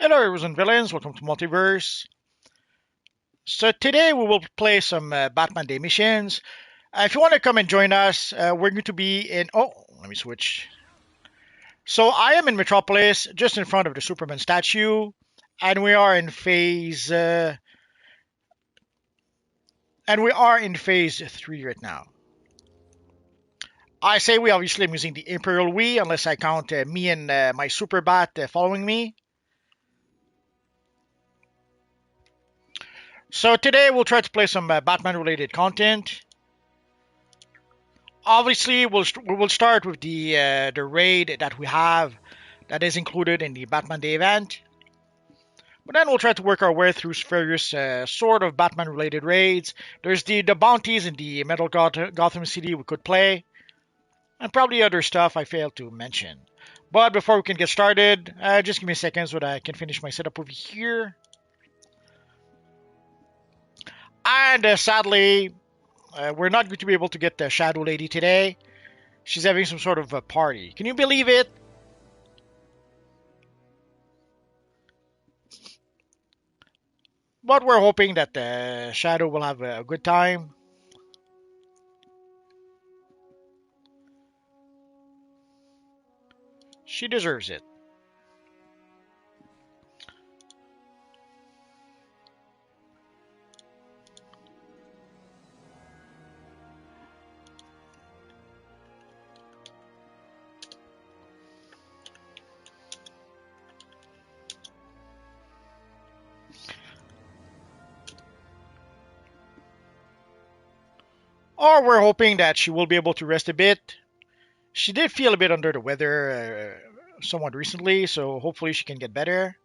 Hello, heroes and villains. Welcome to Multiverse. So today we will play some Batman Day missions. If you want to come and join us, we're going to be in. Oh, let me switch. So I am in Metropolis, just in front of the Superman statue, and we are in phase. And we are in phase 3 right now. I say we obviously I'm using the Imperial We, unless I count me and my Super Bat following me. So today we'll try to play some Batman-related content. Obviously, we will start with the raid that we have that is included in the Batman Day event. But then we'll try to work our way through various sort of Batman-related raids. There's the bounties in the Metal Gotham City we could play, and probably other stuff I failed to mention. But before we can get started, just give me a second so that I can finish my setup over here. And sadly, we're not going to be able to get the Shadow Lady today. She's having some sort of a party. Can you believe it? But we're hoping that Shadow will have a good time. She deserves it. Or we're hoping that she will be able to rest a bit. She did feel a bit under the weather somewhat recently, so hopefully she can get better.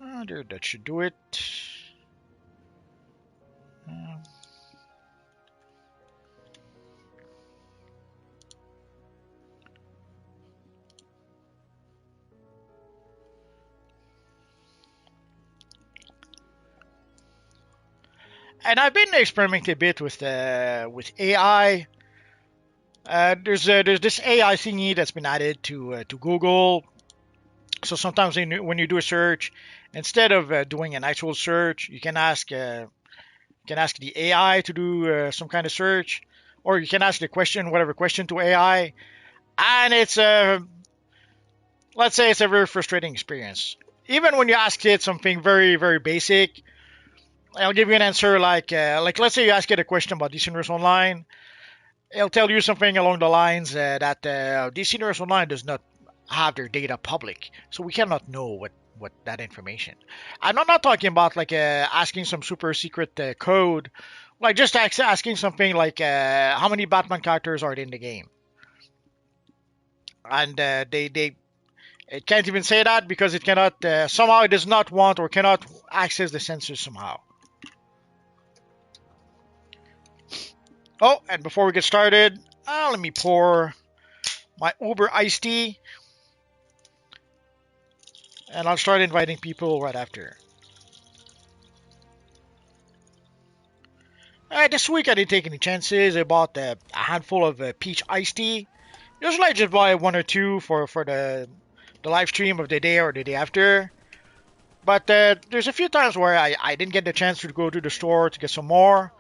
That should do it. Uh, and I've been experimenting a bit with AI. There's this AI thingy that's been added to Google. So sometimes when you do a search, instead of doing an actual search, you can ask the AI to do some kind of search, or you can ask the question, whatever question, to AI, and let's say it's a very frustrating experience. Even when you ask it something very very basic, I'll give you an answer like let's say you ask it a question about DC Universe Online, it'll tell you something along the lines that DC Universe Online does not have their data public, so we cannot know what that information. I'm not talking about like asking some super secret code, like just asking something like how many Batman characters are in the game, and they it can't even say that because it cannot somehow it does not want or cannot access the sensors somehow. Oh, and before we get started, let me pour my Uber iced tea, and I'll start inviting people right after. This week I didn't take any chances. I bought a handful of peach iced tea. Usually I just buy one or two for the live stream of the day or the day after. But there's a few times where I didn't get the chance to go to the store to get some more.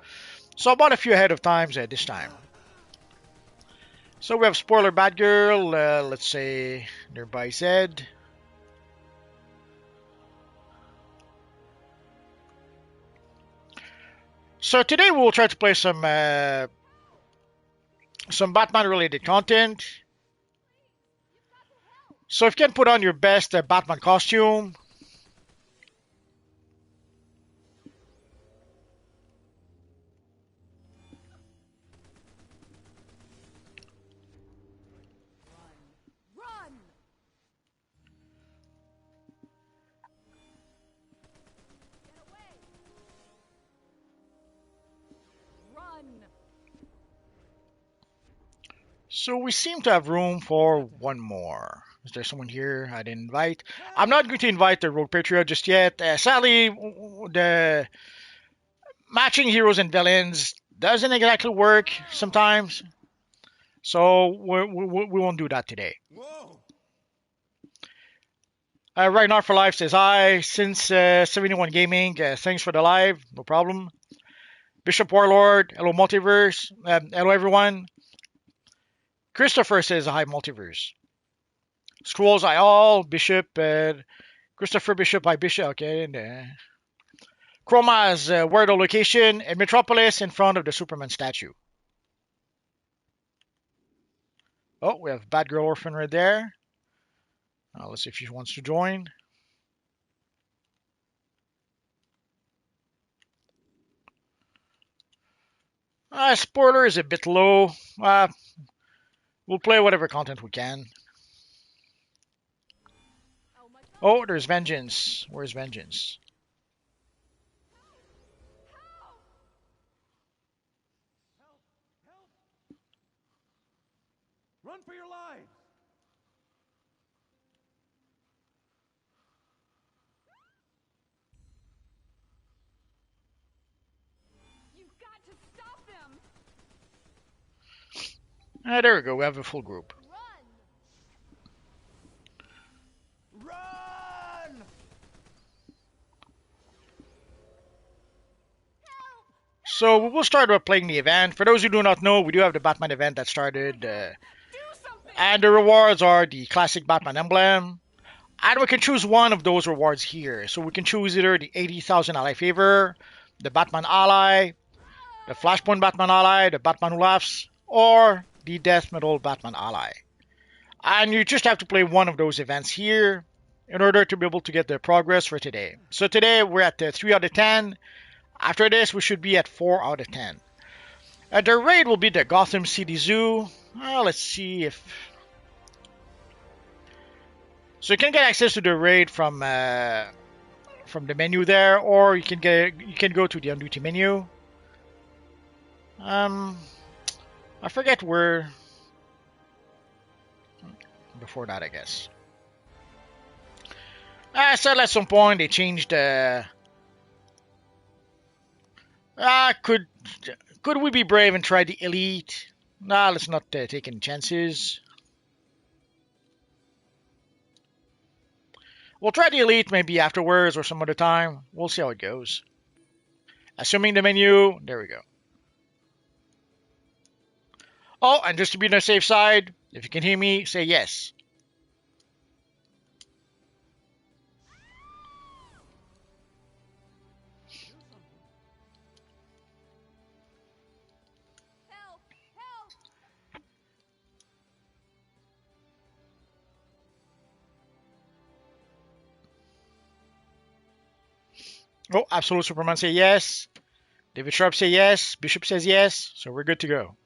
So I bought a few ahead of times this time. So we have Spoiler Batgirl, let's say nearby Zed. So today we will try to play some Batman related content. So if you can put on your best Batman costume. So we seem to have room for one more. Is there someone here I didn't invite? I'm not going to invite the Rogue Patriot just yet. Sadly, the matching heroes and villains doesn't exactly work sometimes. So we won't do that today. Whoa! Right now for live says hi. Since 71 Gaming, thanks for the live. No problem. Bishop Warlord, hello Multiverse. Hello everyone. Christopher says hi Multiverse. Scrolls hi all. Bishop, Christopher Bishop hi Bishop. Okay. And, Chroma's where the location in Metropolis in front of the Superman statue. Oh, we have Bad Girl Orphan right there. Let's see if she wants to join. Spoiler is a bit low. We'll play whatever content we can. Oh, there's Vengeance. Where's Vengeance? Run for your lives! You've got to stop them! There we go. We have a full group. Run! So we will start by playing the event. For those who do not know, we do have the Batman event that started. And the rewards are the classic Batman emblem. And we can choose one of those rewards here. So we can choose either the 80,000 ally favor, the Batman ally, the Flashpoint Batman ally, the Batman who laughs, or the Death Metal Batman ally. And you just have to play one of those events here in order to be able to get the progress for today. So today we're at 3 out of 10. After this we should be at 4 out of 10. The raid will be the Gotham City Zoo. Let's see if... So you can get access to the raid from the menu there, or you can go to the on duty menu. I forget where. Before that, I guess. I said at some point they changed. Could we be brave and try the elite? Nah, let's not take any chances. We'll try the elite maybe afterwards or some other time. We'll see how it goes. Assuming the menu, there we go. Oh, and just to be on the safe side, if you can hear me, say yes. Help! Help! Oh, Absolute Superman say yes. David Sharp say yes. Bishop says yes. So we're good to go.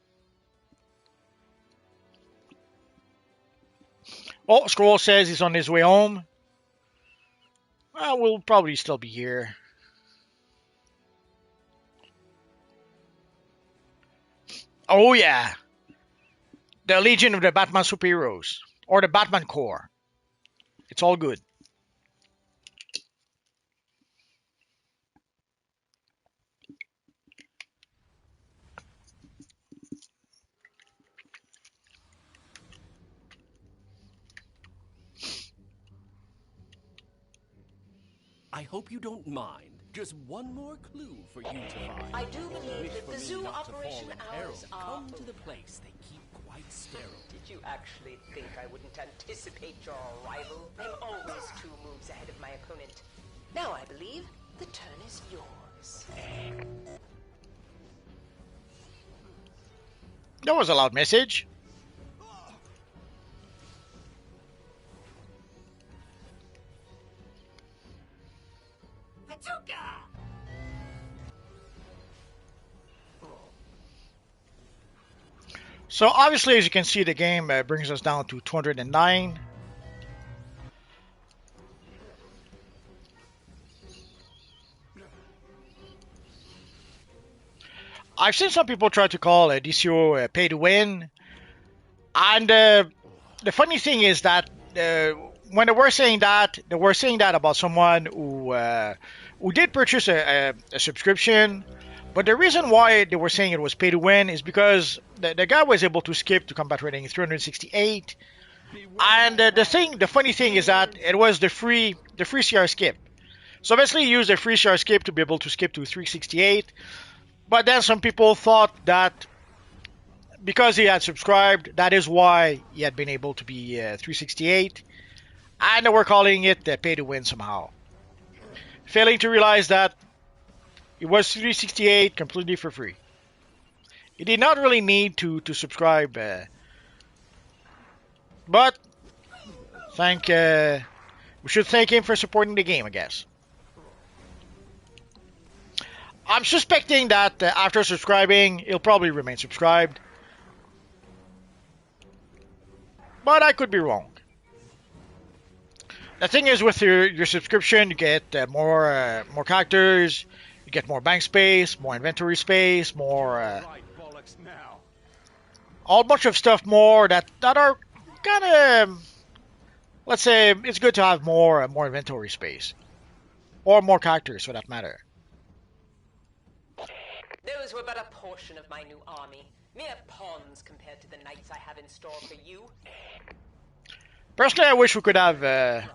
Oh, Scroll says he's on his way home. We'll probably still be here. Oh yeah. The Legion of the Batman Superheroes. Or the Batman Corps. It's all good. I hope you don't mind. Just one more clue for you to find. I do believe Wish that for the me zoo not to operation fall in hours peril. are Come to the over. place they keep quite sterile. Did you actually think I wouldn't anticipate your arrival? I'm always 2 moves ahead of my opponent. Now I believe the turn is yours. That was a loud message. So obviously, as you can see, the game brings us down to 209. I've seen some people try to call DCUO pay to win, and the funny thing is that when they were saying that about someone who did purchase a subscription. But the reason why they were saying it was pay to win is because the guy was able to skip to combat rating 368, And the funny thing is that it was the free CR skip. So basically, you use the free CR skip to be able to skip to 368. But then some people thought that because he had subscribed, that is why he had been able to be 368, and they were calling it pay to win somehow, failing to realize that it was 368 completely for free. He did not really need to subscribe, but we should thank him for supporting the game, I guess. I'm suspecting that after subscribing, he'll probably remain subscribed, but I could be wrong. The thing is, with your subscription, you get more characters, you get more bank space, more inventory space, more all bunch of stuff more that are kind of, let's say, it's good to have more inventory space or more characters for that matter. Those were but a portion of my new army. Mere pawns compared to the knights I have in store for you. Personally, I wish we could have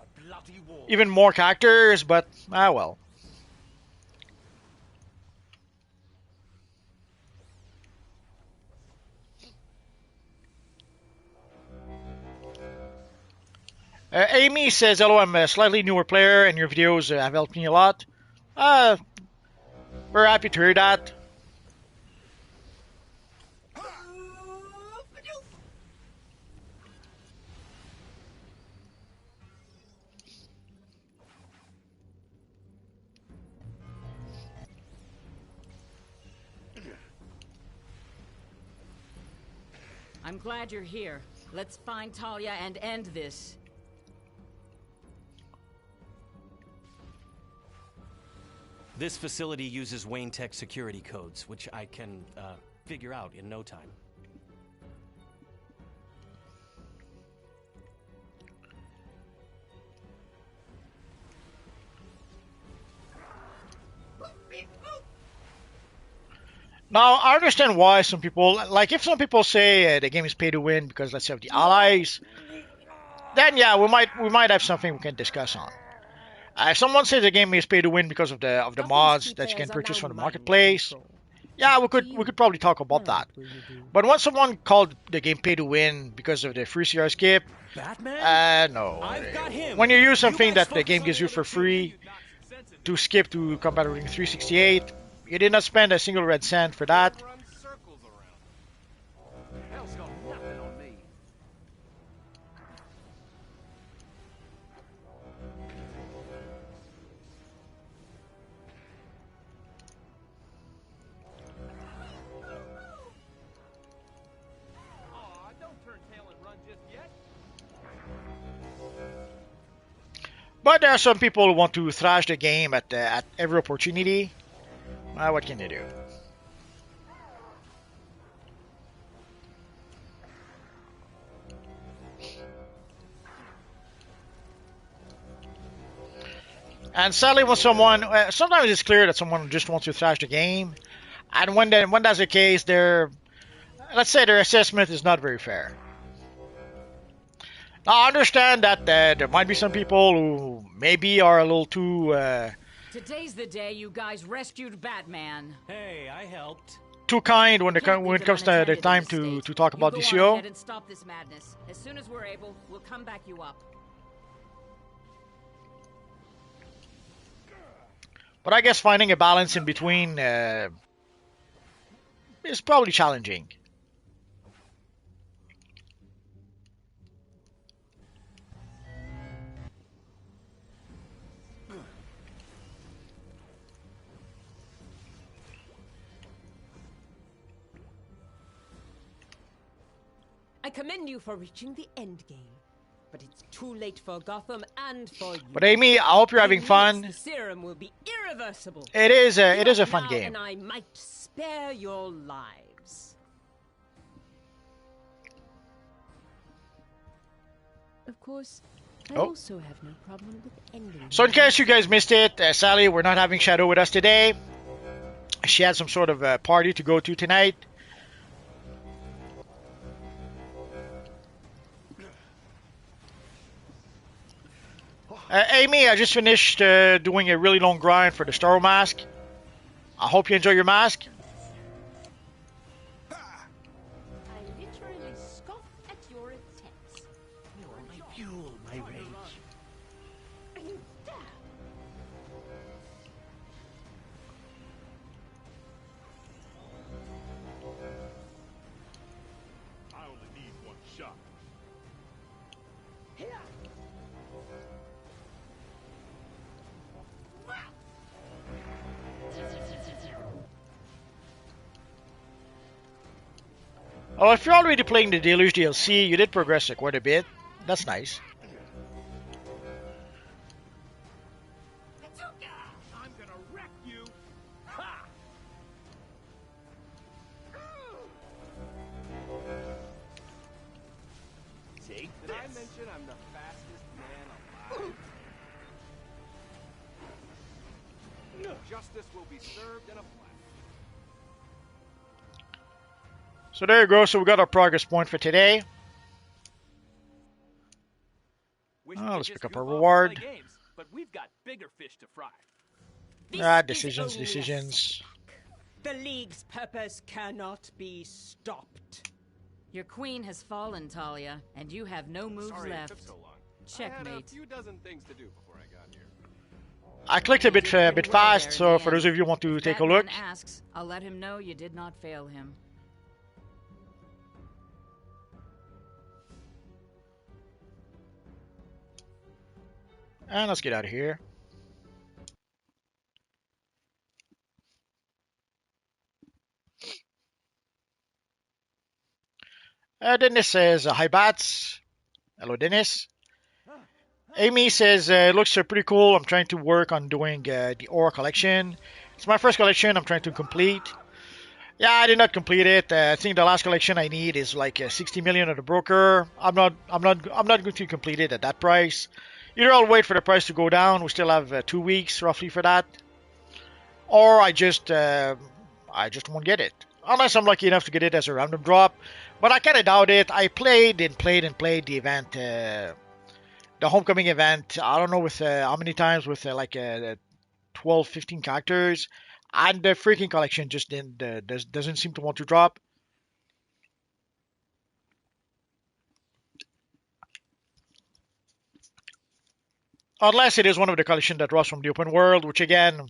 even more characters, but well. Amy says, hello, I'm a slightly newer player and your videos have helped me a lot. We're happy to hear that. I'm glad you're here. Let's find Talia and end this. This facility uses Wayne Tech security codes, which I can figure out in no time. Now, I understand why some people, like if some people say the game is pay to win because let's say of the allies, then yeah, we might have something we can discuss on. If someone says the game is pay to win because of the mods that you can purchase from the marketplace, yeah, we could probably talk about that. But when someone called the game pay to win because of the free CR skip, no. When you use something that the game gives you for free to skip to Combat Ring 368, you did not spend a single red cent for that. But there are some people who want to thrash the game at every opportunity. What can they do? And sadly, when someone, sometimes it's clear that someone just wants to thrash the game, and when that's the case, let's say their assessment is not very fair. Now, I understand that there might be some people who maybe are a little too. Today's the day you guys rescued Batman. Hey, I helped. Too kind when it comes to the time to talk about DCUO. Go ahead and stop this madness. As soon as we're able, we'll come back you up. But I guess finding a balance in between is probably challenging. I commend you for reaching the end game, but it's too late for Gotham and for you. But Amy, I hope you're having fun. The serum will be irreversible. It is a fun now, game. And I might spare your lives. Of course, I also have no problem with ending. So in case you guys missed it, Sally, we're not having Shadow with us today. She had some sort of party to go to tonight. Amy, I just finished doing a really long grind for the Starro mask. I hope you enjoy your mask. I literally scoff at your attempts. You are my fuel, my rage. And you dare! I only need one shot. Here! Well, if you're already playing the Deluge DLC, you did progress quite a bit. That's nice. I'm gonna wreck you. Ha! Take Did I mention I'm the fastest man alive? Justice will be served in a flash. So there you go. So we got our progress point for today. Wish Oh, we could let's just pick up goof our off and reward. play games, but we've got bigger fish to fry. This is Decisions, only a decisions. The League's purpose cannot be stopped. Your queen has fallen, Talia, and you have no moves Sorry it left. took so long. I had a Checkmate. few dozen things to do before I got here. I clicked a bit Pretty well fast, there so at the for those end. of you who want to If take a that look. man asks, I'll let him know you did not fail him. And let's get out of here. Dennis says, hi bats. Hello, Dennis. Amy says, it looks pretty cool. I'm trying to work on doing the Aura collection. It's my first collection I'm trying to complete. Yeah, I did not complete it. I think the last collection I need is like 60 million at the broker. I'm not going to complete it at that price. Either I'll wait for the price to go down. We still have 2 weeks roughly for that, or I just won't get it unless I'm lucky enough to get it as a random drop. But I kind of doubt it. I played the event, the homecoming event. I don't know with how many times with 12, 15 characters, and the freaking collection just doesn't seem to want to drop. Unless it is one of the collection that drops from the open world, which again,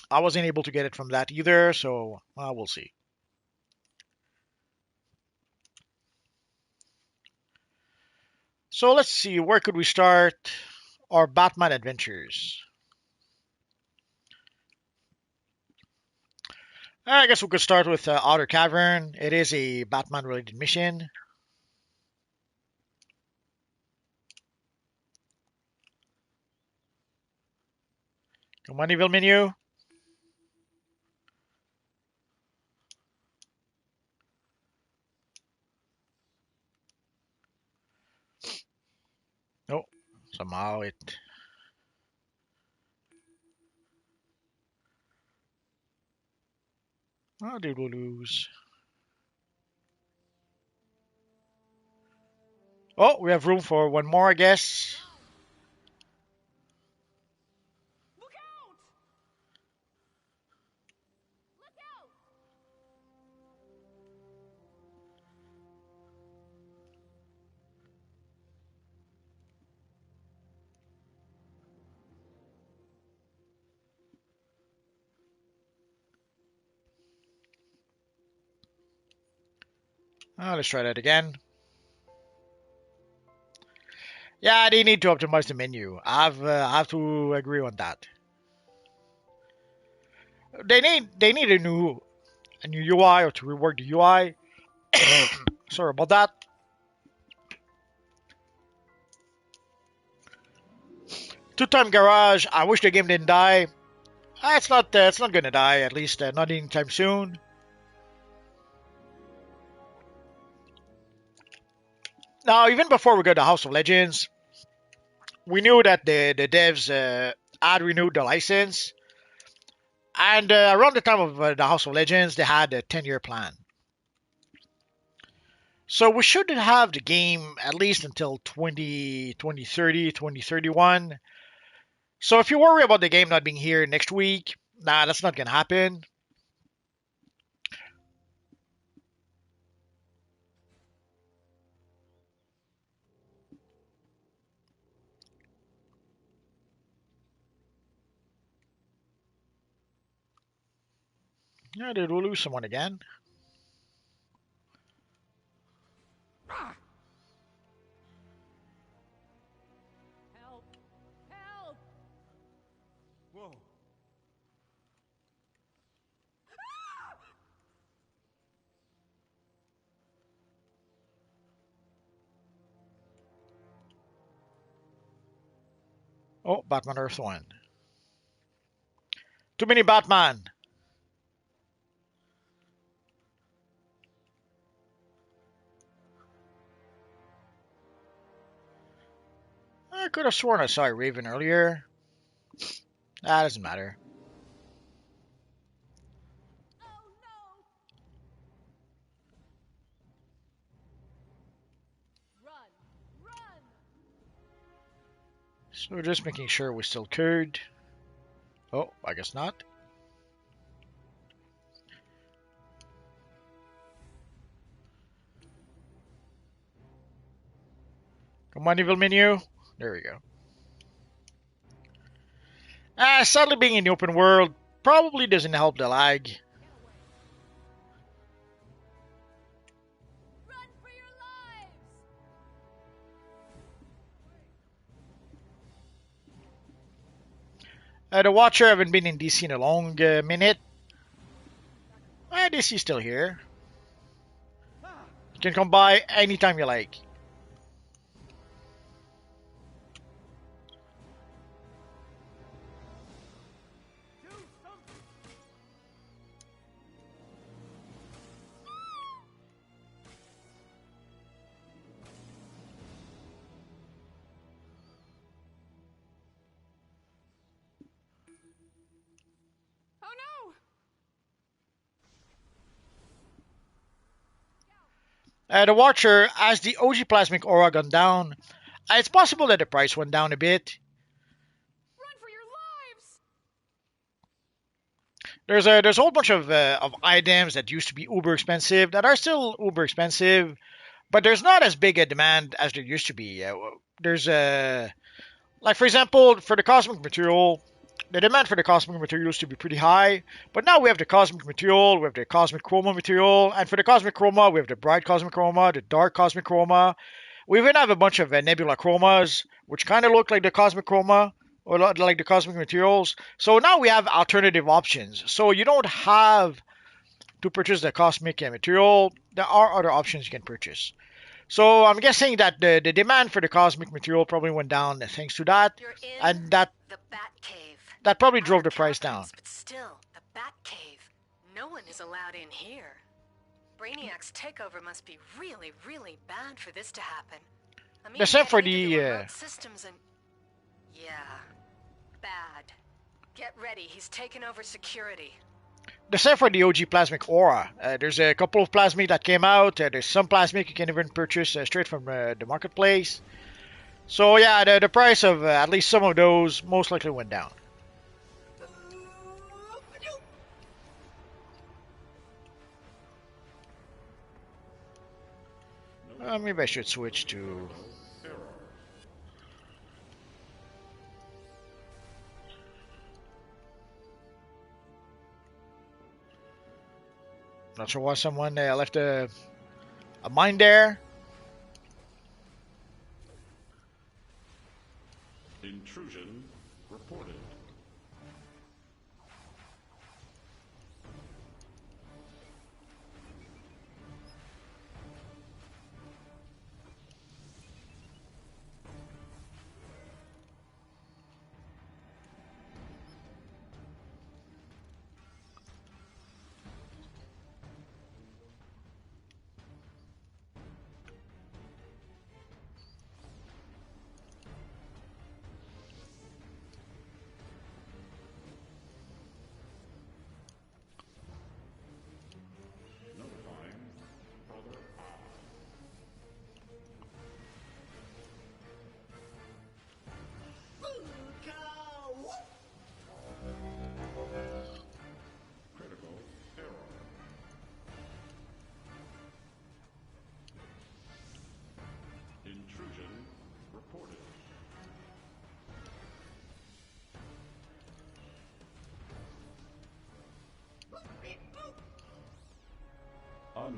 I wasn't able to get it from that either, so we'll see. So let's see, where could we start our Batman adventures? I guess we could start with Outer Cavern. It is a Batman-related mission. Come on, evil menu. Oh, somehow it... Oh, did we lose? Oh, we have room for one more, I guess. Look out! Look out! Let's try that again. Yeah, they need to optimize the menu. I have to agree on that. They need a new UI or to rework the UI. Sorry about that. Two-time garage. I wish the game didn't die. It's not gonna die. At least not anytime soon. Now, even before we got the House of Legends, we knew that the devs had renewed the license, and around the time of the House of Legends, they had a 10-year plan. So we should have the game at least until 2030, 2031. So if you worry about the game not being here next week, nah, that's not gonna happen. Yeah, dude, we'll lose someone again. Help! Help! Whoa. Oh, Batman Earth 1. Too many Batman. I could have sworn I saw a Raven earlier. That doesn't matter. Oh no! Run! Run! So we're just making sure we still could. Oh, I guess not. Come on, evil menu. There we go. Sadly, being in the open world probably doesn't help the lag. Run for your lives! The Watcher haven't been in DC in a long minute. DC's still here. You can come by anytime you like. Oh no! The Watcher, as the OG Plasmic Aura gone down, it's possible that the price went down a bit. Run for your lives! There's a whole bunch of items that used to be uber expensive that are still uber expensive, but there's not as big a demand as there used to be. There's like for example, for the cosmic material, the demand for the cosmic material used to be pretty high, but now we have the cosmic material, we have the cosmic chroma material, and for the cosmic chroma, we have the bright cosmic chroma, the dark cosmic chroma. We even have a bunch of nebula chromas, which kind of look like the cosmic chroma, or like the cosmic materials. So now we have alternative options. So you don't have to purchase the cosmic material. There are other options you can purchase. So I'm guessing that the demand for the cosmic material probably went down thanks to that, You're in and that the Batcave. that probably drove Our the price down. caverns, but still, the Batcave. No one is allowed in here. Brainiac's takeover must be really, really bad for this to happen. I mean, The same for getting into the remote systems and yeah, bad. Get ready. He's taken over security. the same for the OG Plasmic Aura. There's a couple of Plasmic that came out. There's some Plasmic you can even purchase straight from the marketplace. So yeah, the price of at least some of those most likely went down. Maybe I should switch to. Not sure why someone left a mine there. Intrusion reported.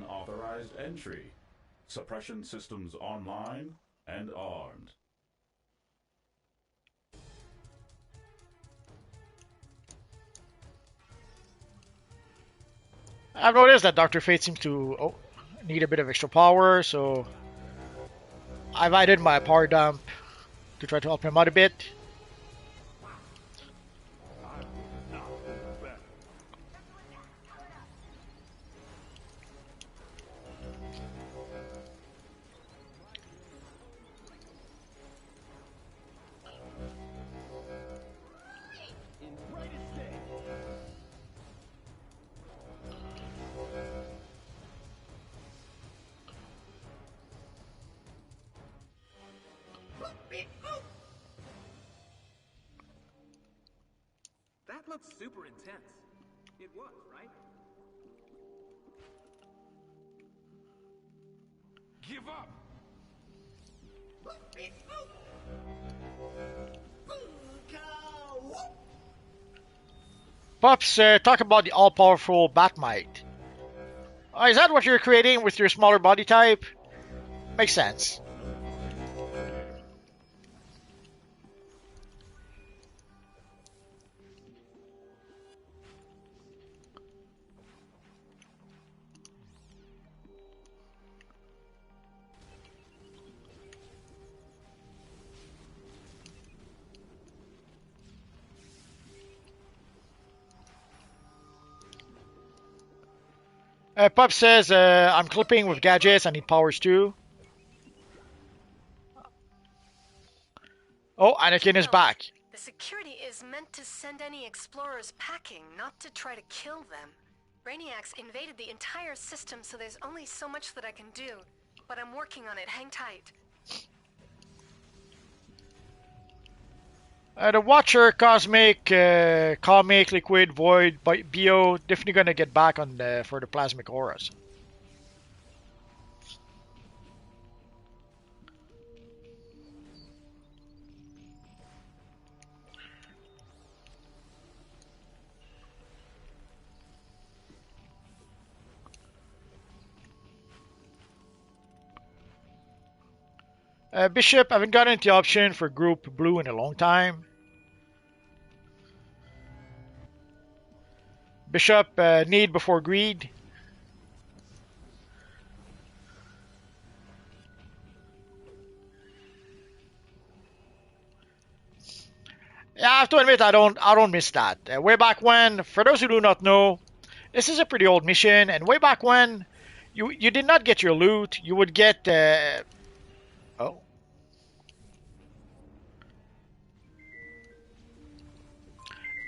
Unauthorized entry. Suppression systems online and armed. I've noticed that Dr. Fate seems to need a bit of extra power, so I've added my power dump to try to help him out a bit. That looks super intense. It was, right? Give up! Pups, talk about the all-powerful Batmite. Is that what you're creating with your smaller body type? Makes sense. Pup says, I'm clipping with gadgets, I need powers too. Oh, Anakin is back. The security is meant to send any explorers packing, not to try to kill them. Brainiacs invaded the entire system, so there's only so much that I can do. But I'm working on it. Hang tight. The Watcher, Cosmic, Comic, Liquid, Void, Bio, definitely gonna get back on for the Plasmic Auras. Bishop, I haven't gotten the option for Group Blue in a long time. Bishop, need before greed. Yeah, I have to admit I don't miss that. Way back when, for those who do not know, this is a pretty old mission, and way back when, you did not get your loot. You would get oh.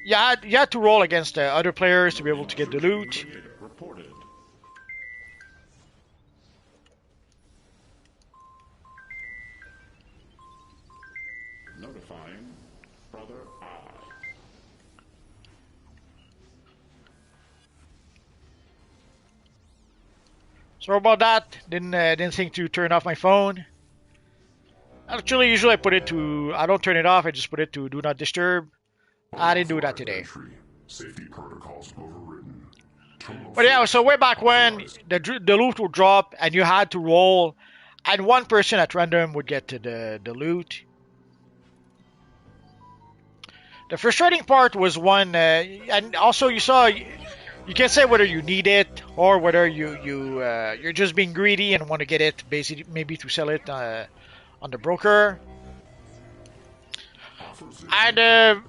Yeah, you had to roll against other players to be able to get the loot. Reported. Notifying Brother I. Sorry about that. Didn't think to turn off my phone. Actually, usually I put it to. I don't turn it off. I just put it to do not disturb. I didn't do that today. Safety protocols overridden. But yeah, so way back when the loot would drop and you had to roll, and one person at random would get to the loot. The frustrating part was one, and also you saw. You can say whether you need it or whether you're just being greedy and want to get it, basically maybe to sell it on the broker. And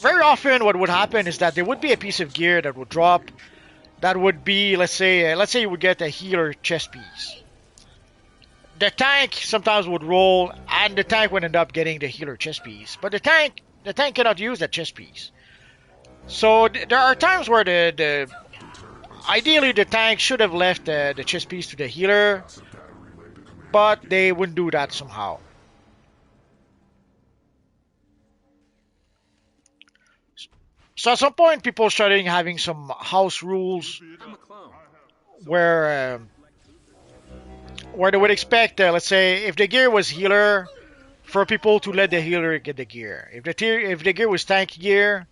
very often, what would happen is that there would be a piece of gear that would drop. That would be, let's say you would get a healer chest piece. The tank sometimes would roll, and the tank would end up getting the healer chest piece. But the tank cannot use that chest piece. So there are times where ideally the tank should have left the chest piece to the healer, but they wouldn't do that somehow. So at some point, people started having some house rules where they would expect, let's say, if the gear was healer, for people to let the healer get the gear. If the gear was tank gear,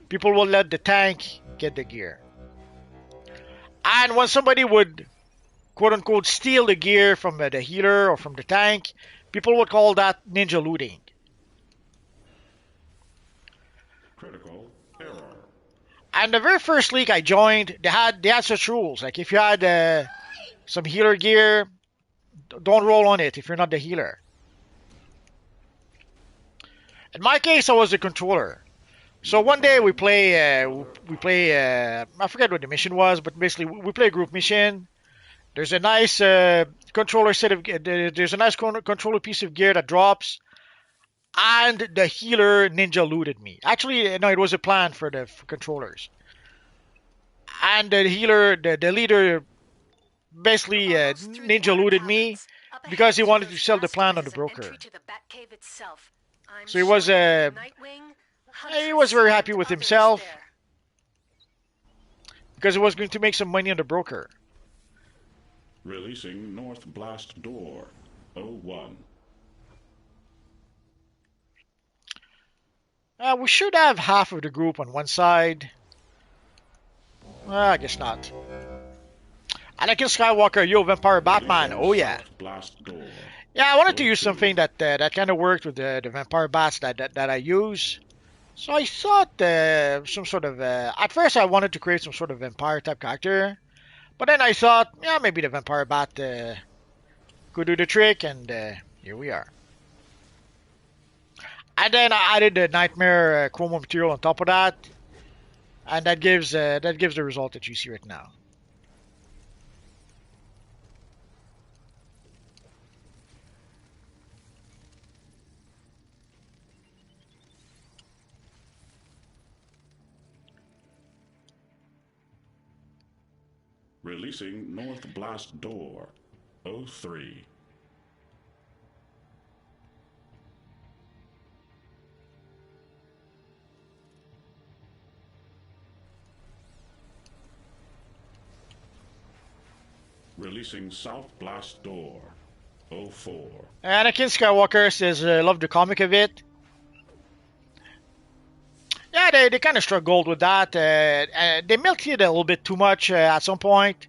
people will let the tank get the gear. And when somebody would quote unquote steal the gear from the healer or from the tank, people would call that ninja looting. Critical error. And the very first league I joined, they had such rules. Like if you had some healer gear, don't roll on it if you're not the healer. In my case, I was the controller. So one day we play. I forget what the mission was, but basically we play a group mission. There's a nice controller set of. There's a nice controller piece of gear that drops, and the healer ninja looted me. Actually, no, it was a plan for the controllers. And the healer, the leader, basically ninja looted me because he wanted to sell the plan on the broker. So he was very happy with himself because he was going to make some money on the broker. Releasing North Blast Door 01. We should have half of the group on one side. I guess not. Anakin Skywalker, yo, Vampire Batman. Oh yeah. Yeah, I wanted to use something that kind of worked with the Vampire Bats that I use. So I thought some sort of... at first I wanted to create some sort of vampire type character. But then I thought, yeah, maybe the Vampire Bat could do the trick, and here we are. And then I added the Nightmare Chroma material on top of that. And that gives the result that you see right now. Releasing North Blast Door 03. Releasing South Blast Door 04. Anakin Skywalker says, love the comic of it. Yeah, they kind of struggled with that. They milked it a little bit too much at some point.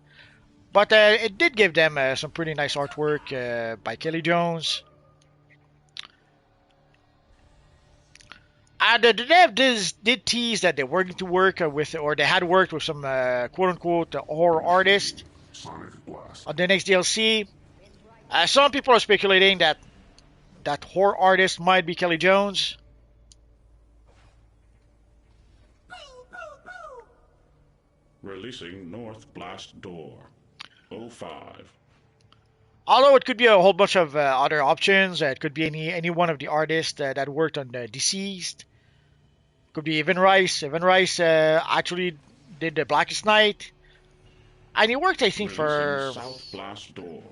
But it did give them some pretty nice artwork by Kelly Jones. And they did tease that they were going to work with, or they had worked with some quote-unquote horror artist on the next DLC. Some people are speculating that that horror artist might be Kelly Jones. Releasing North Blast Door 05. Although it could be a whole bunch of other options. It could be any one of the artists that worked on Deceased. Could be Evan Rice. Evan Rice actually did the Blackest Night. And he worked, I think, for... South Blast Door.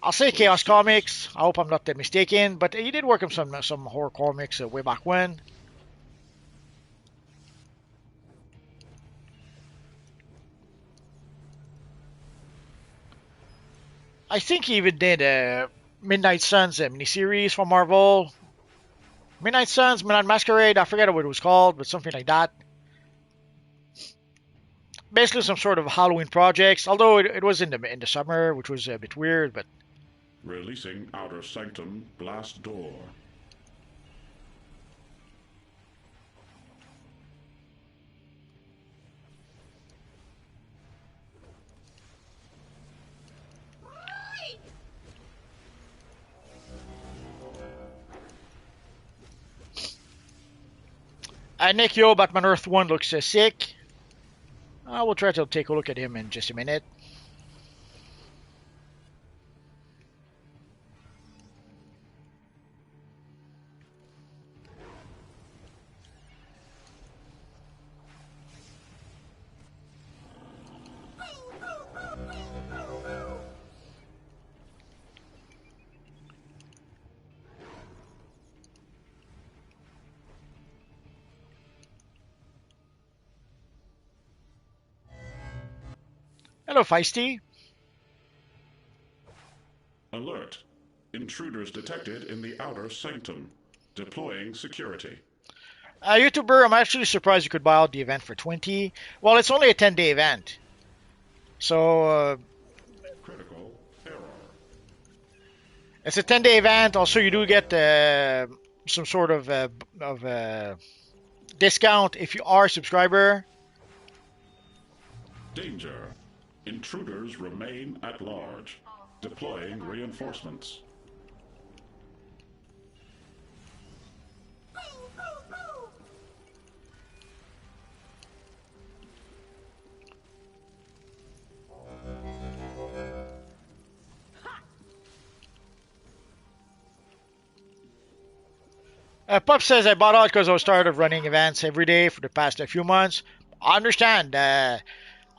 I'll say Chaos Comics. I hope I'm not mistaken. But he did work on some horror comics way back when. I think he even did Midnight Suns miniseries for Marvel. Midnight Suns, Midnight Masquerade, I forget what it was called, but something like that. Basically some sort of Halloween projects, although it was in the summer, which was a bit weird, but... Releasing Outer Sanctum Blast Door. Nick Yo, Batman Earth 1 looks sick. We'll try to take a look at him in just a minute. Hello, Feisty. Alert. Intruders detected in the Outer Sanctum. Deploying security. YouTuber, I'm actually surprised you could buy out the event for 20. Well, it's only a 10-day event. So, Critical It's a 10-day event. Also, you do get some sort of discount if you are a subscriber. Danger. Intruders remain at large. Deploying reinforcements. Pup says I bought out because I was tired of running events every day for the past few months. I understand. I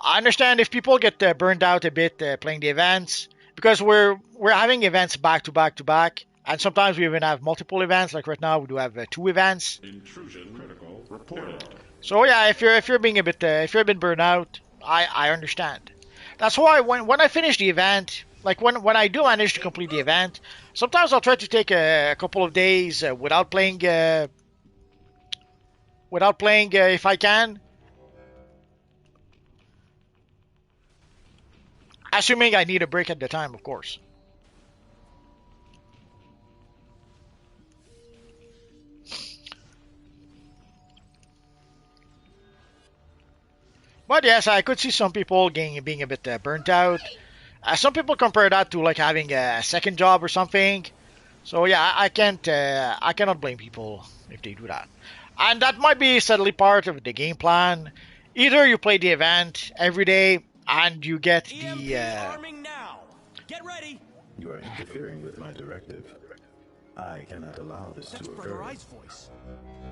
understand if people get burned out a bit playing the events because we're having events back to back to back, and sometimes we even have multiple events. Like right now, we do have 2 events. Intrusion critical reported. So yeah, if you're being a bit if you're a bit burned out, I understand. That's why when I finish the event, like when I do manage to complete the event, sometimes I'll try to take a couple of days without playing if I can. Assuming I need a break at the time, of course. But yes, I could see some people being a bit burnt out. Some people compare that to like having a second job or something. So yeah, I cannot blame people if they do that. And that might be sadly part of the game plan. Either you play the event every day and you get the arming now. Get ready. You are interfering with my directive. I cannot allow this That's to occur. Brother Eye's voice.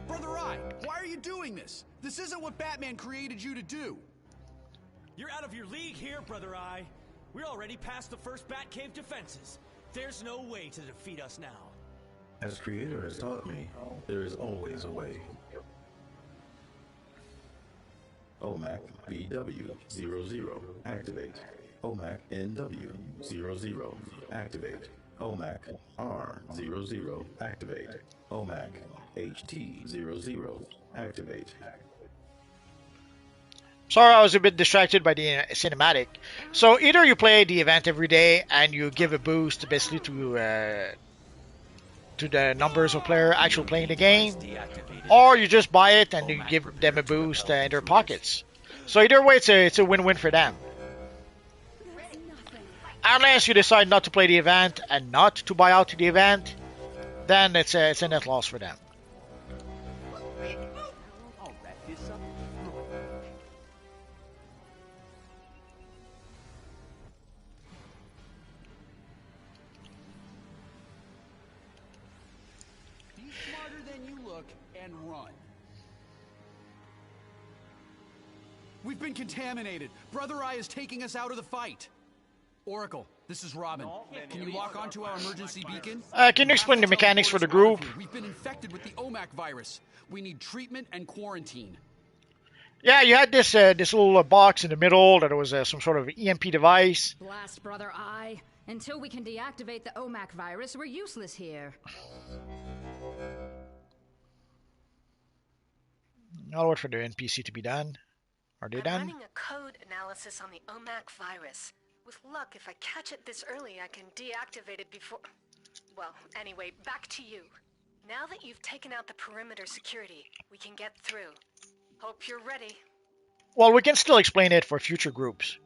Brother Eye, why are you doing this? This isn't what Batman created you to do. You're out of your league here, Brother Eye. We're already past the first Batcave defenses. There's no way to defeat us now. As Creator has taught me, there is always a way. OMAC BW00 activate. OMAC NW00 activate. OMAC R00 activate. OMAC HT00 activate. Sorry, I was a bit distracted by the cinematic. So either you play the event every day and you give a boost basically to the numbers of players actually playing the game, or you just buy it and you give them a boost in their pockets. So either way, it's a win-win for them. Unless you decide not to play the event and not to buy out the event, then it's a net loss for them. I'll wrap this up. Be smarter than you look and run. We've been contaminated. Brother Eye is taking us out of the fight. Oracle, this is Robin. Can you lock onto our emergency beacon? Can you explain the mechanics for the group? We've been infected with the OMAC virus. We need treatment and quarantine. Yeah, you had this little box in the middle that was some sort of EMP device. Blast, Brother Eye. Until we can deactivate the OMAC virus, we're useless here. I'll wait for the NPC to be done. Are they done? I'm running a code analysis on the OMAC virus. With luck, if I catch it this early, I can deactivate it before... Well, anyway, back to you. Now that you've taken out the perimeter security, we can get through. Hope you're ready. Well, we can still explain it for future groups.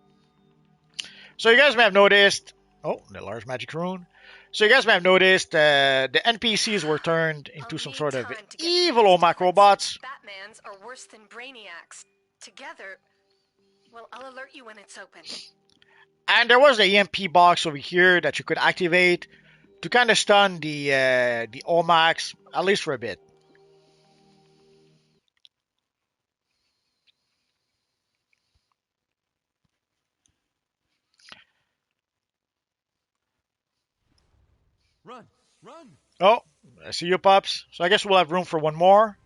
So you guys may have noticed... Oh, the large magic rune. So you guys may have noticed the NPCs were turned into some sort of evil OMAC robots. Batmans are worse than Brainiacs. Together... Well, I'll alert you when it's open. And there was the EMP box over here that you could activate to kind of stun the OMACs, at least for a bit. Run, run. Oh, I see you, pups. So I guess we'll have room for one more.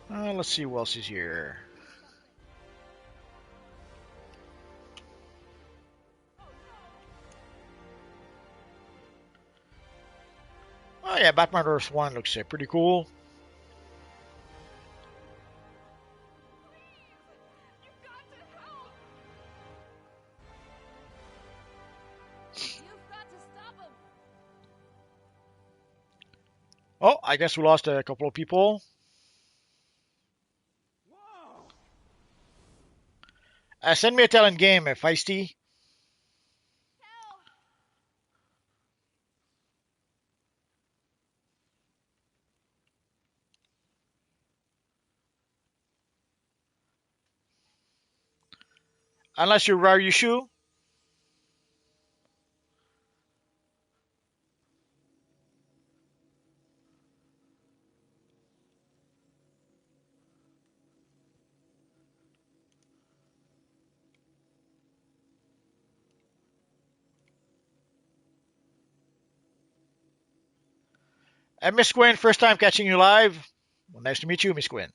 Let's see who else is here. Oh yeah, Batman Earth 1 looks pretty cool. Oh, I guess we lost a couple of people. Send me a talent game, Feisty. Unless you're Ryushu. And Miss Gwen, first time catching you live. Well, nice to meet you, Miss Gwen.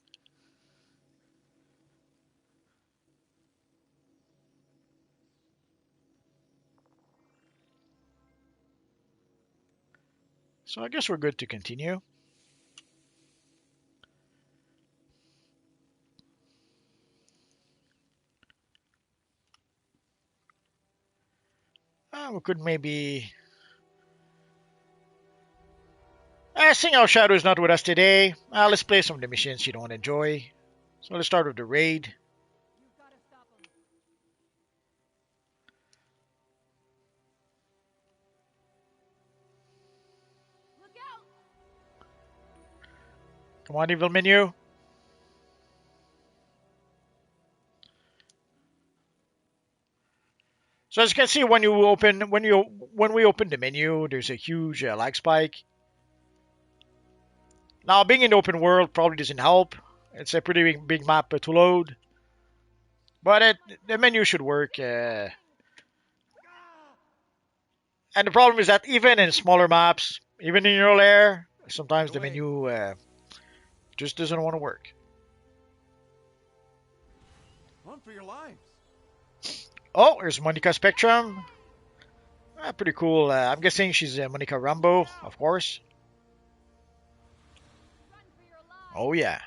So I guess we're good to continue. We could maybe... seeing how Shadow is not with us today, let's play some of the missions you don't enjoy. So let's start with the raid. Come on, evil menu. So as you can see, when we open the menu, there's a huge lag spike. Now, being in the open world probably doesn't help. It's a pretty big map to load, but the menu should work. And the problem is that even in smaller maps, even in your lair, sometimes the menu just doesn't want to work. Run for your lives. Oh, there's Monica Spectrum. Pretty cool. I'm guessing she's Monica Rambo, of course. Oh, yeah.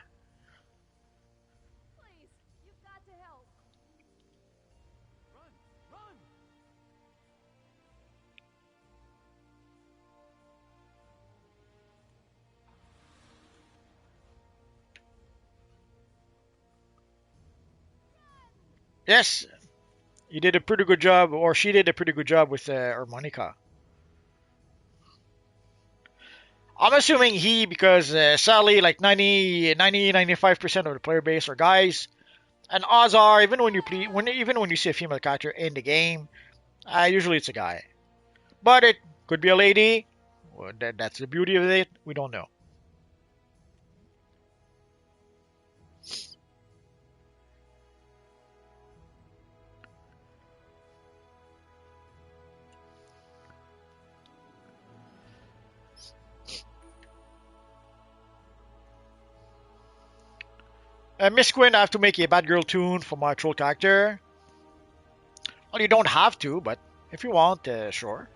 Please, you've got to help. Run! Yes, you did a pretty good job, or she did a pretty good job with Monica. I'm assuming he, because sadly, like 95% of the player base are guys. And odds are, even when you see a female character in the game, usually it's a guy. But it could be a lady. Well, that's the beauty of it. We don't know. Miss Quinn, I have to make a bad girl tune for my troll character. Well, you don't have to, but if you want, sure.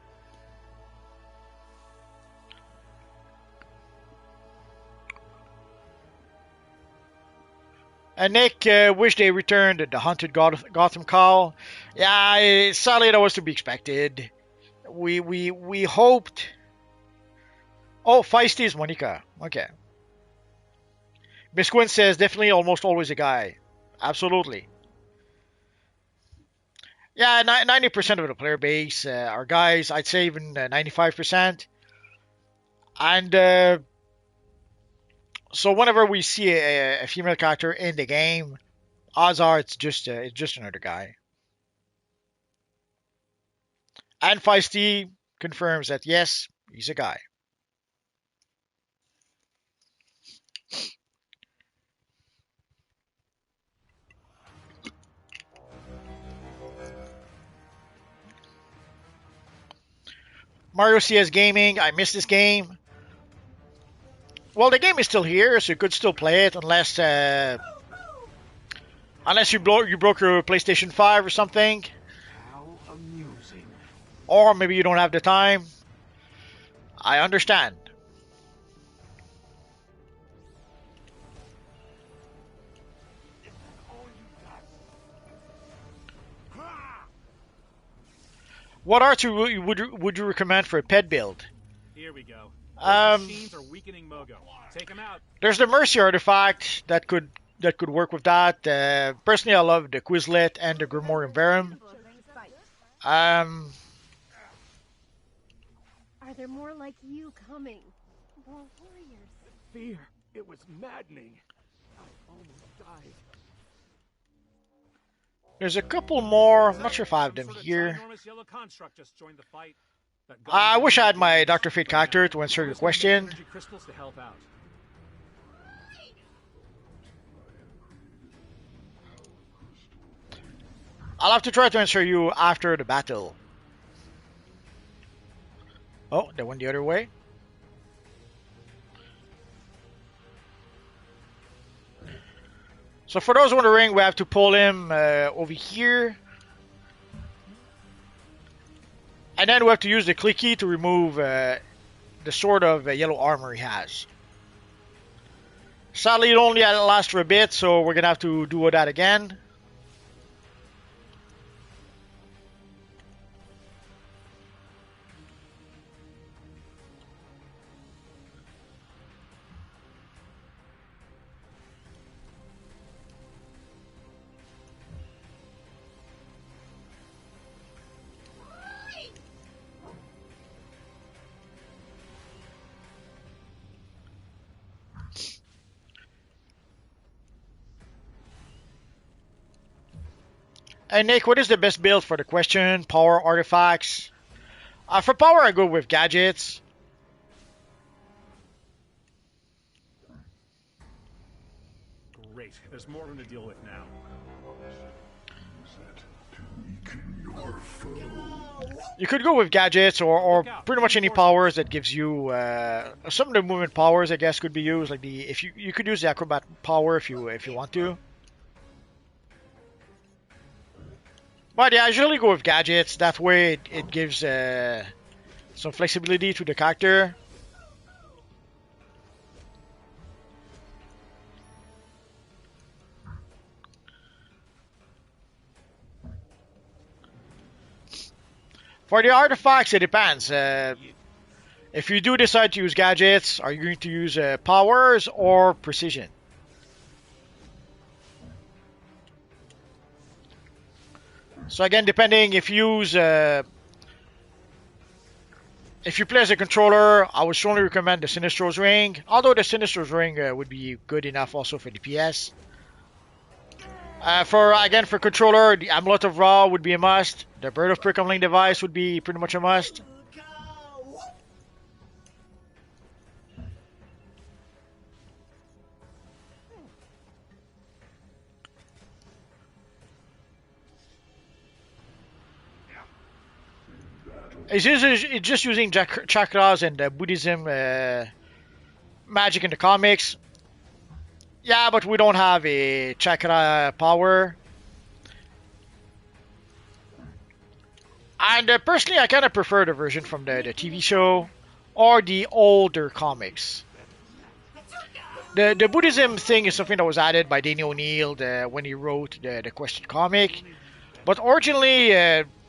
And Nick, wish they returned the haunted Gotham call. Yeah, sadly that was to be expected. We hoped. Oh, Feisty is Monica. Okay. Miss Quinn says definitely almost always a guy. Absolutely. Yeah, 90% of the player base are guys. I'd say even 95%. And so whenever we see a female character in the game, odds are it's just another guy. And Feisty confirms that yes, he's a guy. Mario CS Gaming, I missed this game. Well, the game is still here, so you could still play it unless you broke your PlayStation 5 or something. How amusing. Or maybe you don't have the time. I understand. What art would you recommend for a pet build? Here we go. Machines are weakening Mogo. Take him out. There's the Mercy artifact that could work with that. Personally, I love the Quizlet and the Grimorium Verum. Are there more like you coming? More warriors. Fear. It was maddening. I almost died. There's a couple more. I'm not sure if I have them here. Yellow construct just joined the fight. I wish I had my Dr. Fate character to answer your question. Crystals to help out. I'll have to try to answer you after the battle. Oh, they went the other way. So for those wondering, we have to pull him over here. And then we have to use the click key to remove the sort of yellow armor he has. Sadly, it only lasts for a bit, so we're going to have to do that again. Hey Nick, what is the best build for the question? Power, artifacts? For power, I go with gadgets. Great. There's more of them to deal with now. You could go with gadgets or pretty much any powers that gives you some of the movement powers. I guess could be used like the if you could use the acrobat power if you want to. But yeah, I usually go with gadgets. That way it gives some flexibility to the character. For the artifacts, it depends. If you do decide to use gadgets, are you going to use powers or precision? So again, depending if you use if you play as a controller, I would strongly recommend the Sinistro's Ring. Although the Sinistro's Ring would be good enough also for DPS. For controller, the Amulet of Ra would be a must. The Bird of Precomling device would be pretty much a must. It's just using chakras and Buddhism magic in the comics. Yeah, but we don't have a chakra power. And personally, I kind of prefer the version from the TV show or the older comics. The Buddhism thing is something that was added by Danny O'Neill when he wrote the Question comic. But originally,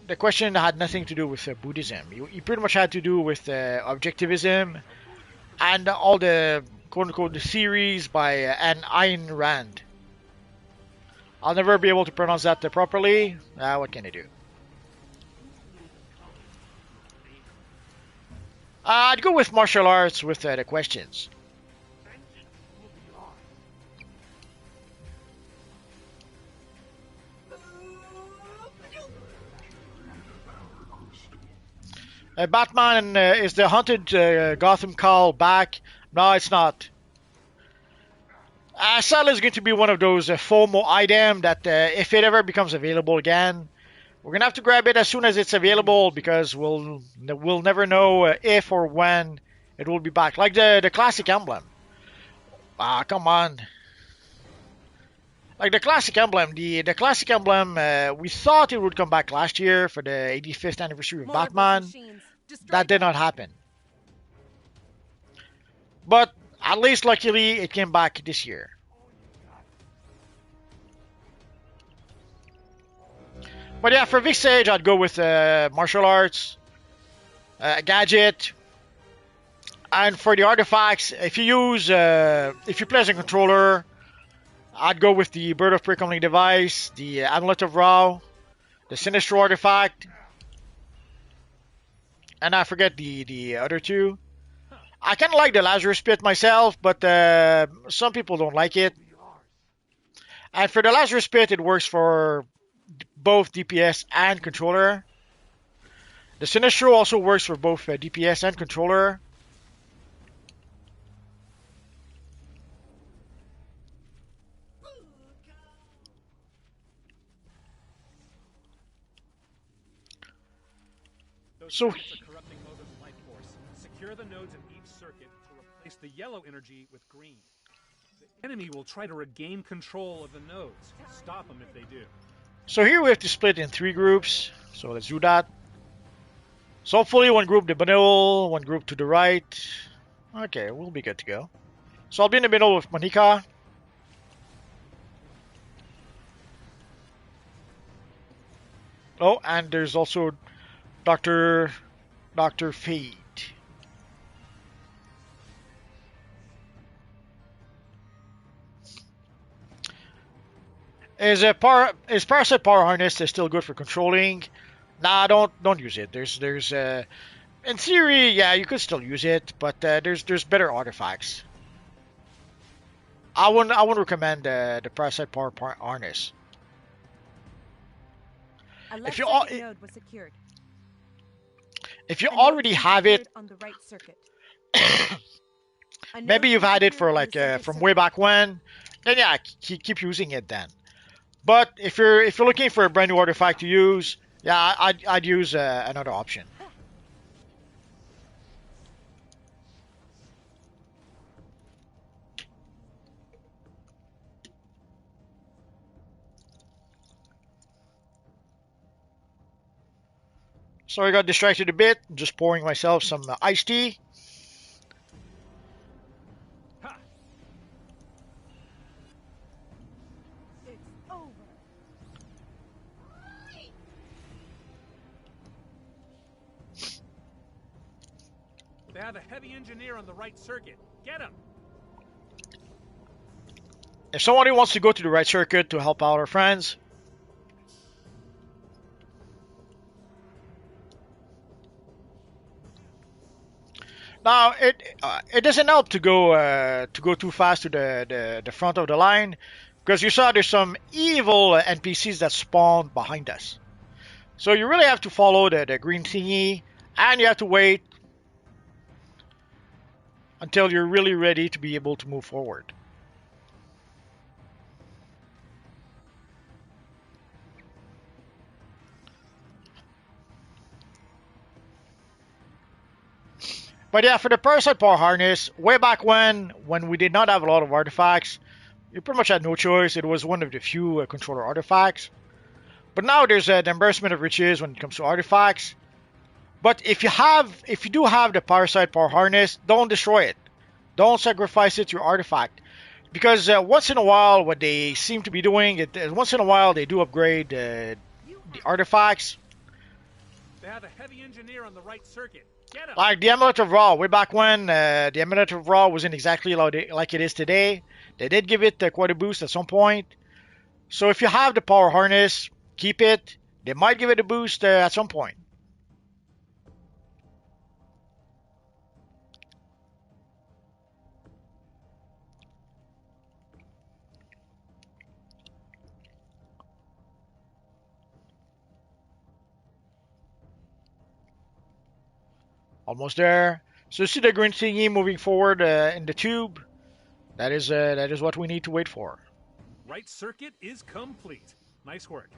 the Question had nothing to do with Buddhism. He pretty much had to do with objectivism and all the quote-unquote the series by Ayn Rand. I'll never be able to pronounce that properly. What can I do? I'd go with martial arts with the questions. Batman is the haunted Gotham Call back? No, it's not. Sadly, it's going to be one of those FOMO items that if it ever becomes available again, we're going to have to grab it as soon as it's available because we'll never know if or when it will be back. Like the classic emblem. Come on. Like the classic emblem. The classic emblem, we thought it would come back last year for the 85th anniversary of Batman. That did not happen. But at least luckily it came back this year. But yeah, for this stage I'd go with martial arts, gadget. And for the artifacts, if you play as a controller, I'd go with the Bird of Prey Comlink device, the Amulet of Ra, the Sinistro artifact, and I forget the other two. I kind of like the Lazarus Pit myself, but some people don't like it. And for the Lazarus Pit, it works for both DPS and controller. The Sinistro also works for both DPS and controller. So corrupting Mogo's life force. Secure the nodes in each circuit to replace the yellow energy with green. The enemy will try to regain control of the nodes. Stop them if they do. So here we have to split in 3 groups. So let's do that. So hopefully one group the middle, one group to the right. Okay, we'll be good to go. So I'll be in the middle with Monica. Oh, and there's also Dr. Fate. Is Parasite Power Harness is still good for controlling? Nah, don't use it. There's in theory, yeah, you could still use it, but there's better artifacts. I wouldn't recommend the Parasite Power Harness. If you node was secured. If you already have it, on the right circuit. maybe you've had it for like from way back when, then yeah, keep using it then. But if you're looking for a brand new artifact to use, yeah, I'd use another option. So I got distracted a bit, just pouring myself some iced tea. It's over. They have a heavy engineer on the right circuit. Get him! If somebody wants to go to the right circuit to help out our friends, now it doesn't help to go too fast to the front of the line, because you saw there's some evil NPCs that spawn behind us. So you really have to follow the green thingy, and you have to wait until you're really ready to be able to move forward. But yeah, for the Parasite Power Harness, way back when we did not have a lot of artifacts, you pretty much had no choice. It was one of the few controller artifacts. But now there's the embarrassment of riches when it comes to artifacts. But if you do have the Parasite Power Harness, don't destroy it. Don't sacrifice it to your artifact. Because once in a while, what they seem to be doing, once in a while they do upgrade the artifacts. They have a heavy engineer on the right circuit. Get him! Like the Amulet of Ra, way back when, the Amulet of Ra wasn't exactly like it is today. They did give it quite a boost at some point. So if you have the Power Harness, keep it. They might give it a boost at some point. Almost there. So you see the green thingy moving forward in the tube. That is what we need to wait for. Right circuit is complete. Nice work.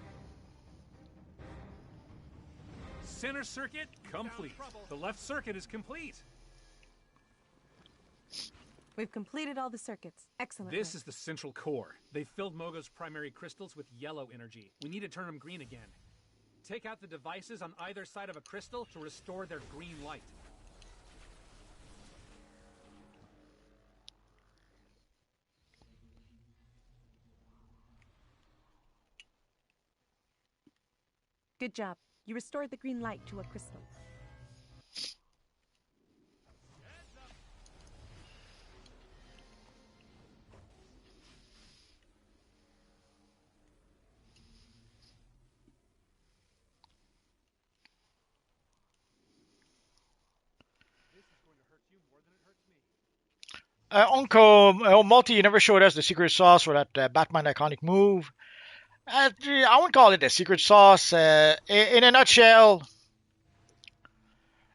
Center circuit complete. The left circuit is complete. We've completed all the circuits. Excellent. This is the central core. They filled Mogo's primary crystals with yellow energy. We need to turn them green again. Take out the devices on either side of a crystal to restore their green light. Good job. You restored the green light to a crystal. Multi, you never showed us the secret sauce for that Batman iconic move. I wouldn't call it a secret sauce. In a nutshell,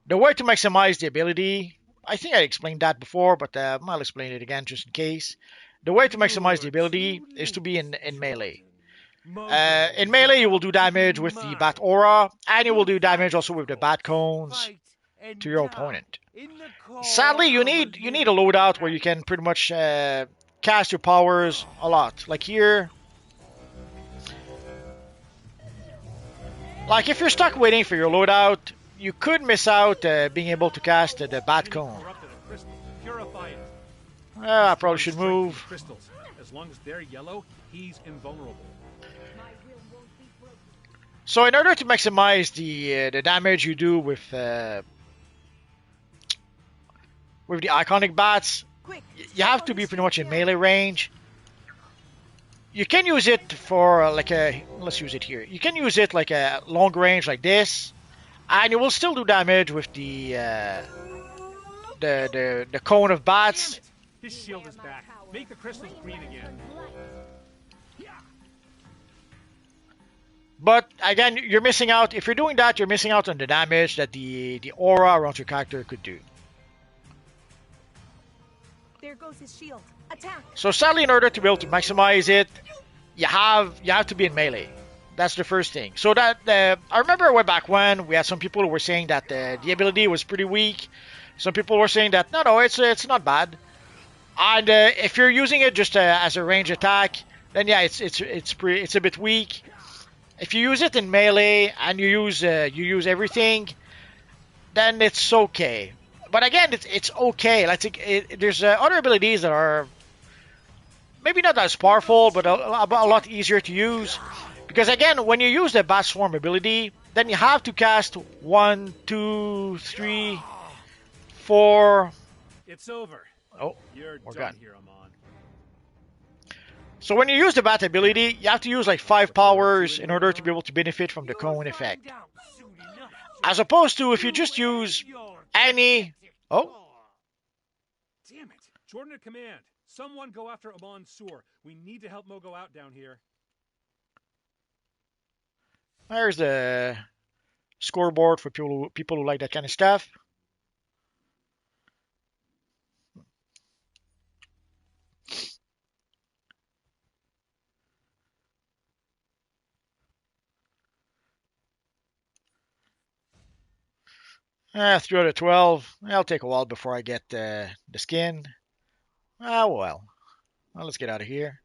the way to maximize the ability, I think I explained that before, but I'll explain it again just in case. The way to maximize the ability is to be in melee. In melee, you will do damage with the Bat Aura, and you will do damage also with the Bat Cones to your opponent. Sadly, you need a loadout where you can pretty much cast your powers a lot. Like here, like if you're stuck waiting for your loadout, you could miss out being able to cast the Bat Cone. I probably should move. As long as they're yellow, he's invulnerable. So in order to maximize the damage you do with the iconic bats, you have to be pretty much in melee range. You can use it for let's use it here. You can use it like a long range like this, and you will still do damage with the cone of bats. His shield is back. Make the crystals green again. But again, you're missing out. If you're doing that, you're missing out on the damage that the aura around your character could do. There goes his shield. Attack. So sadly, in order to be able to maximize it, you have to be in melee. That's the first thing. So that I remember way back when we had some people who were saying that the ability was pretty weak. Some people were saying that no, it's not bad. And if you're using it just as a range attack, then yeah, it's a bit weak. If you use it in melee and you use everything, then it's okay. But again, it's okay. There's other abilities that are maybe not as powerful, but a lot easier to use. Because again, when you use the Bat Swarm ability, then you have to cast 1, 2, 3, 4. It's over. Oh, we're done here, Amon. So when you use the Bat ability, you have to use like 5 powers in order to be able to benefit from the cone effect. As opposed to if you just use any... Oh. Damn it. Jordan at command. Someone go after Amon's sewer. We need to help Mogo out down here. There's the scoreboard for people who like that kind of stuff. Through out of 12. It'll take a while before I get the skin. Well, let's get out of here.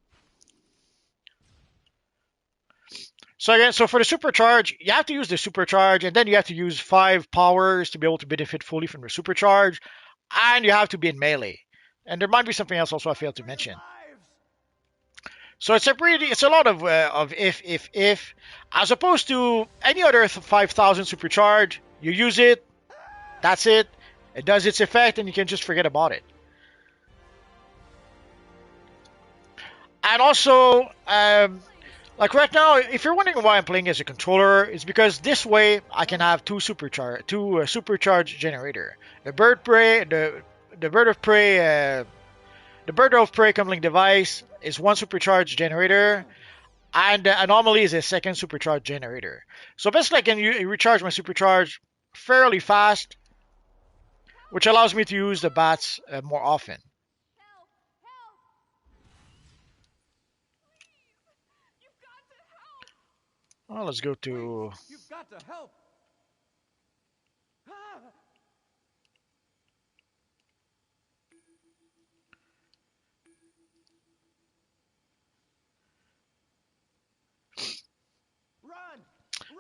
So again, so for the supercharge, you have to use the supercharge, and then you have to use 5 powers to be able to benefit fully from the supercharge, and you have to be in melee. And there might be something else also I failed to mention. So it's a lot of if, as opposed to any other 5,000 supercharge. You use it, that's it. It does its effect, and you can just forget about it. And also, like right now, if you're wondering why I'm playing as a controller, it's because this way I can have two supercharge generator. The bird of prey comlink device is one supercharge generator, and the anomaly is a second supercharge generator. So basically, I can recharge my supercharge fairly fast, which allows me to use the bats more often. Well, let's go to... You've got to help.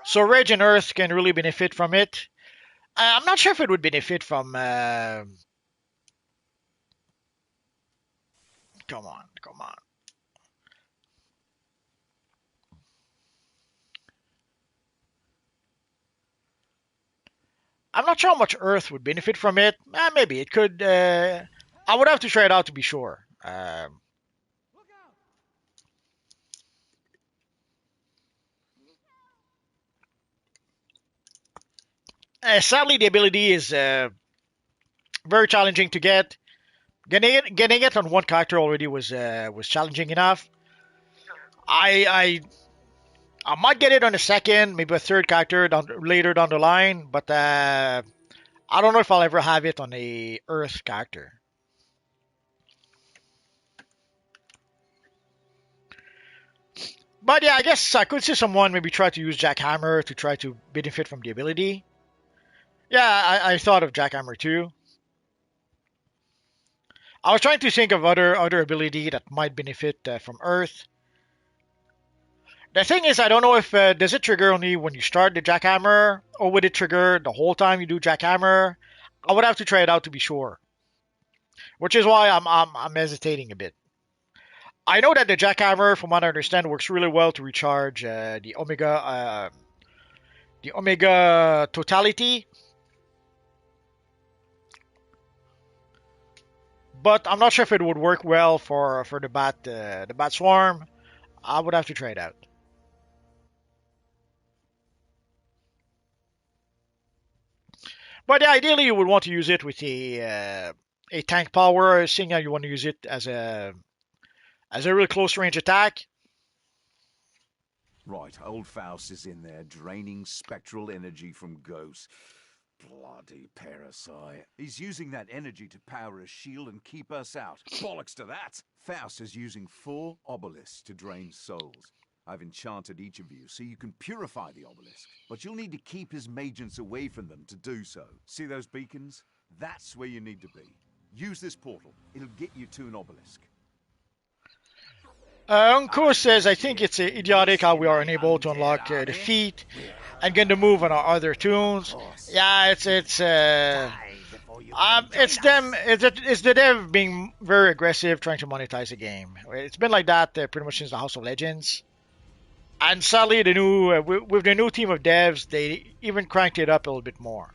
So Rage and Earth can really benefit from it. I'm not sure if it would benefit from... Come on. I'm not sure how much Earth would benefit from it. Maybe it could. I would have to try it out to be sure. Sadly, the ability is very challenging to get. Getting it on one character already was challenging enough. I might get it on a second, maybe a third character later down the line, but I don't know if I'll ever have it on a Earth character. But yeah, I guess I could see someone maybe try to use Jackhammer to try to benefit from the ability. Yeah, I thought of Jackhammer too. I was trying to think of other ability that might benefit from Earth. The thing is, I don't know if does it trigger only when you start the Jackhammer, or would it trigger the whole time you do Jackhammer? I would have to try it out to be sure. Which is why I'm hesitating a bit. I know that the Jackhammer, from what I understand, works really well to recharge the Omega Totality. But I'm not sure if it would work well for the Bat Swarm. I would have to try it out. But yeah, ideally you would want to use it with a tank power, seeing how you want to use it as a real close range attack. Right, old Faust is in there draining spectral energy from ghosts. Bloody parasite. He's using that energy to power a shield and keep us out. Bollocks to that! Faust is using 4 obelisks to drain souls. I've enchanted each of you so you can purify the obelisk, but you'll need to keep his magents away from them to do so. See those beacons? That's where you need to be. Use this portal. It'll get you to an obelisk. Unko says, I think it's idiotic how we are unable to unlock the feat and get the move on our other tunes. Yeah, it's them. It's the dev being very aggressive, trying to monetize the game. It's been like that pretty much since the House of Legends. And sadly, the new with the new team of devs, they even cranked it up a little bit more.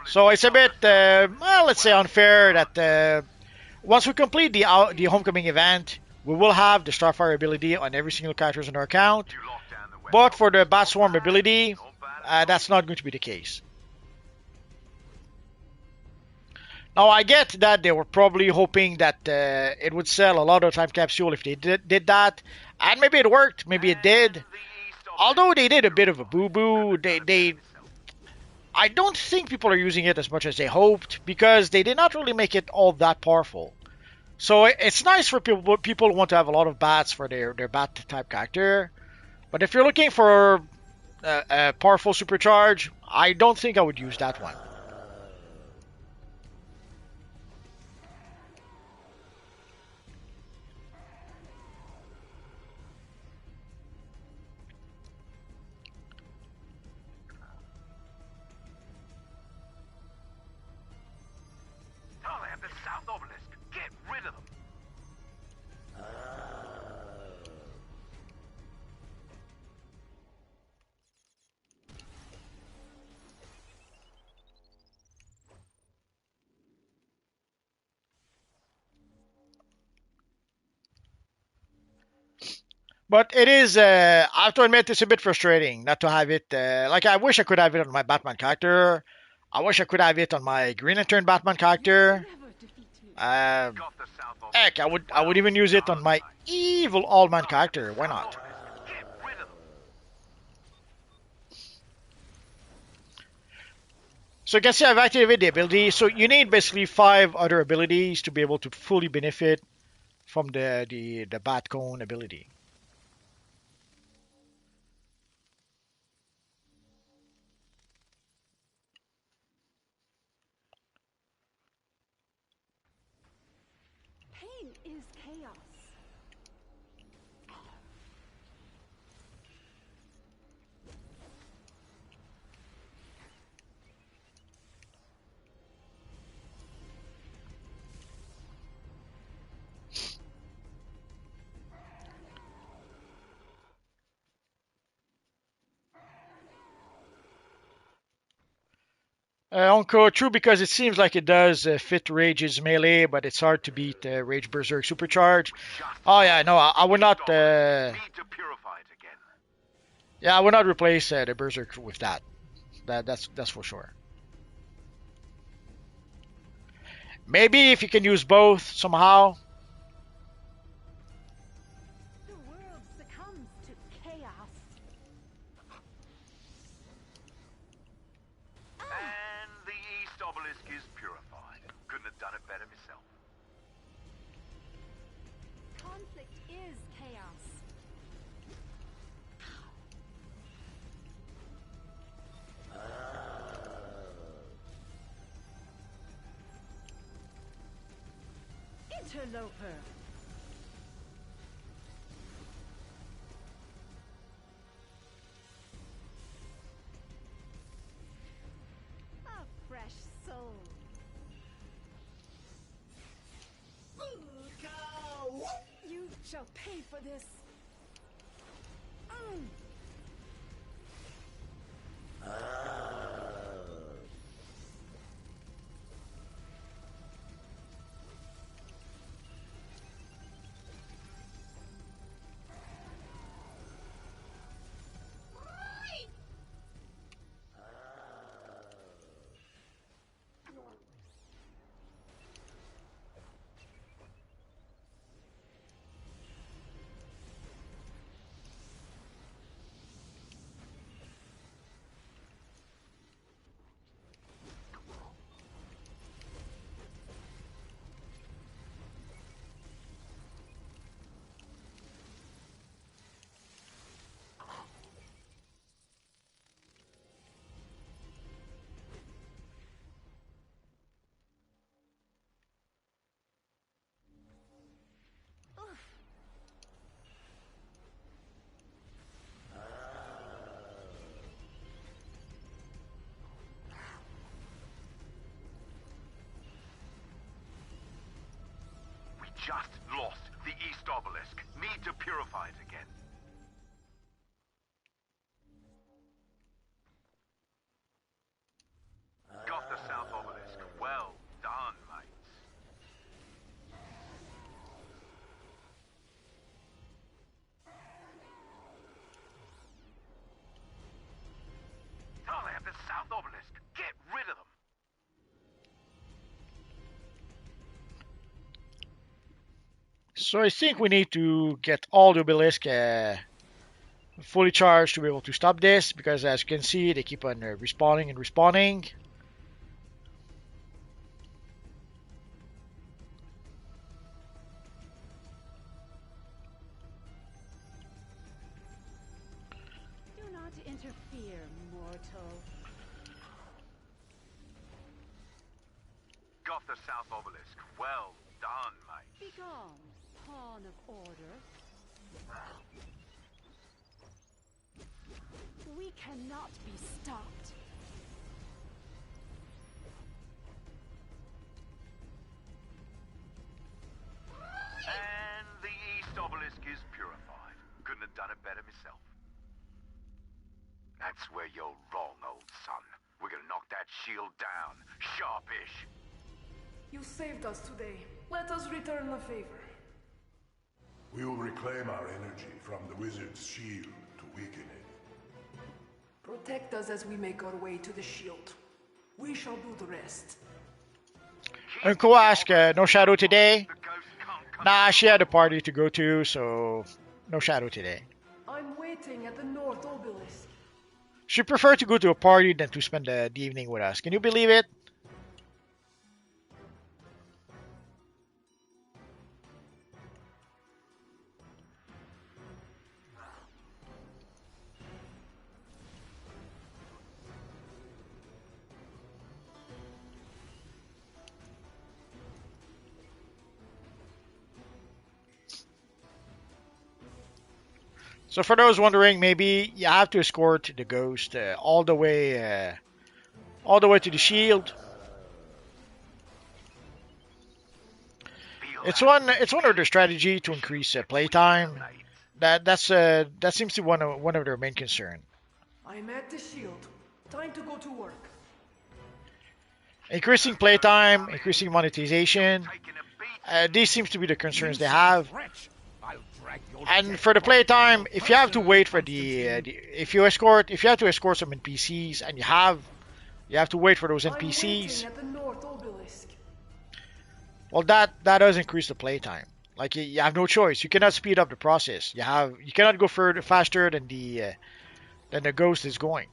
So it's a bit, let's say, unfair that once we complete the Homecoming event, we will have the Starfire ability on every single character in our account. But for the Bat Swarm ability, that's not going to be the case. Now, I get that they were probably hoping that it would sell a lot of time capsule if they did that. And maybe it worked, maybe it did. Although they did a bit of a boo-boo, I don't think people are using it as much as they hoped, because they did not really make it all that powerful. So it's nice for people who want to have a lot of bats for their bat type character. But if you're looking for a powerful supercharge, I don't think I would use that one. But it is, I have to admit, it's a bit frustrating not to have it. Like, I wish I could have it on my Batman character. I wish I could have it on my Green Lantern Batman character. Heck, I would even use it on my evil All-Man character. Why not? So you can see I've activated the ability. So you need basically 5 other abilities to be able to fully benefit from the Bat Cone ability. Pain is chaos. Onko, true, because it seems like it does fit Rage's melee, but it's hard to beat Rage Berserk Supercharge. Oh yeah, no, I would not. Yeah, I would not replace the Berserk with that. That's for sure. Maybe if you can use both somehow. The world succumbs to chaos. And the East Obelisk is purified. Couldn't have done it better myself. Conflict is chaos. Interloper. A fresh soul. You shall pay for this. Just lost the East Obelisk. Need to purify it again. Got the South Obelisk. Well done, mates. Oh, they have the South Obelisk. Get rid of them. So I think we need to get all the obelisk fully charged to be able to stop this, because as you can see, they keep on respawning and respawning. Do not interfere, mortal. Got the South Obelisk. Well done, mate. Begone, pawn of order. We cannot be stopped. And the East Obelisk is purified. Couldn't have done it better myself. That's where you're wrong, old son. We're gonna knock that shield down. Sharpish. You saved us today. Let us return the favor. We will reclaim our energy from the wizard's shield to weaken it. Protect us as we make our way to the shield. We shall do the rest. Uncle ask, no shadow today? Nah, she had a party to go to, so no shadow today. I'm waiting at the North Obelisk. She preferred to go to a party than to spend the evening with us. Can you believe it? So for those wondering, maybe you have to escort the ghost all the way to the shield. It's one of their strategy to increase playtime. That seems to be one of their main concern. I'm at the shield. Time to go to work. Increasing playtime, increasing monetization. These seems to be the concerns they have. And for the playtime, if you have to wait for if you have to escort some NPCs, and you have to wait for those NPCs. At the North Obelisk. Well, that does increase the playtime. Like you have no choice. You cannot speed up the process. You cannot go further faster than the ghost is going.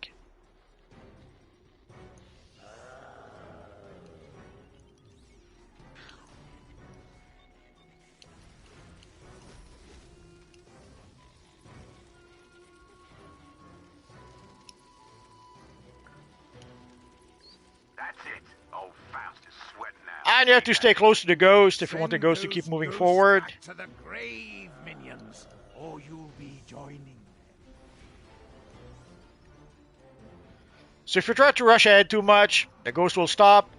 That's it. Old Faust is sweating out. And you have to stay close to the ghost if you want the ghost to keep moving forward. Back to the grave, minions, or you'll be joining. So if you try to rush ahead too much, the ghost will stop.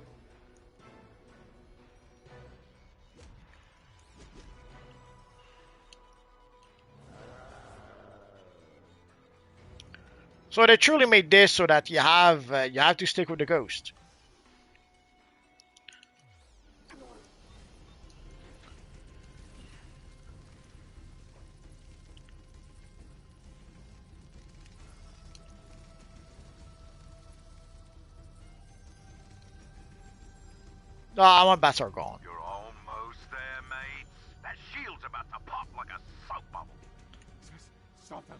So they truly made this so that you have to stick with the ghost. Ah, my bats are gone. You're almost there, mate. That shield's about to pop like a soap bubble. Stop them.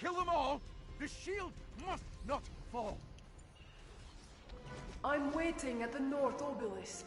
Kill them all. The shield must not fall. I'm waiting at the North Obelisk.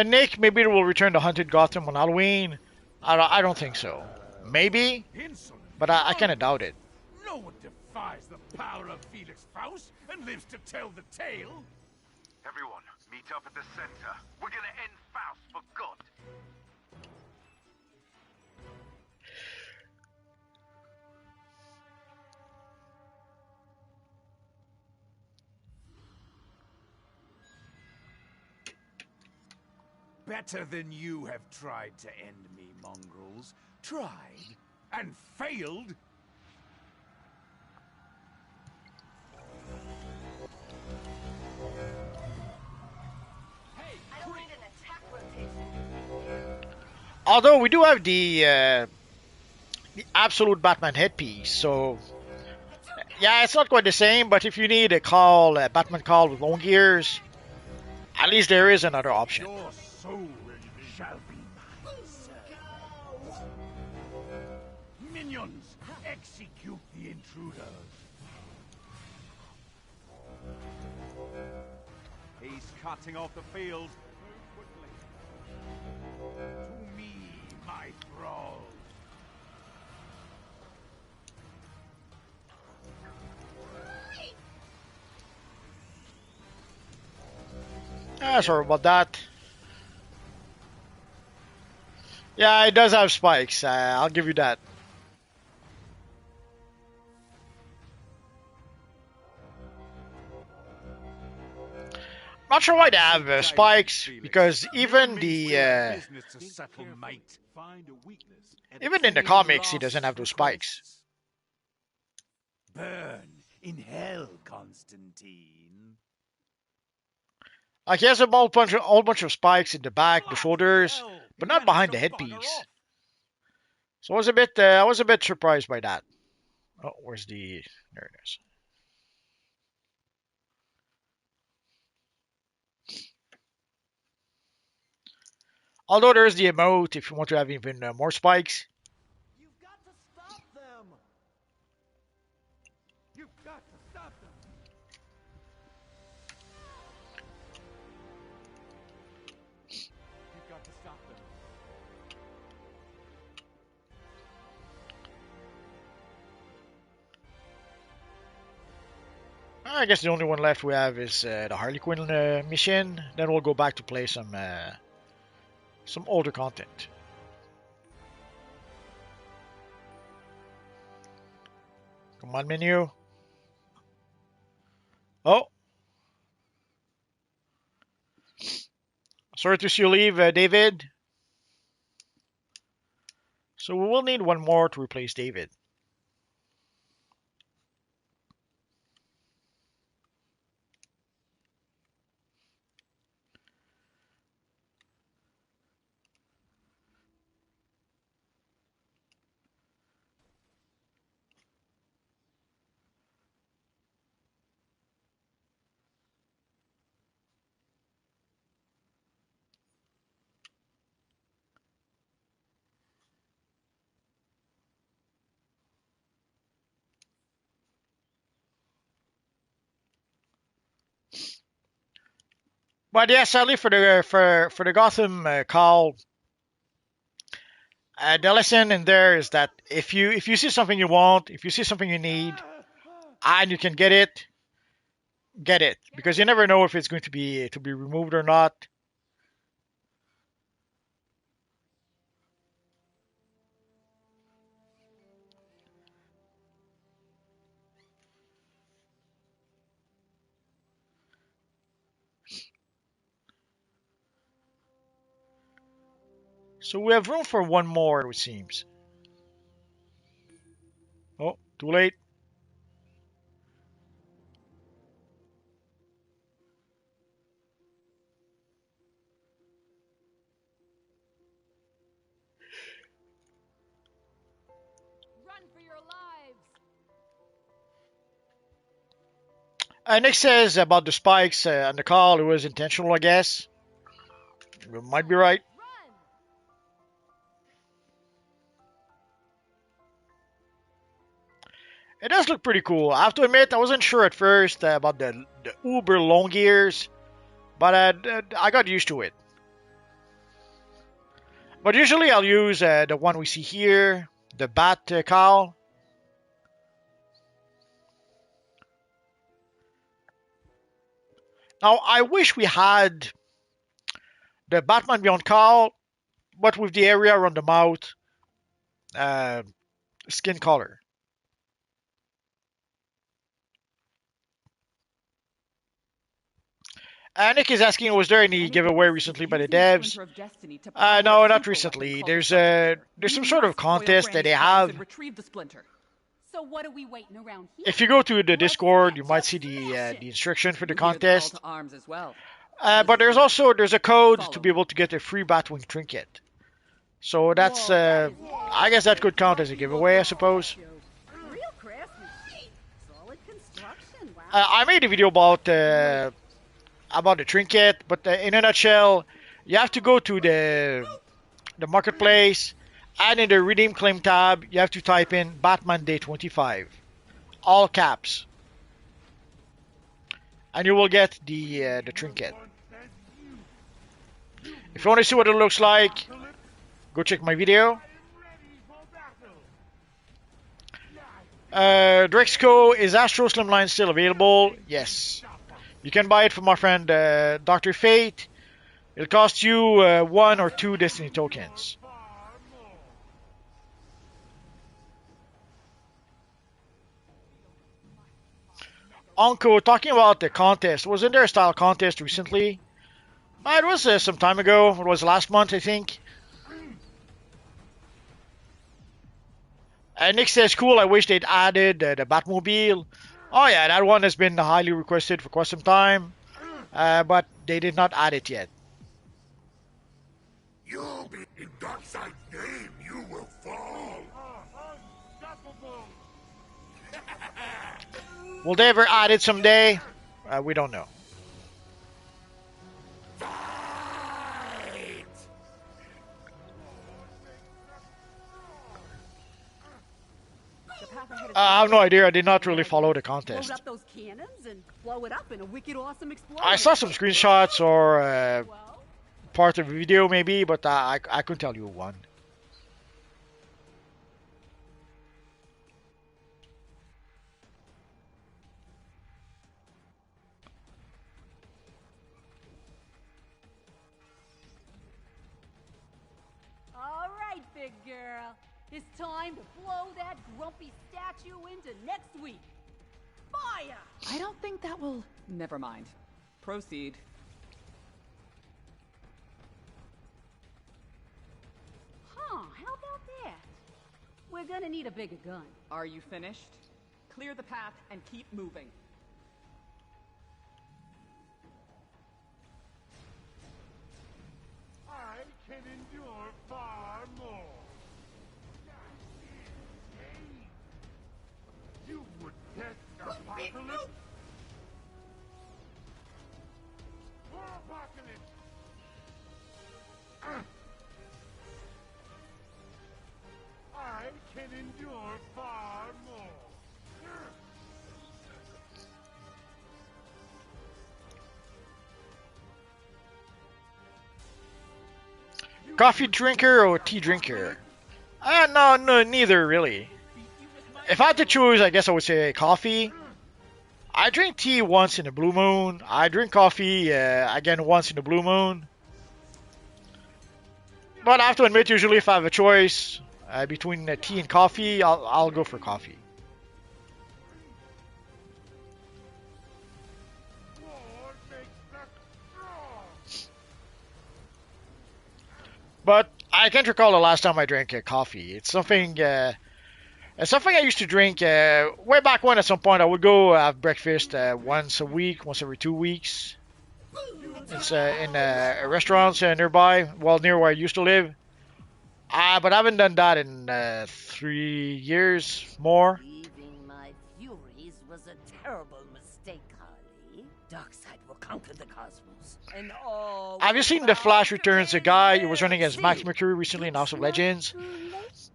Nick, maybe it will return to Haunted Gotham on Halloween. I don't think so. Maybe, but I kind of doubt it. No one defies the power of Felix Faust and lives to tell the tale. Everyone, meet up at the center. We're gonna end Faust for good. Better than you have tried to end me, mongrels. Tried and failed. Although we do have the absolute Batman headpiece, so yeah, it's not quite the same. But if you need a Batman call with long ears, at least there is another option. Your soul shall be mine, sir. Minions, execute the intruders. He's cutting off the field. To me, my thrall. Sorry about that. Yeah, it does have spikes. I'll give you that. Not sure why they have spikes, because even in the comics, he doesn't have those spikes. Burn in hell, Constantine. Like he has a whole bunch of spikes in the back, the shoulders, but not behind the headpiece. So I was a bit surprised by that. Oh, where's the? There it is. Although there's the emote if you want to have even more spikes. You've got to stop them. You've got to stop them. You've got to stop them. I guess the only one left we have is the Harley Quinn mission. Then we'll go back to play some older content. Come on, menu. Oh. Sorry to see you leave, David. So we will need one more to replace David. But yeah, sadly for the Gotham call, the lesson in there is that if you see something you want, if you see something you need, and you can get it, because you never know if it's going to be removed or not. So we have room for one more, it seems. Oh, too late. Run for your lives! Nick says about the spikes on the call, it was intentional, I guess. You might be right. It does look pretty cool. I have to admit, I wasn't sure at first about the uber long ears, but I got used to it. But usually I'll use the one we see here, the bat cowl. Now, I wish we had the Batman Beyond cowl, but with the area around the mouth, uh, skin color. Nick is asking, was there any giveaway recently by the devs? No, not recently. There's some sort of contest that they have. So what are we waiting around here? If you go to the Discord, you might see the instruction for the contest. But there's a code to be able to get a free Batwing trinket. So that's I guess that could count as a giveaway, I suppose. I made a video about the trinket, but in a nutshell, you have to go to the marketplace, and in the redeem claim tab, you have to type in Batman Day 25, all caps, and you will get the trinket. If you want to see what it looks like, go check my video. Drexco, is Astro Slimline still available? Yes. You can buy it from our friend Dr. Fate. It'll cost you 1 or 2 Destiny tokens. Onko, talking about the contest, wasn't there a style contest recently? It was some time ago. It was last month, I think. Nick says, cool, I wish they'd added the Batmobile. Oh yeah, that one has been highly requested for quite some time. But they did not add it yet. You'll be in Darkseid's name, you will fall. Will they ever add it someday? We don't know. I have no idea. I did not really follow the contest. Load up those cannons and blow it up in a wicked awesome explosion. I saw some screenshots or part of the video maybe, but I couldn't tell you one. All right, big girl. It's time to blow that grumpy statue into next week. Fire! I don't think that will... Never mind. Proceed. gonna need a bigger gun. Are you finished? Clear the path and keep moving. I can endure far more. You would test apocalypse? For apocalypse! I can endure far more. Coffee drinker or tea drinker? No, neither really. If I had to choose, I guess I would say coffee. I drink tea once in a blue moon. I drink coffee again once in a blue moon. But I have to admit, usually if I have a choice between tea and coffee, I'll go for coffee. But I can't recall the last time I drank coffee. It's something I used to drink way back when. At some point, I would go have breakfast once a week, once every 2 weeks. It's in restaurants nearby, well, near where I used to live. But I haven't done that in 3 years more. Leaving my furies was a terrible mistake, Harley. Darkseid will conquer the cosmos. And all Have you seen The Flash Returns? The guy who was running as Max Mercury recently in House of Legends.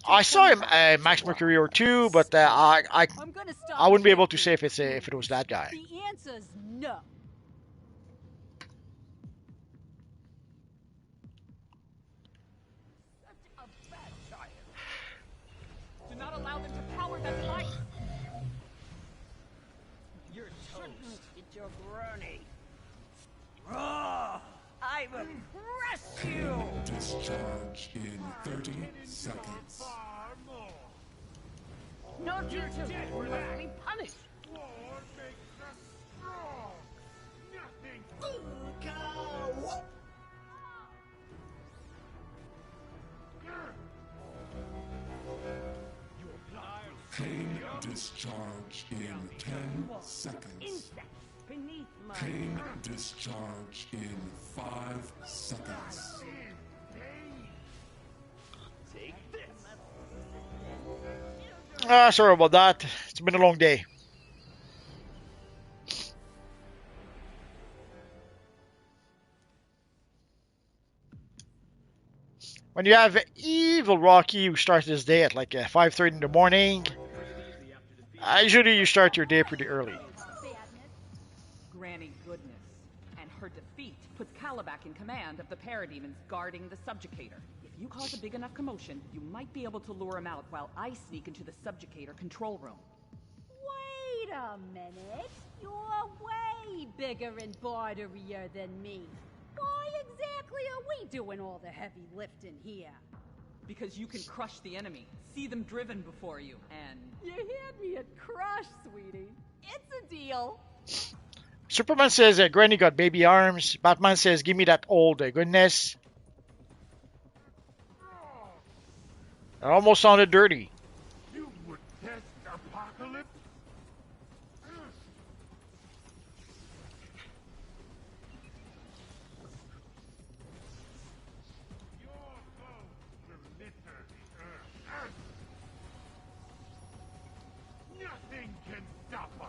I saw him Max Mercury or two, but I wouldn't be able to say if it was that guy. The answer's no. Do not allow them to power that light. You're toast. It's your granny. Raw! I will crush you! Discharge in 30 seconds. Not you two! You must be punished! Pain discharge in 10 seconds. Pain discharge in 5 seconds. Take this! Sorry about that. It's been a long day. When you have evil Rocky who starts his day at like 5:30 in the morning, usually you start your day pretty early. Granny Goodness. And her defeat puts Calabac in command of the parademons guarding the subjugator. If you cause a big enough commotion, you might be able to lure him out while I sneak into the subjugator control room. Wait a minute. You're way bigger and barderier than me. Why exactly are we doing all the heavy lifting here? Because you can crush the enemy, see them driven before you, and... You had me at crush, sweetie. It's a deal. Superman says Granny got baby arms. Batman says give me that old goodness. It almost sounded dirty. You would test apocalypse? Nothing can stop us.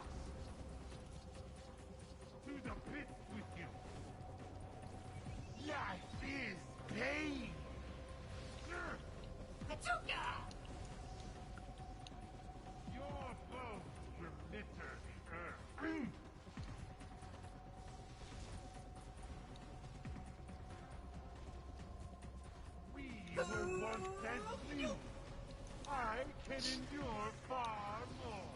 To the pit with you. Life is pain. Your bones will litter the earth. We were once as new. I can endure far more.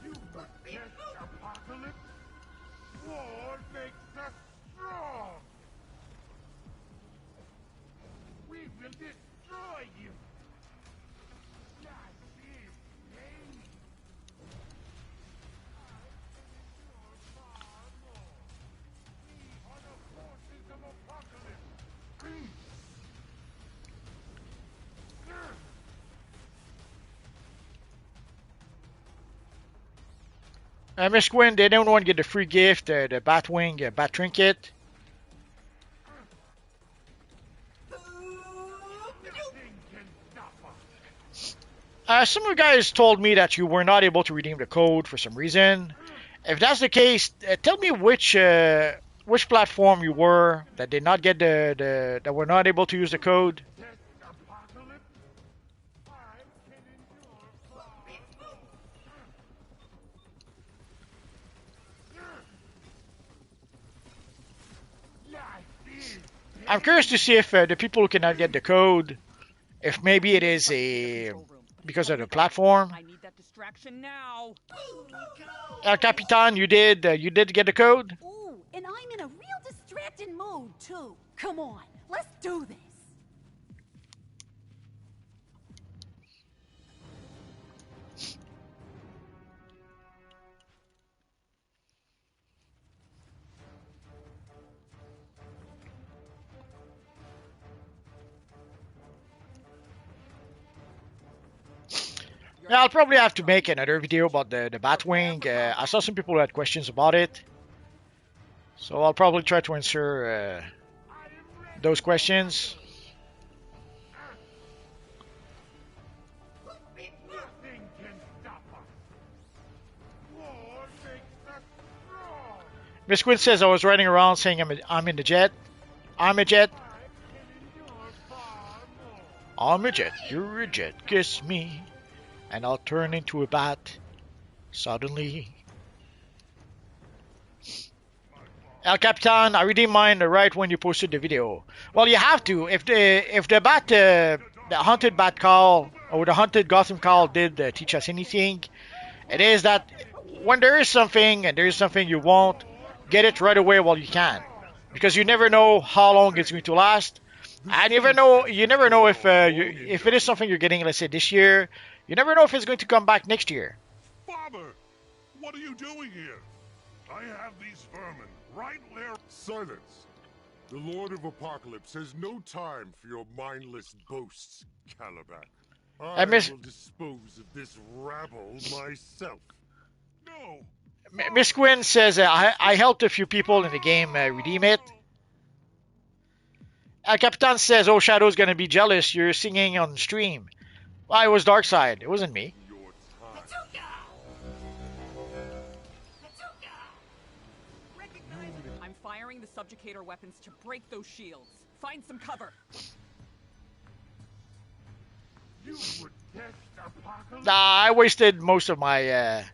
You would test apocalypse? War makes us strong. We will destroy you. Life is pain. We are the forces of apocalypse. Miss Quinn, they don't want to get the free gift, the Batwing Bat Trinket. Some of you guys told me that you were not able to redeem the code for some reason. If that's the case, tell me which platform you were that did not get that were not able to use the code. I'm curious to see if the people who cannot get the code, if maybe it is because of the platform. I need that distraction now. El Capitan, you did get the code? Ooh, and I'm in a real distracted mood, too. Come on, let's do this. Yeah, I'll probably have to make another video about the Batwing. I saw some people who had questions about it. So I'll probably try to answer those questions. Miss Quinn says I was riding around saying I'm in the jet. I'm a jet. I'm a jet. You're a jet. Kiss me. And I'll turn into a bat. Suddenly. El Capitan, I redeemed mine right when you posted the video. Well, you have to. If the bat, the haunted bat call or the haunted Gotham call did teach us anything, it is that when there is something and there is something you want, get it right away while you can, because you never know how long it's going to last, and you never know if it is something you're getting, let's say this year. You never know if it's going to come back next year. Father, what are you doing here? I have these vermin right where... Silence. The Lord of Apocalypse has no time for your mindless boasts, Calabac. I will dispose of this rabble myself. No! Miss Quinn says I helped a few people in the game redeem it. El Capitan says, oh, Shadow's gonna be jealous you're singing on stream. Well, it was Darkseid. It wasn't me. I'm firing the subjugator weapons to break those shields. Find some cover. I wasted most of my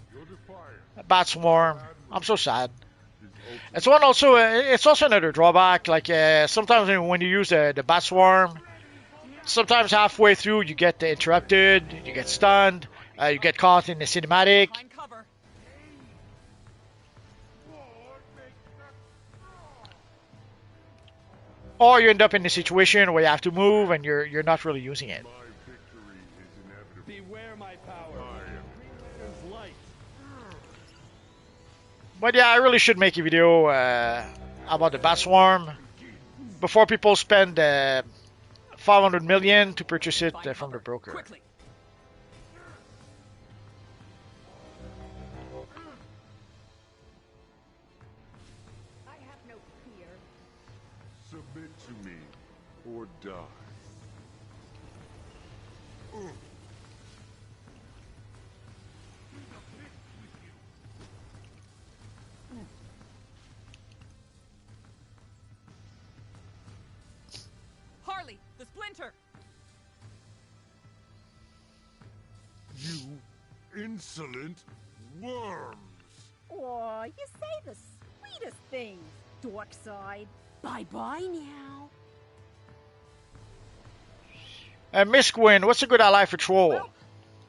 bat swarm. I'm so sad. It's also another drawback. Like sometimes when you use the bat swarm, sometimes halfway through you get interrupted, you get stunned, you get caught in the cinematic, or you end up in a situation where you have to move and you're not really using it. Beware my power. But yeah, I really should make a video about the bat swarm before people spend 500 million to purchase it from the broker. Quickly. I have no fear. Submit to me or die. Harley, the splinter. You insolent worms! Aw, you say the sweetest things, Darkseid. Bye-bye now. Miss Quinn, what's a good ally for Troll? Well,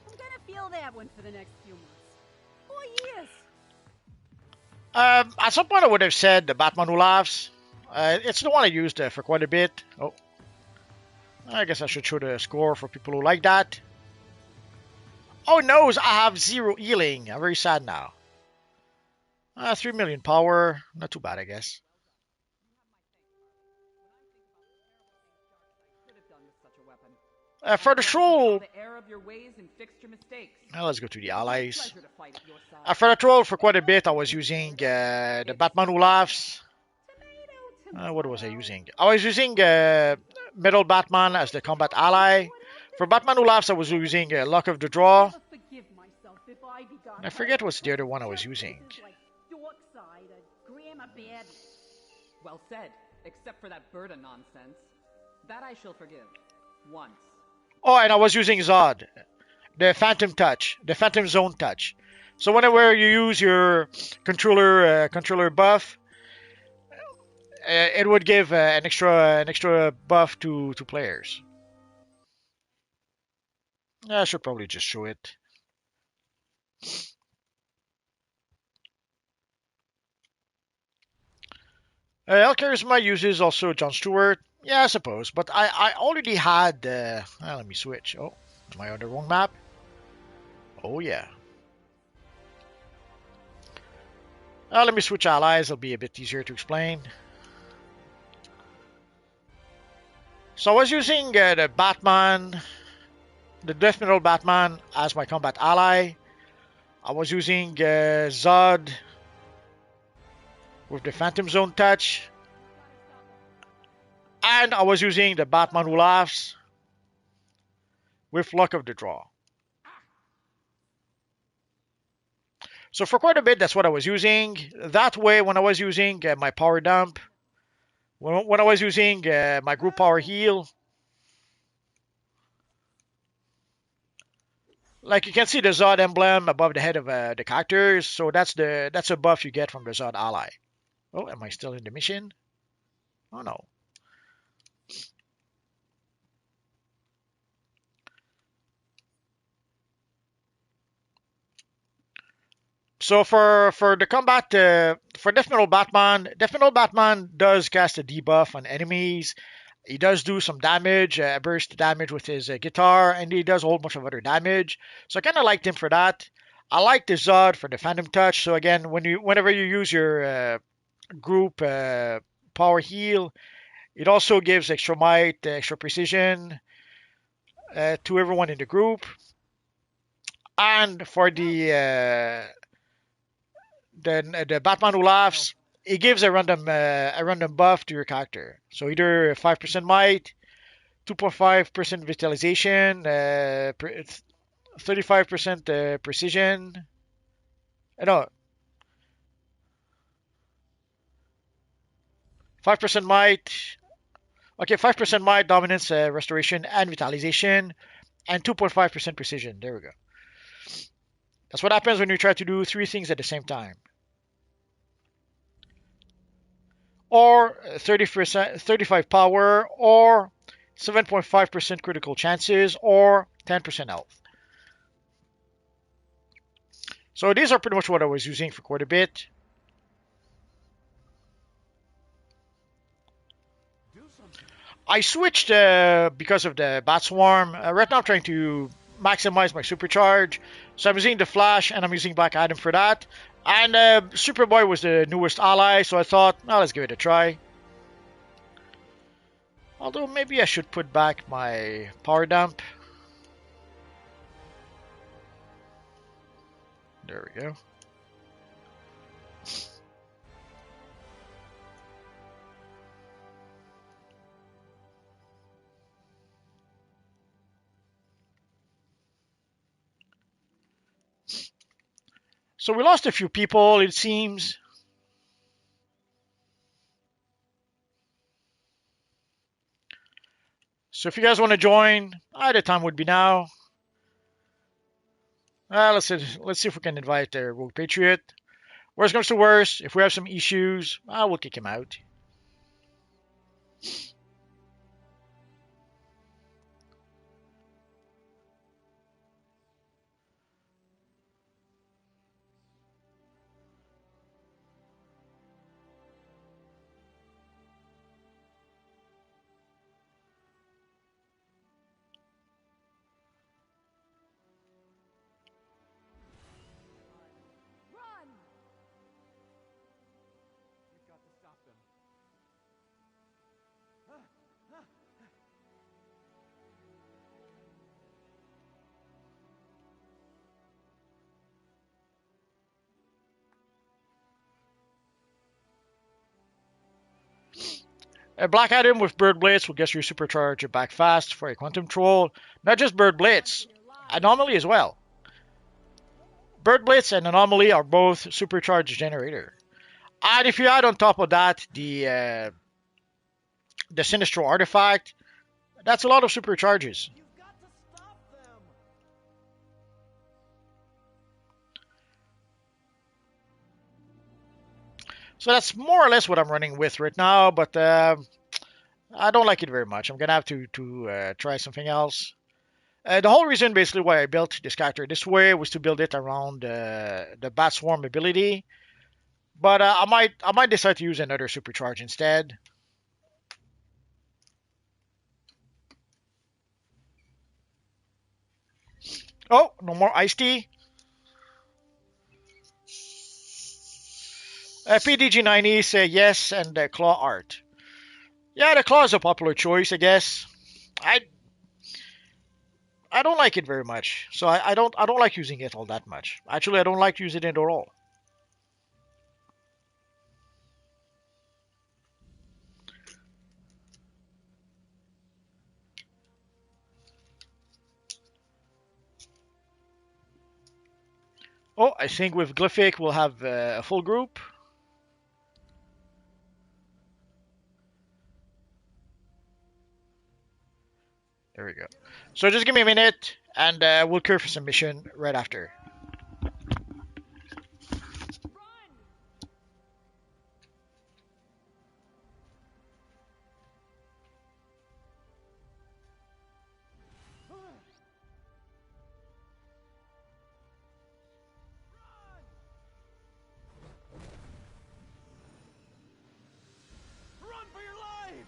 I'm gonna feel that one for the next few months. Or years. At some point I would have said the Batman Who Laughs. It's the one I used for quite a bit. Oh, I guess I should show the score for people who like that. Oh no, I have 0 healing. I'm very sad now. 3 million power. Not too bad, I guess. For the troll, The error of your ways and fixed your mistakes. let's go to the allies. Pleasure to fight at your side. For the troll, for quite a bit, I was using the Batman Who Laughs. What was I using? I was using Metal Batman as the combat ally. For Batman Who Laughs, I was using Luck of the Draw. I forget what's the other one I was using. Well said, except for that Berta nonsense. That I shall forgive. Once. Oh, and I was using Zod, the Phantom Touch, the Phantom Zone Touch. So whenever you use your controller buff, it would give an extra buff to players. I should probably just show it. El Charisma uses also John Stewart. Yeah, I suppose. But I already had... let me switch. Oh, am I on the wrong map? Oh, yeah. Let me switch allies. It'll be a bit easier to explain. So I was using the Batman, the Death Metal Batman as my combat ally. I was using Zod with the Phantom Zone Touch. And I was using the Batman Who Laughs with Luck of the Draw. So for quite a bit, that's what I was using. That way, when I was using my Power Dump, when I was using my Group Power Heal, like you can see the Zod emblem above the head of the characters, so that's a buff you get from the Zod ally. Oh, am I still in the mission? Oh no. So for the combat, for Death Metal Batman does cast a debuff on enemies. He does do some damage, burst damage with his guitar, and he does a whole bunch of other damage. So I kind of liked him for that. I like the Zod for the Phantom Touch. So again, whenever you use your group power heal, it also gives extra might, extra precision to everyone in the group. And for the Batman Who Laughs, it gives a random buff to your character. So either 5% might, 2.5% vitalization, 35% precision. No, 5% might. Okay, 5% might, dominance, restoration, and vitalization, and 2.5% precision. There we go. That's what happens when you try to do 3 things at the same time. Or 35 power, or 7.5% critical chances, or 10% health. So these are pretty much what I was using for quite a bit. I switched because of the Bat Swarm. Right now I'm trying to maximize my supercharge. So I'm using the Flash and I'm using Black Adam for that. And Superboy was the newest ally, so I thought, well, let's give it a try. Although maybe I should put back my Power Dump. There we go. So we lost a few people, it seems. So if you guys want to join, the time would be now. Let's see if we can invite the Rogue Patriot. Worst comes to worst, if we have some issues, we'll kick him out. A Black Adam with Bird Blitz will get your supercharge back fast for a Quantum Troll. Not just Bird Blitz, Anomaly as well. Bird Blitz and Anomaly are both supercharge generator. And if you add on top of that the Sinistro artifact, that's a lot of supercharges. So that's more or less what I'm running with right now, but I don't like it very much. I'm gonna have to try something else. The whole reason basically why I built this character this way was to build it around the Bat Swarm ability. But I might decide to use another supercharge instead. Oh, no more iced tea. PDG90 say yes, and Claw Art. Yeah, the Claw is a popular choice, I guess. I don't like it very much, so I don't like using it all that much. Actually, I don't like using it at all. Oh, I think with Glyphic we'll have a full group. There we go. So just give me a minute, and we'll clear for submission right after. Run for your lives!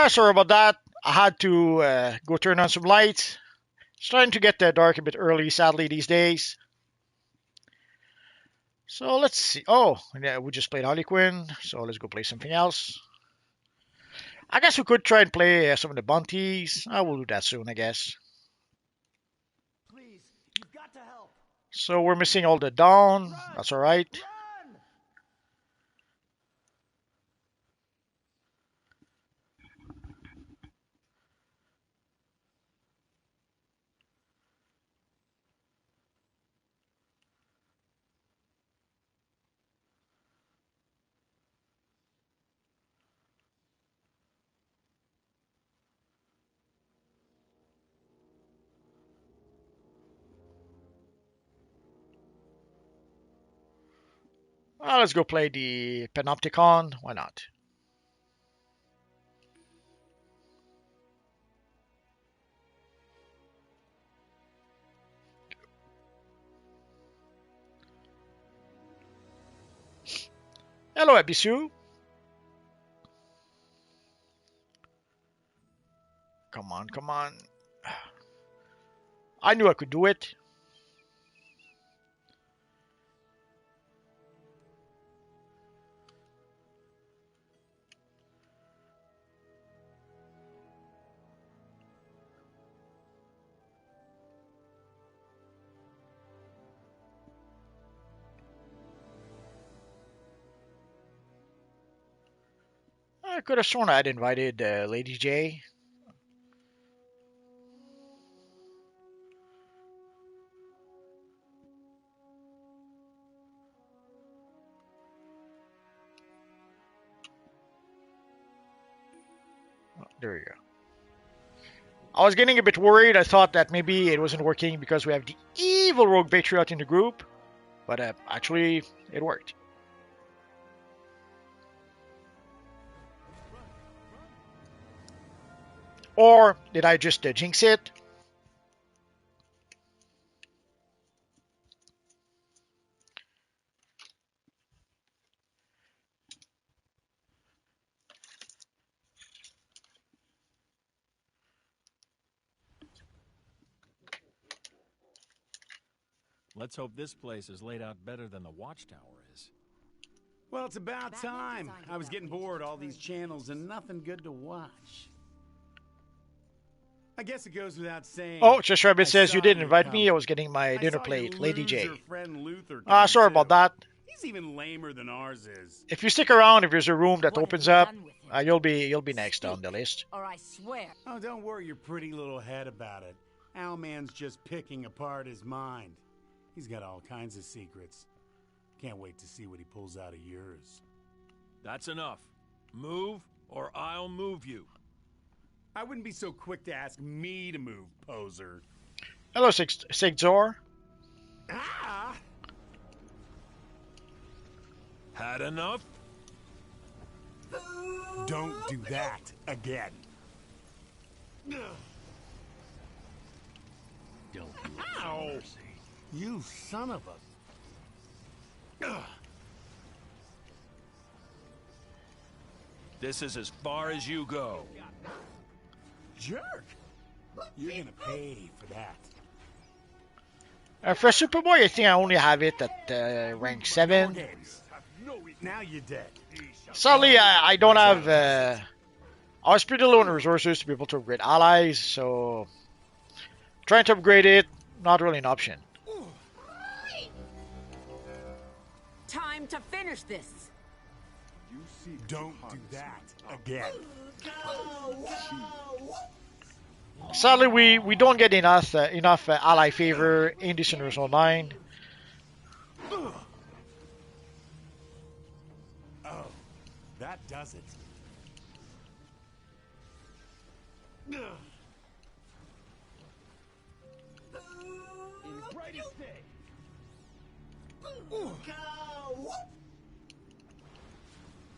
Sorry about that. I had to go turn on some lights. It's starting to get dark a bit early, sadly, these days. So let's see. Oh, yeah, we just played Harley Quinn, so let's go play something else. I guess we could try and play some of the bounties. I will do that soon, I guess. Please, you've got to help. So we're missing all the dawn. That's alright. Well, let's go play the Panopticon. Why not? Hello, Ebisu. Come on, come on. I knew I could do it. I could have sworn I'd invited Lady J. Oh, there you go. I was getting a bit worried. I thought that maybe it wasn't working because we have the evil Rogue Patriot in the group. But actually, it worked. Or did I just jinx it? Let's hope this place is laid out better than the Watchtower is. Well, it's about time. I was getting bored, all these channels and nothing good to watch. I guess it goes without saying. Oh, Just Rabbit says you didn't invite me. I was getting my dinner plate, Lady J. Sorry about that. He's even lamer than ours is. If you stick around, if there's a room that opens up, you'll be next on the list. Or I swear. Oh, don't worry your pretty little head about it. Owlman's just picking apart his mind. He's got all kinds of secrets. Can't wait to see what he pulls out of yours. That's enough. Move, or I'll move you. I wouldn't be so quick to ask me to move, poser. Hello, Sigzor. Ah! Had enough? Don't do that again. Don't. Ow! You son of a... This is as far as you go. Jerk! You're gonna pay for that. For Superboy, I think I only have it at rank 7. Now you're dead. Sadly, I don't have... I was pretty low on resources to be able to upgrade allies, so... Trying to upgrade it, not really an option. Time to finish this. Don't do that again. Sadly, we don't get enough ally favor in this Universe Online. Oh, that does it. In brightest day.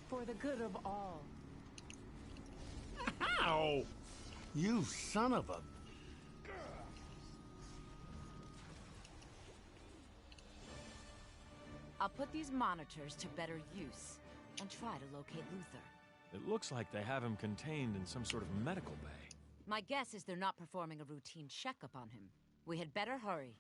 For the good of all. Ow! You son of a... I'll put these monitors to better use and try to locate Luthor. It looks like they have him contained in some sort of medical bay. My guess is they're not performing a routine checkup on him. We had better hurry.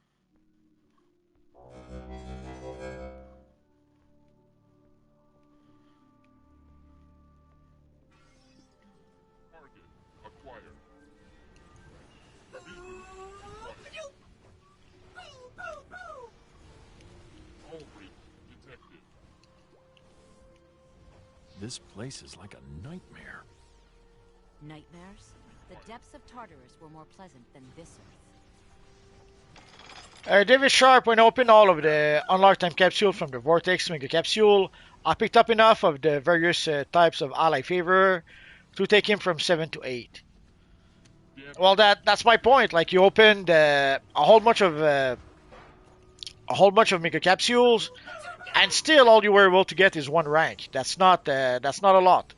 This place is like a nightmare. Nightmares? The depths of Tartarus were more pleasant than this Earth. David Sharp, when I opened all of the unlocked time capsule from the Vortex Mega Capsule, I picked up enough of the various types of ally favor to take him from 7 to 8. Well, that's my point. Like, you opened a whole bunch of Mega Capsules, and still all you were able to get is 1 rank. That's not a lot.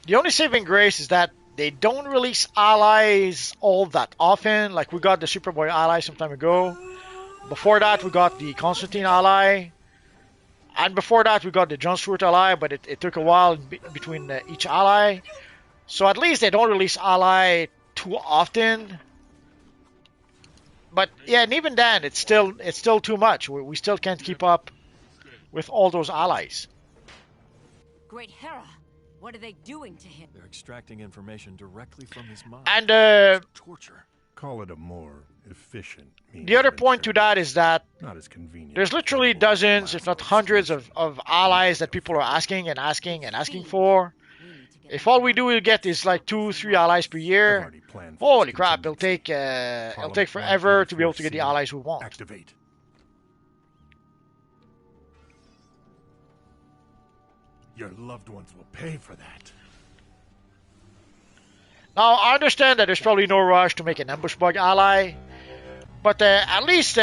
The only saving grace is that they don't release allies all that often. Like, we got the Superboy ally some time ago. Before that, we got the Constantine ally. And before that, we got the John Stewart ally, but it took a while between each ally. So at least they don't release ally too often. But yeah, and even then, it's still too much. We still can't keep up with all those allies. Great Hera! What are they doing to him? They're extracting information directly from his mind. And torture. Call it a more efficient means. The other point to that is that not as convenient. There's literally dozens, if not hundreds, of allies that people are asking for. If all we do get is like 2-3 allies per year, holy crap! It'll take forever to be able to get the allies we want. Activate. Your loved ones will pay for that. Now, I understand that there's probably no rush to make an ambush bug ally, but at least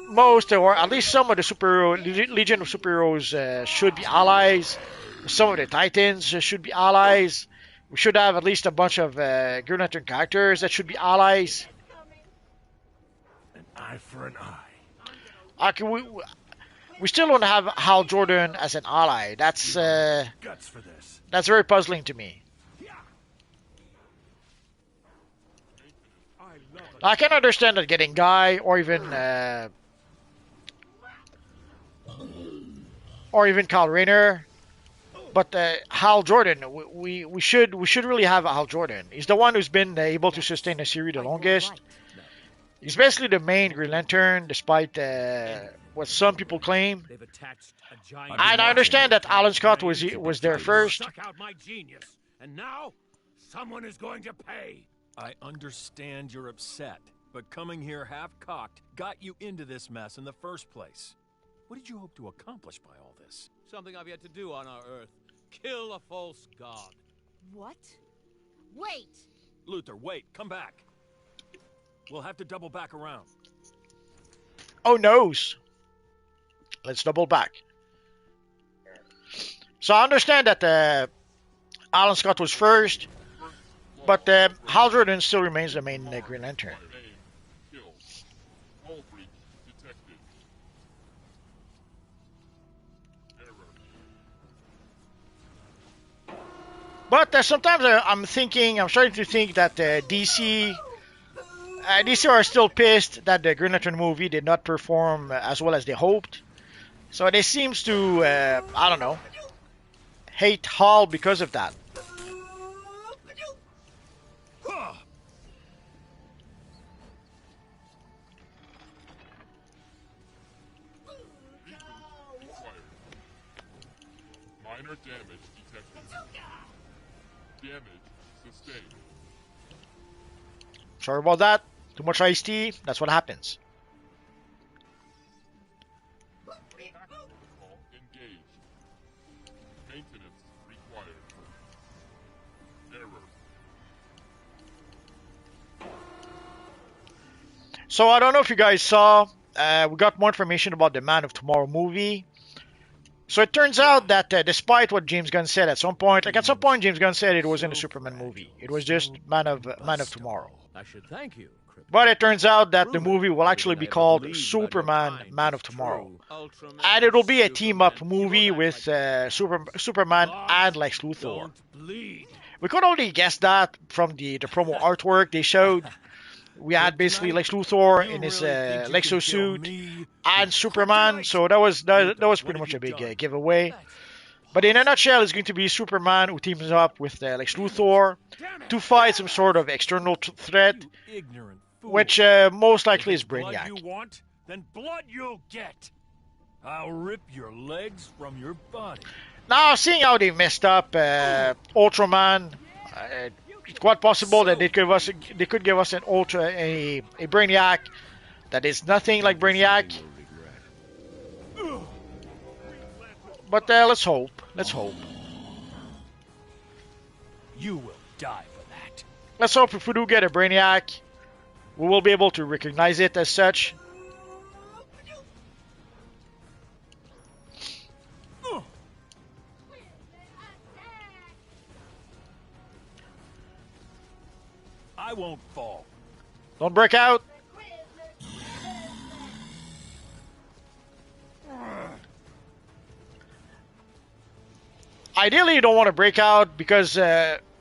most, or at least some of the Legion of Superheroes should be allies. Some of the Titans should be allies. We should have at least a bunch of Green Lantern characters that should be allies. An eye for an eye. Okay, we still don't have Hal Jordan as an ally. That's Guts for this. that's very puzzling to me. I can understand that getting Guy or even Kyle Rayner, but Hal Jordan, we should really have Hal Jordan. He's the one who's been able to sustain the series the longest. He's basically the main Green Lantern, despite what some people claim. And I understand that Alan Scott was there first. Suck out my genius, and now someone is going to pay. I understand you're upset, but coming here half-cocked got you into this mess in the first place. What did you hope to accomplish by all this? Something I've yet to do on our Earth. Kill a false god. What? Wait! Luthor, wait, come back. We'll have to double back around. Oh no! Let's double back. So I understand that Alan Scott was first, but Hal Jordan still remains the main Green Lantern. But sometimes I'm starting to think that DC are still pissed that the Green Lantern movie did not perform as well as they hoped. So they seems to, I don't know, hate Hal because of that. Minor damage detected. Damage sustained. Sorry about that. Too much iced tea. That's what happens. Engaged. Maintenance required. Error. So I don't know if you guys saw, we got more information about the Man of Tomorrow movie. So it turns out that despite what James Gunn said at some point James Gunn said it wasn't a Superman movie. It was just Man of Tomorrow. I should thank you. But it turns out that the movie will actually be called Superman Man of Tomorrow. And it will be a team-up movie with Superman and Lex Luthor. We could already guess that from the promo artwork they showed. We had basically Lex Luthor in his Lexo suit and Superman, so that was pretty much a big giveaway. But in a nutshell, it's going to be Superman who teams up with Lex Luthor to fight some sort of external threat, which most likely is Brainiac. You want? Then blood you'll get. I'll rip your legs from your body. Now, seeing how they messed up Ultraman, it's quite possible that they could give us a Brainiac that is nothing like Brainiac. But let's hope. Let's hope. You will die for that. Let's hope if we do get a Brainiac, we will be able to recognize it as such. I won't fall. Don't break out. Ideally, you don't want to break out because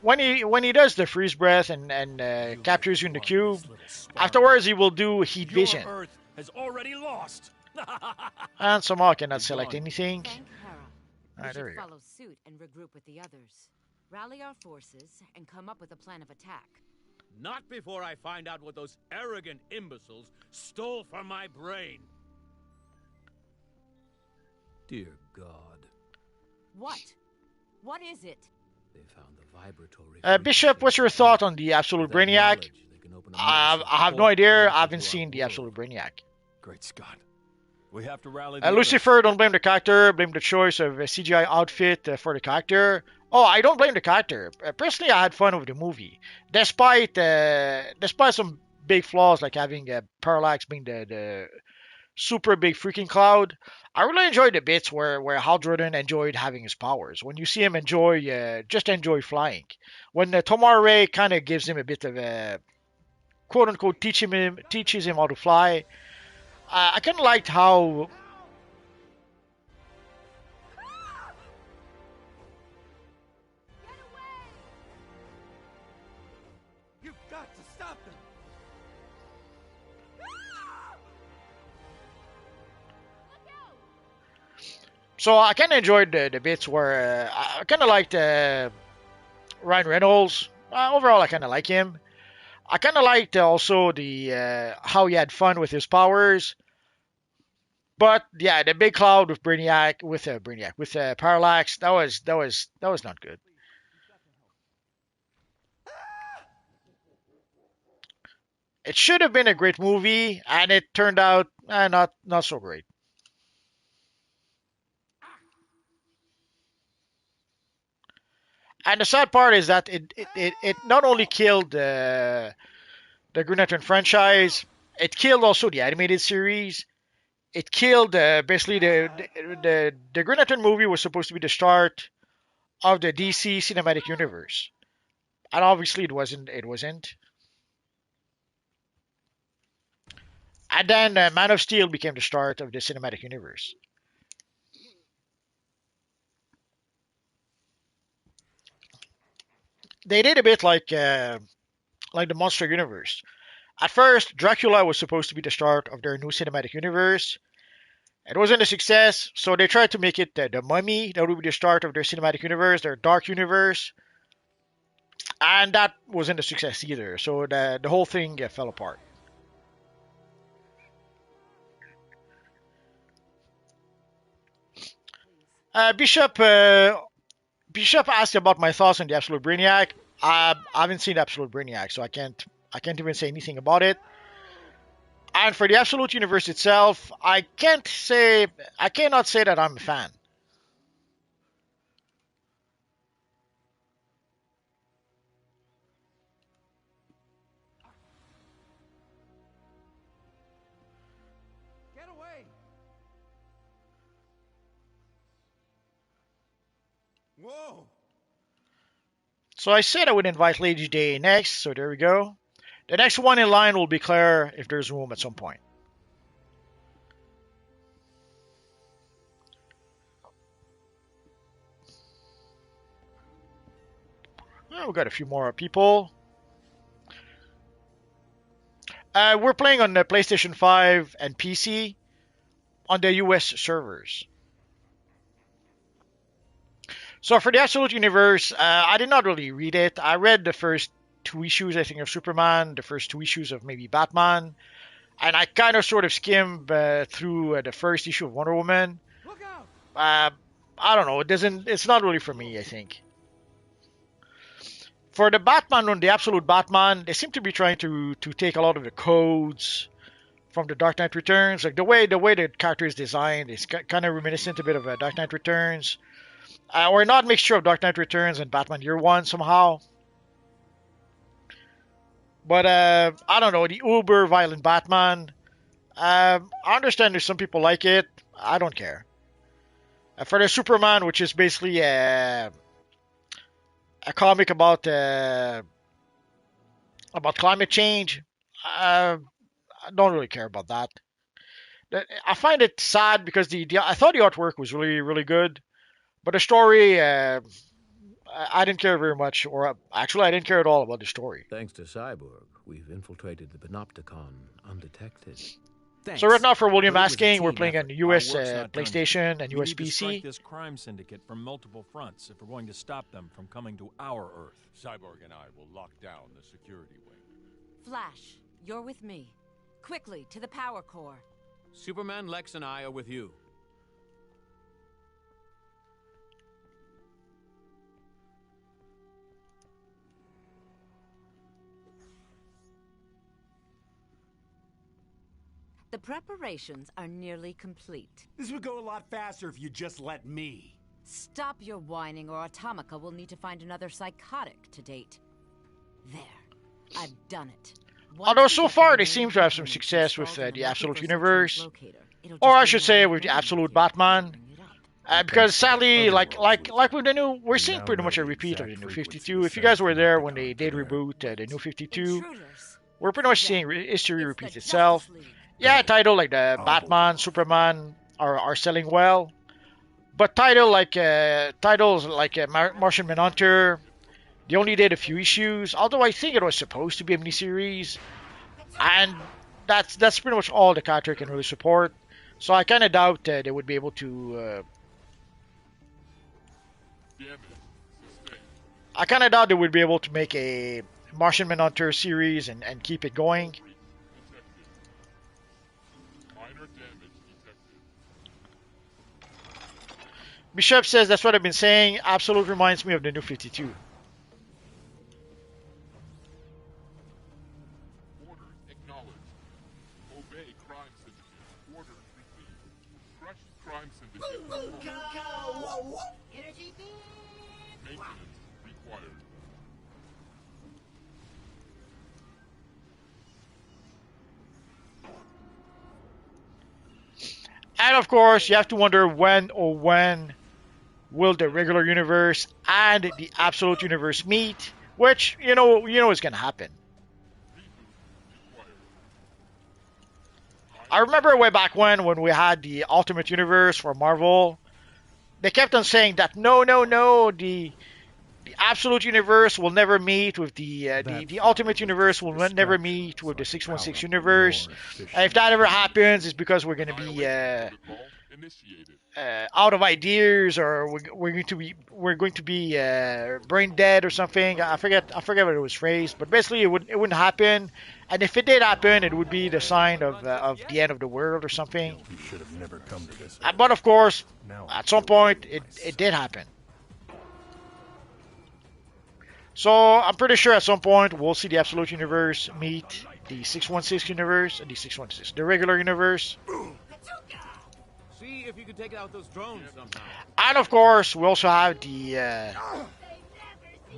when he does the freeze breath and captures you in the cube, afterwards he will do heat vision. Your Earth has already lost. And somehow I cannot select anything. Thank Hera. Alright, there we go. Follow suit and regroup with the others. Rally our forces and come up with a plan of attack. Not before I find out what those arrogant imbeciles stole from my brain. Dear God. What? What is it? They found the vibratory. Bishop, what's your thought on the Absolute Brainiac? I have no idea. I haven't seen the Absolute Brainiac. Great Scott. We have to rally the Lucifer, don't blame the character, blame the choice of a CGI outfit for the character. Oh, I don't blame the character. Personally, I had fun with the movie, despite some big flaws like having Parallax being the super big freaking cloud. I really enjoyed the bits where Hal Jordan enjoyed having his powers. When you see him just enjoy flying. When Tomar Ray kind of gives him a bit of a quote unquote teaches him how to fly. I kind of liked how. You've got to stop them. So I kind of enjoyed the bits where I kind of liked Ryan Reynolds. Overall, I kind of like him. I kind of liked also the how he had fun with his powers. But yeah, the big cloud with Parallax, that was not good. It should have been a great movie, and it turned out not so great. And the sad part is that it not only killed the Green Lantern franchise, it killed also the animated series. It killed basically the Green Lantern movie was supposed to be the start of the DC cinematic universe, and obviously it wasn't. It wasn't. And then Man of Steel became the start of the cinematic universe. They did a bit like the Monster Universe. At first, Dracula was supposed to be the start of their new cinematic universe. It wasn't a success, so they tried to make it the Mummy. That would be the start of their cinematic universe, their Dark Universe. And that wasn't a success either, so the whole thing fell apart. Bishop asked about my thoughts on the Absolute Brainiac. I haven't seen Absolute Brainiac, so I can't even say anything about it. And for the Absolute Universe itself, I cannot say that I'm a fan. Get away! Whoa! So I said I would invite Lady Day next, so there we go. The next one in line will be Claire if there's room at some point. We've got a few more people. We're playing on the PlayStation 5 and PC on the US servers. So for the Absolute Universe, I did not really read it. I read the first 2 issues, I think, of Superman, the first 2 issues of maybe Batman, and I kind of sort of skimmed through the first issue of Wonder Woman. I don't know. It's not really for me, I think. For the Batman on the Absolute Batman, they seem to be trying to take a lot of the codes from the Dark Knight Returns. Like the way the character is designed is kind of reminiscent a bit of Dark Knight Returns. Or not mixture of Dark Knight Returns and Batman Year One somehow. But I don't know, the uber violent Batman. I understand there's some people like it. I don't care. For the Superman, which is basically a comic about climate change, I don't really care about that. I find it sad because I thought the artwork was really, really good. But the story, I didn't care very much, or actually, I didn't care at all about the story. Thanks to Cyborg, we've infiltrated the Panopticon undetected. Thanks. So right now, for William asking, we're playing on US PlayStation and US PC. We need to strike this crime syndicate from multiple fronts if we're going to stop them from coming to our Earth. Cyborg and I will lock down the security wing. Flash, you're with me. Quickly, to the power core. Superman, Lex, and I are with you. The preparations are nearly complete. This would go a lot faster if you just let me. Stop your whining or Atomica will need to find another psychotic to date. There. I've done it. Although so far they seem to have some success with the Absolute Universe, or I should say with the Absolute Batman, because sadly, like with the new, we're seeing pretty much a repeat of the New 52. If you guys were there when they did reboot the New 52, we're pretty much seeing history repeat itself. Yeah, title like the Batman, Superman are selling well, but titles like Martian Manhunter, they only did a few issues. Although I think it was supposed to be a miniseries, and that's pretty much all the character can really support. So I kind of doubt they would be able to. I kind of doubt they would be able to make a Martian Manhunter series and keep it going. Bishop says that's what I've been saying. Absolute reminds me of the New 52. Order acknowledged. Obey crime syndicate. Order received. Crush crime syndicate. Energy beam. Maintenance required. And of course, you have to wonder when will the regular universe and the absolute universe meet, which you know is going to happen. I remember way back when we had the Ultimate Universe for Marvel, they kept on saying that no, the Absolute Universe will never meet with the Ultimate Universe will never meet with the 616 Universe. And if that ever happens, it's because we're going to be out of ideas, or we're going to be brain dead or something. I forget what it was phrased, but basically it wouldn't happen. And if it did happen, it would be the sign of the end of the world or something. You should have never come to this. But of course, at some point, it did happen. So I'm pretty sure at some point we'll see the Absolute Universe meet the 616 Universe and the 616, the regular universe. See if you can take out those drones somehow. And of course, we also have the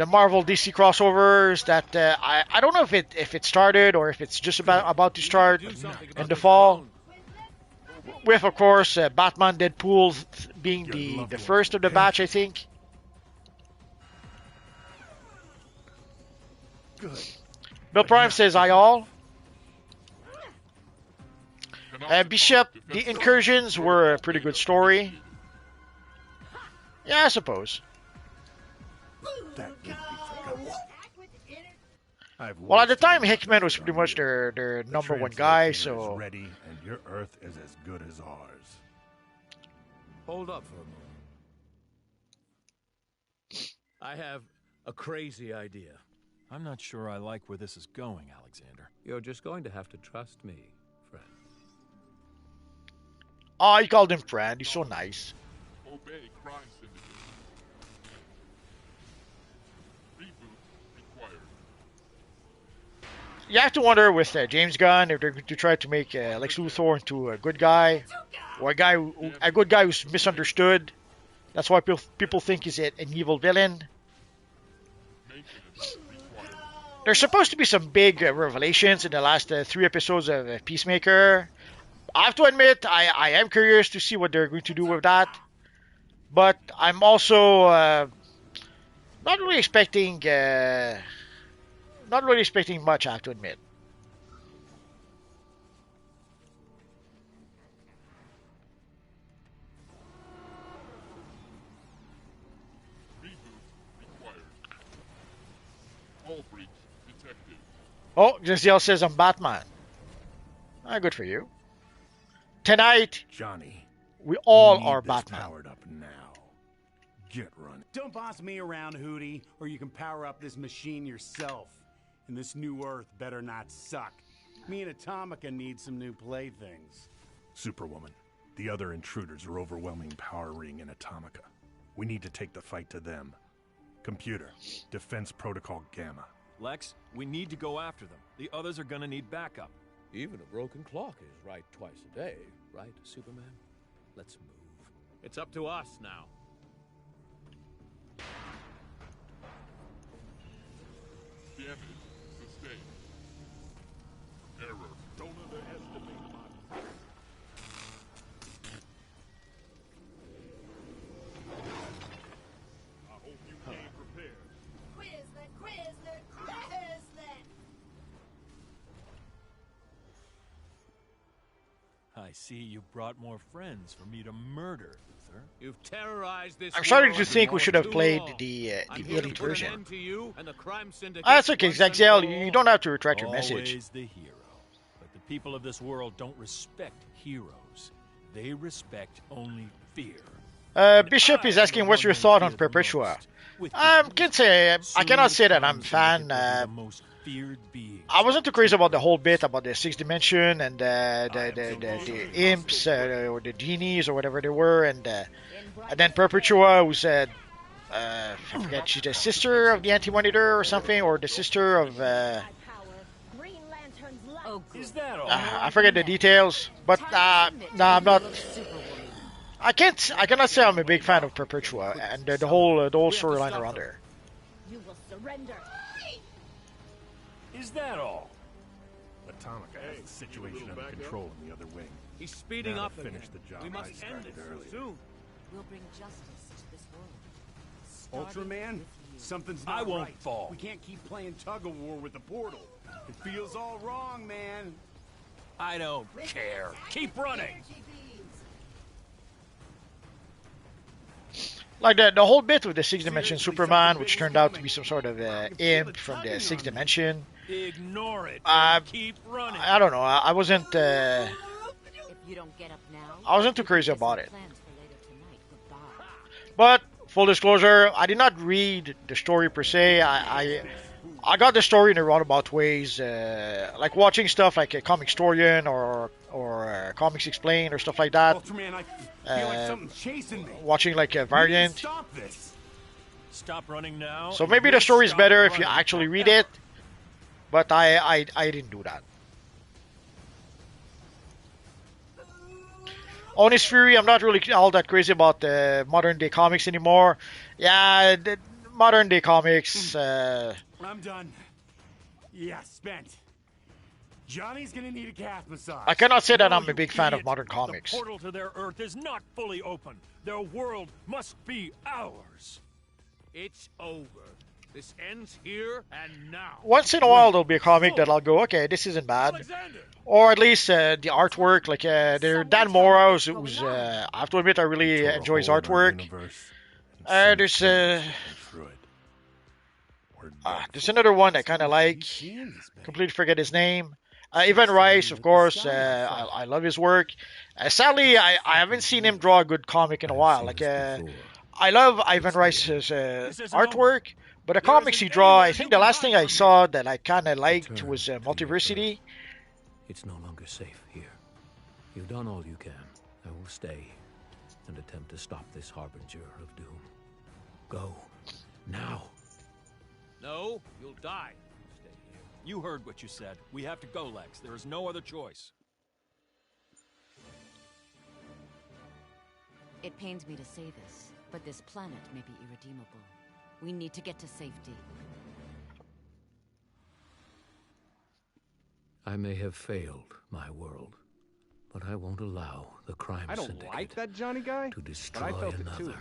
Marvel DC crossovers that I don't know if it started or if it's just about to start in the fall. With of course Batman Deadpool being the first of the batch, I think. Good. Bill Prime says, "I all." Bishop, the incursions were a pretty good story. Yeah, I suppose. Well, at the time, Hickman was pretty much their number one guy, so. Ready, and your Earth is as good as ours. Hold up for a moment. I have a crazy idea. I'm not sure I like where this is going, Alexander. You're just going to have to trust me, friend. Oh, you called him friend. He's so nice. Obey crime syndicate. Reboot required. You have to wonder with James Gunn if they're going to try to make Lex Luthor into a good guy, or a good guy who's misunderstood. That's why people think he's an evil villain. There's supposed to be some big revelations in the last 3 episodes of Peacemaker. I have to admit, I am curious to see what they're going to do with that. But I'm also not really expecting much, I have to admit. Oh, Giselle says I'm Batman. Good for you. Tonight, Johnny, we all are Batman. Powered up now. Get running. Don't boss me around, Hootie, or you can power up this machine yourself. And this new Earth better not suck. Me and Atomica need some new playthings. Superwoman, the other intruders are overwhelming Power Ring and Atomica. We need to take the fight to them. Computer, Defense Protocol Gamma. Lex, we need to go after them. The others are gonna need backup. Even a broken clock is right twice a day, right, Superman? Let's move. It's up to us now. Damage sustained. Error. Don't underestimate my... I hope you came prepared. Quizlet, Quizlet, Quizlet! I see you brought more friends for me to murder, Luthor. You've terrorized this I'm starting world to think we should have too played long. the I'm here to elite put an version. end to you and the crime syndicate That's okay, once and Zaxiel. for You all. don't have to retract your message. Always the hero. But the people of this world don't respect heroes. They respect only fear. Bishop is asking, what's your thought on Perpetua? I cannot say that I'm a fan. I wasn't too crazy about the whole bit about the sixth dimension and the imps or the genies or whatever they were, and then Perpetua, who said, I forget, she's the sister of the Anti-Monitor or something, or the sister of. Is that all? I forget the details, but no, I'm not. I cannot say I'm a big fan of Perpetua and the whole storyline around her. You will surrender. Is that all? Atomica has the situation under control in the other wing. He's speeding Now up to finish the job We I must end started this earlier. soon. We'll bring justice to this world. Ultraman, something's not I won't right. fall. We can't keep playing tug-of-war with the portal. It feels all wrong, man. I don't care. Keep running. Like the whole bit with the sixth dimension Superman, which turned out to be some sort of imp from the sixth dimension. Ignore it. Keep running. I don't know. I wasn't. If you don't get up now, I wasn't too crazy about it. plans for later tonight. Goodbye. But full disclosure, I did not read the story per se. I got the story in a roundabout ways, like watching stuff like a Comic Historian or Comics Explained or stuff like that. Ultraman, I feel like something's chasing me. Watching like a variant. Stop this. Stop running now. So maybe the story is better if you actually read it, but I didn't do that. Honest Fury, I'm not really all that crazy about the modern day comics anymore. Yeah, the modern day comics. I'm done. Yeah, spent. Johnny's gonna need a calf massage. I cannot say that No, I'm a big fan of idiot. modern comics. The portal to their Earth is not fully open. Their world must be ours. It's over. This ends here and now. Once in a while, there'll be a comic that I'll go, okay, this isn't bad. Alexander! Or at least the artwork, like Dan Mora, who's I have to admit, I really enjoy his artwork. There's another one I kind of like. Completely forget his name. Ivan Rice, of course. I love his work. Sadly, I haven't seen him draw a good comic in a while. Like I love Ivan Rice's artwork, but the comics he draw, I think the last thing I saw that I kind of liked was Multiversity. It's no longer safe here. You've done all you can. I will stay and attempt to stop this harbinger of doom. Go. Now. No, you'll die. Stay here. You heard what you said. We have to go, Lex. There is no other choice. It pains me to say this, but this planet may be irredeemable. We need to get to safety. I may have failed my world, but I won't allow the crime I don't syndicate like that Johnny guy, to but destroy I felt another. it too.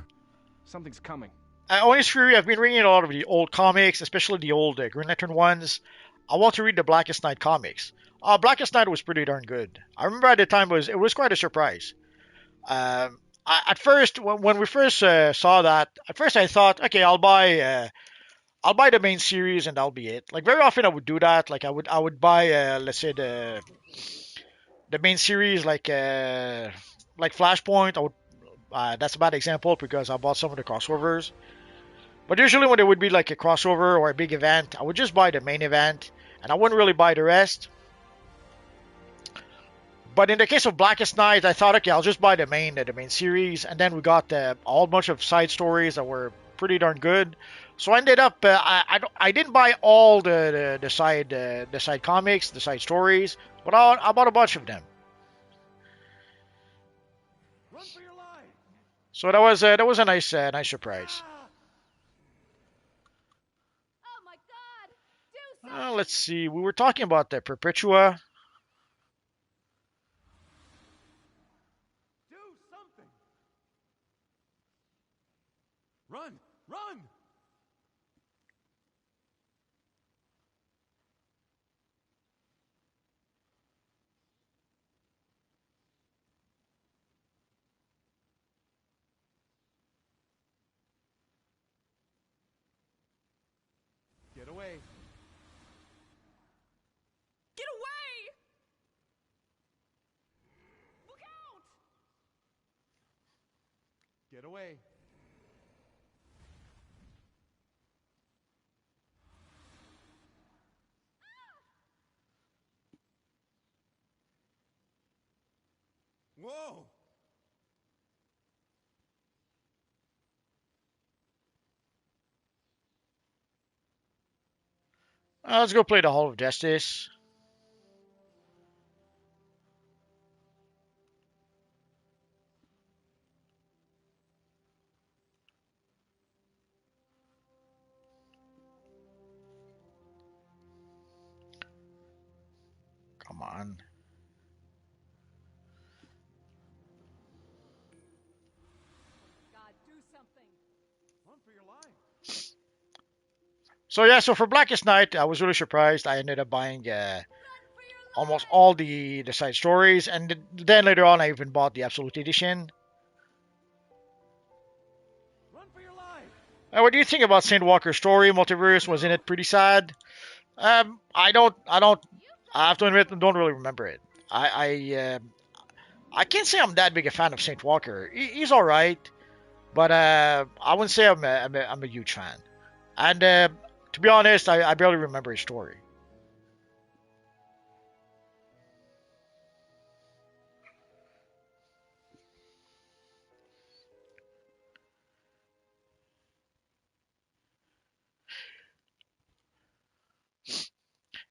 Something's coming. Honest Fury, I've been reading a lot of the old comics, especially the old Green Lantern ones. I want to read the Blackest Night comics. Blackest Night was pretty darn good. I remember at the time it was quite a surprise. At first, when we first saw that, at first I thought, okay, I'll buy the main series and that'll be it. Like very often I would do that. Like I would buy let's say the main series like Flashpoint. I would that's a bad example because I bought some of the crossovers. But usually when there would be like a crossover or a big event, I would just buy the main event and I wouldn't really buy the rest. But in the case of Blackest Night, I thought, okay, I'll just buy the main series, and then we got a whole bunch of side stories that were pretty darn good. So I ended up I didn't buy all the side comics, the side stories, but I bought a bunch of them. So that was a nice surprise. Let's see. We were talking about the Perpetua. Do something! Run! Run! Get away! Get away! Look out! Get away! Whoa! Let's go play the Hall of Justice. Come on. God, do something! Run for your life! So yeah, so for Blackest Night, I was really surprised. I ended up buying almost all the side stories, and then later on, I even bought the Absolute Edition. Run for your life! What do you think about Saint Walker's story? Multiverse, wasn't it pretty sad? I have to admit, I don't really remember it. I can't say I'm that big a fan of Saint Walker. He's all right, but I wouldn't say I'm a huge fan. And to be honest, I barely remember his story.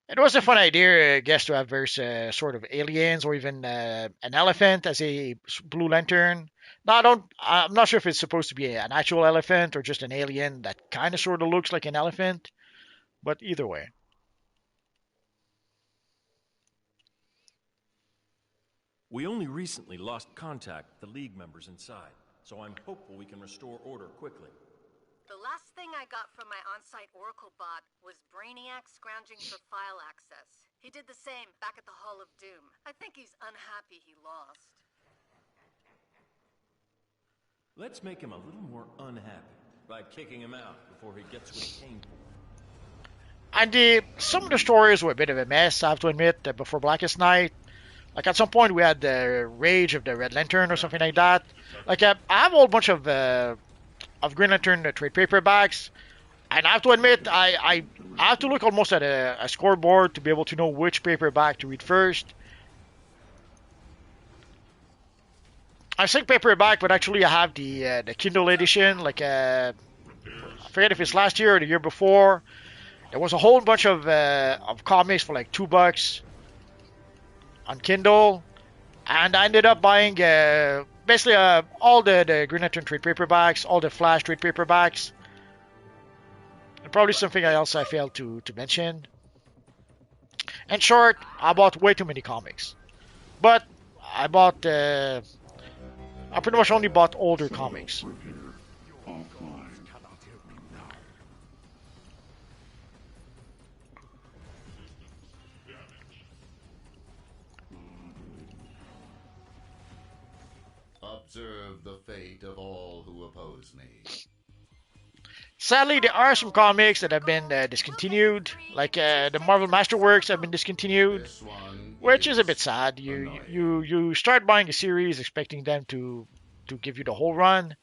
It was a fun idea, I guess, to have various sort of aliens or even an elephant as a Blue Lantern. No, I'm not sure if it's supposed to be an actual elephant or just an alien that kind of sort of looks like an elephant. But either way. We only recently lost contact with the League members inside, so I'm hopeful we can restore order quickly. The last thing I got from my on-site Oracle bot was Brainiac scrounging for file access. He did the same back at the Hall of Doom. I think he's unhappy he lost. Let's make him a little more unhappy by kicking him out before he gets what he came for. And some of the stories were a bit of a mess, I have to admit, before Blackest Night. Like at some point we had the Rage of the Red Lantern or something like that. Like I have a whole bunch of Green Lantern trade paperbacks, and I have to admit I have to look almost at a scoreboard to be able to know which paperback to read first. I think paperback, but actually I have the Kindle edition. Like I forget if it's last year or the year before. There was a whole bunch of comics for like $2 on Kindle, and I ended up buying basically all the Green Lantern trade paperbacks, all the Flash trade paperbacks, and probably something else I failed to mention. In short, I bought way too many comics, but I pretty much only bought older comics. Observe the fate of all who oppose me. Sadly, there are some comics that have been discontinued, like the Marvel Masterworks have been discontinued, which is a bit sad. You start buying a series expecting them to give you the whole run,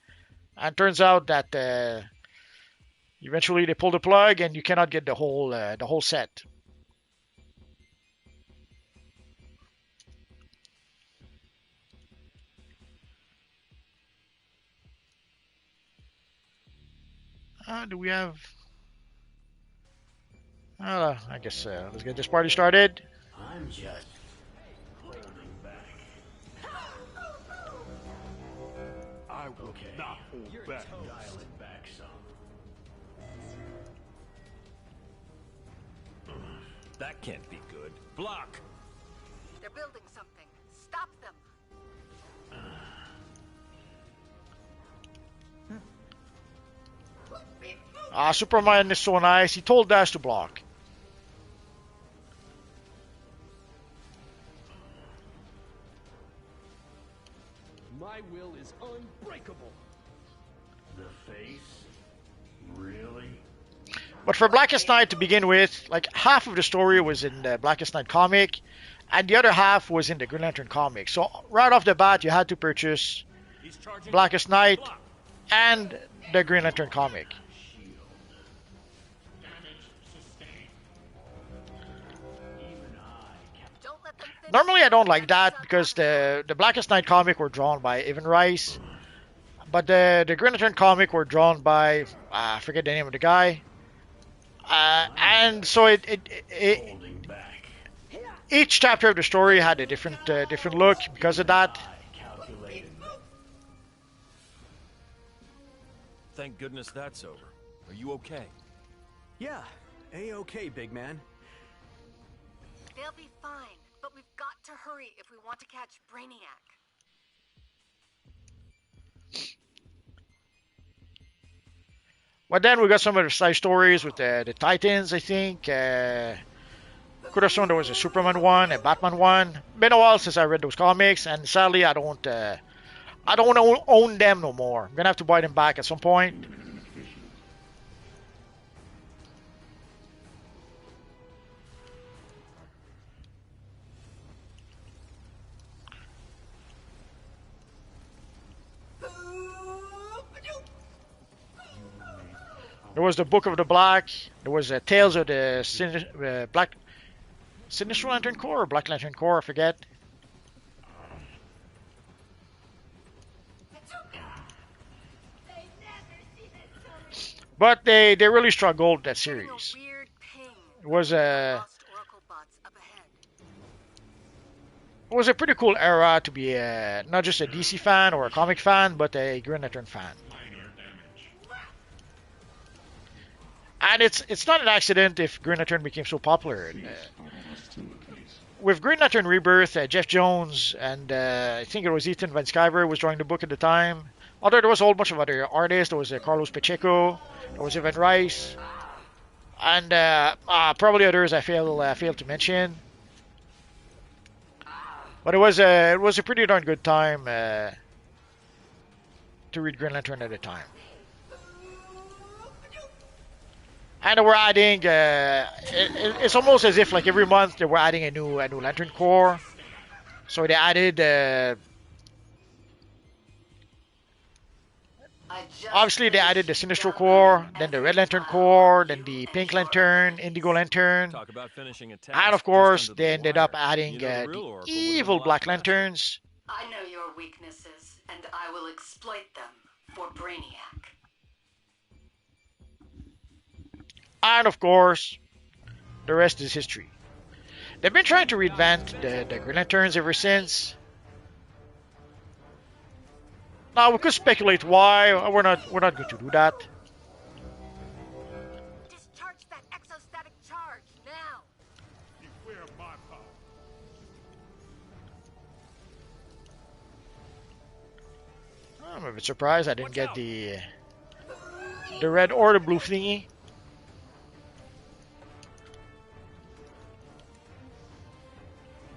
and it turns out that eventually they pull the plug and you cannot get the whole set. Do we have... I guess let's get this party started. I'm just holding back. I will not hold back. Dial it back some. That can't be good. Block! They're building something. Stop them. Superman is so nice. He told Dash to block. My will is unbreakable. The face? Really? But for Blackest Night to begin with, like half of the story was in the Blackest Night comic, and the other half was in the Green Lantern comic. So right off the bat, you had to purchase Blackest Night and the Green Lantern comic. Normally I don't like that because the Blackest Night comic were drawn by Evan Rice, but the Green Lantern comic were drawn by I forget the name of the guy, and so each chapter of the story had a different look because of that. Thank goodness that's over. Are you okay? Yeah, A-okay, big man. They'll be fine, but we've got to hurry if we want to catch Brainiac. But then we got some of the side stories with the Titans, I think. Could have shown there was a Superman one, a Batman one. Been a while since I read those comics, and sadly I don't own them no more. I'm gonna have to buy them back at some point. There was the Book of the Black. There was Tales of the Sinister Lantern Corps or Black Lantern Corps, I forget. But they really struggled that series. It was a pretty cool era to be not just a DC fan or a comic fan, but a Green Lantern fan. And it's not an accident if Green Lantern became so popular. With Green Lantern Rebirth, Jeff Jones and I think it was Ethan Van Sciver was drawing the book at the time. Although there was a whole bunch of other artists. There was Carlos Pacheco, there was Evan Rice, and probably others I failed to mention. But it was a pretty darn good time to read Green Lantern at the time. And they were adding, it's almost as if like every month they were adding a new Lantern Corps. So they added, obviously they added the Sinestro Corps, then the Red Lantern Corps, then the Pink Lantern, Indigo Lantern. Talk about finishing a task And of course they ended up adding the evil Black Lanterns. I know your weaknesses, and I will exploit them for Brainiac. And of course, the rest is history. They've been trying to reinvent the Green Lanterns ever since. Now we could speculate why. We're not going to do that. Discharge that exostatic charge now. Beware my power. I'm a bit surprised I didn't get the red or the blue thingy.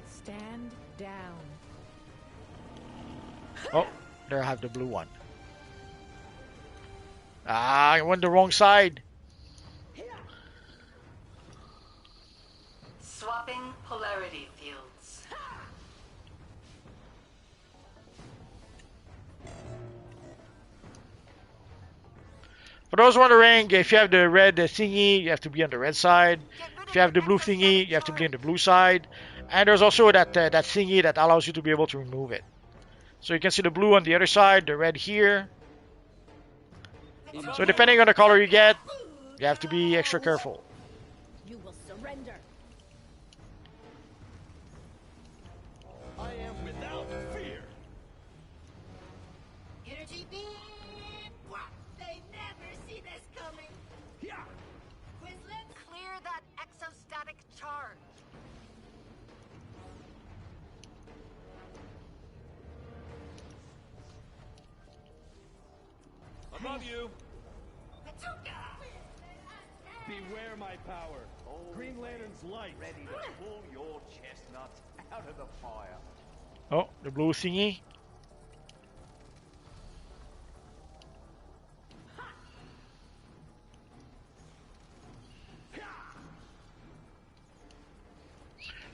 Stand down. Oh, there I have the blue one. I went the wrong side. Swapping polarity fields. For those wondering, if you have the red thingy, you have to be on the red side. If you have the blue thingy, you have to be on the blue side. And there's also that thingy that allows you to be able to remove it. So you can see the blue on the other side, the red here. So depending on the color you get, you have to be extra careful. You will surrender. I am without fear. Energy beam! What? They never see this coming! Yeah. Quizlet, clear that exostatic charge! Above you. Beware my power. Green Lantern's light. Ready to pull your chestnut out of the fire. Oh, the blue thingy.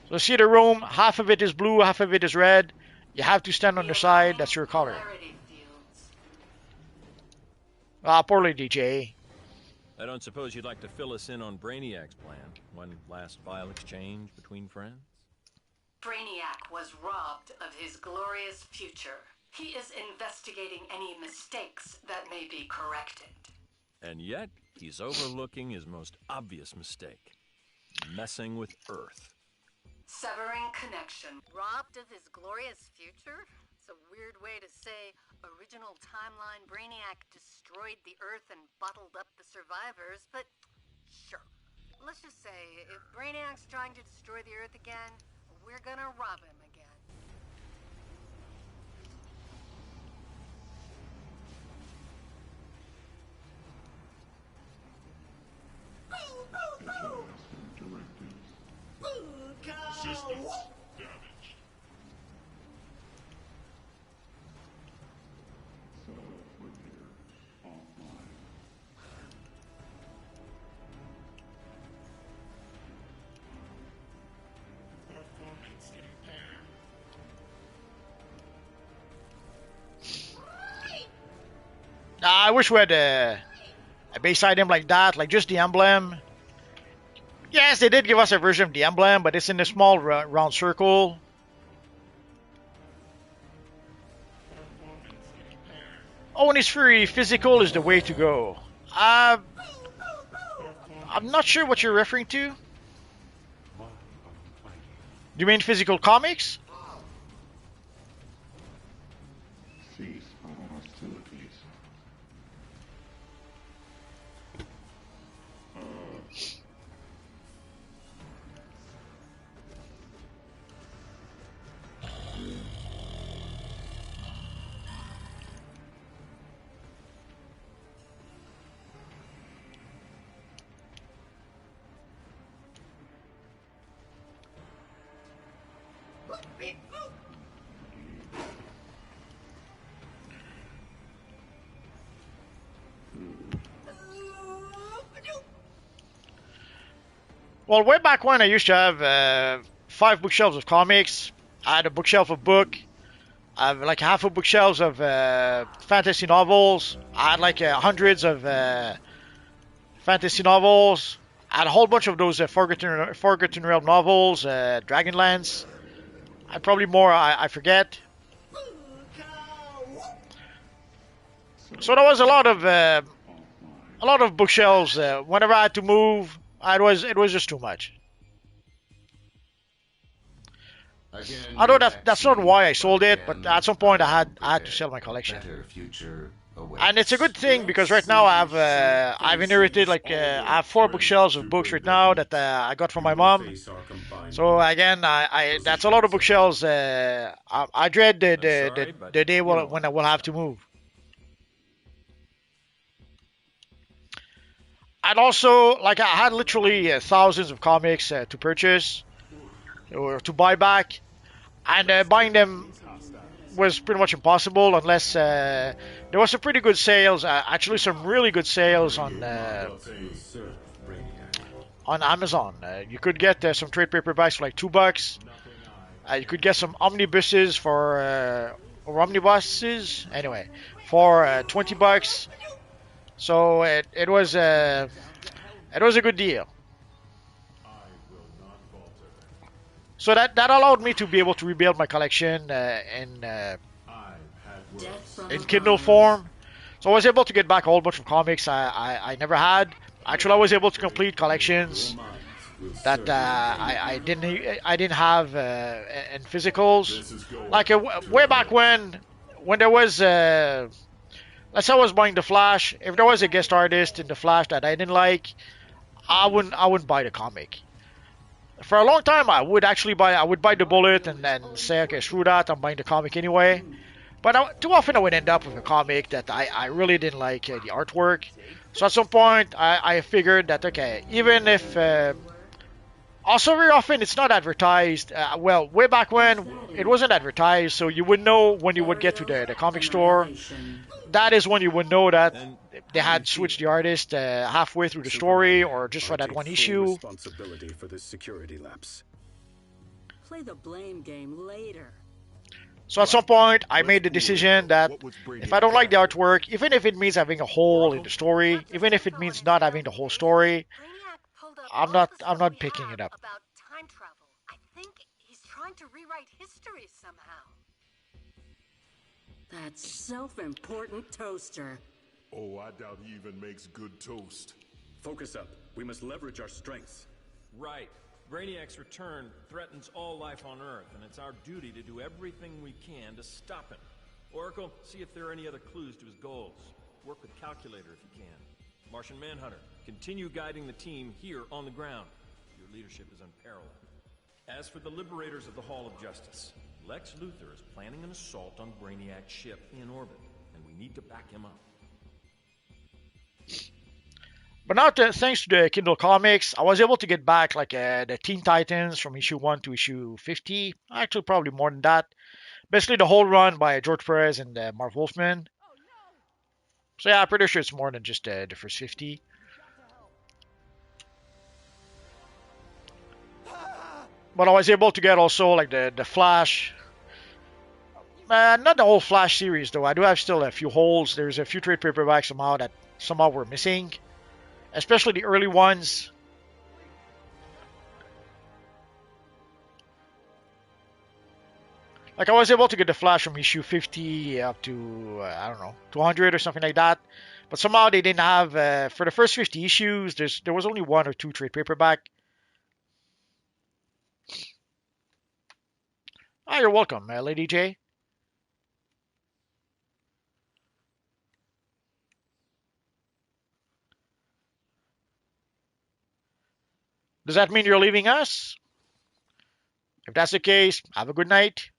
So see the room, half of it is blue, half of it is red. You have to stand on the side, that's your color. Ah, poorly DJ. I don't suppose you'd like to fill us in on Brainiac's plan? One last vile exchange between friends? Brainiac was robbed of his glorious future. He is investigating any mistakes that may be corrected. And yet, he's overlooking his most obvious mistake. Messing with Earth. Severing connection. Robbed of his glorious future? It's a weird way to say original timeline Brainiac destroyed the Earth and bottled up the survivors, but sure. Let's just say, if Brainiac's trying to destroy the Earth again, we're gonna rob him again. Boo, boo, boo! Boo, cow! Systems damaged. I wish we had a base item like that, like just the emblem. Yes, they did give us a version of the emblem, but it's in a small round circle. Oh, and it's very physical is the way to go. I'm not sure what you're referring to. Do you mean physical comics? Cease all hostilities. Well, way back when I used to have 5 bookshelves of comics. I had a bookshelf of book. I have like half a bookshelves of fantasy novels. I had like hundreds of fantasy novels. I had a whole bunch of those Forgotten Realm novels, Dragonlance. I probably more. I forget. So there was a lot of bookshelves. Whenever I had to move, it was just too much. Again, Although that's not why I sold it, but at some point I had to sell my collection. Better future awaits. And it's a good thing because right now I've inherited I have 4 bookshelves of books right now that I got from my mom. So again, I that's a lot of bookshelves. I dread the day when I will have to move. And also, I had literally thousands of comics to purchase or to buy back, and buying them was pretty much impossible unless there was some pretty good sales. Actually, some really good sales on Amazon. You could get some trade paperbacks for like $2. You could get some omnibuses or omnibuses anyway for $20. So it was a good deal. So that allowed me to be able to rebuild my collection in Kindle form. So I was able to get back a whole bunch of comics I never had. Actually, I was able to complete collections that I didn't have in physicals. Like way back when there was let's say I was buying the Flash. If there was a guest artist in the Flash that I didn't like, I wouldn't buy the comic. For a long time, I would buy the Bullet and then say, okay, screw that, I'm buying the comic anyway. But too often I would end up with a comic that I really didn't like the artwork. So at some point, I figured that, okay, even if... also, very often, it's not advertised. Well, way back when, it wasn't advertised, so you would know when you would get to the comic store. That is when you would know that they had switched the artist halfway through the story or just for that one issue. Responsibility for this security lapse. Play the blame game later. So at some point, I made the decision that if I don't like the artwork, even if it means having a hole in the story, even if it means not having the whole story, I'm not picking it up. About time travel. I think he's trying to rewrite history somehow. That self-important toaster. Oh, I doubt he even makes good toast. Focus up. We must leverage our strengths. Right. Brainiac's return threatens all life on Earth, and it's our duty to do everything we can to stop him. Oracle, see if there are any other clues to his goals. Work with Calculator if you can. Martian Manhunter, continue guiding the team here on the ground. Your leadership is unparalleled. As for the liberators of the Hall of Justice, Lex Luthor is planning an assault on Brainiac's ship in orbit, and we need to back him up. But now, thanks to the Kindle Comics, I was able to get back like the Teen Titans from issue 1 to issue 50. Actually, probably more than that. Basically, the whole run by George Perez and Marv Wolfman. So yeah, I'm pretty sure it's more than just the first 50. But I was able to get also like the Flash. Not the whole Flash series though. I do have still a few holes. There's a few trade paperbacks somehow were missing. Especially the early ones. Like I was able to get the Flash from issue 50 up to, I don't know, 200 or something like that. But somehow they didn't have, for the first 50 issues, there was only 1 or 2 trade paperback. Ah, you're welcome, Lady J. Does that mean you're leaving us? If that's the case, have a good night.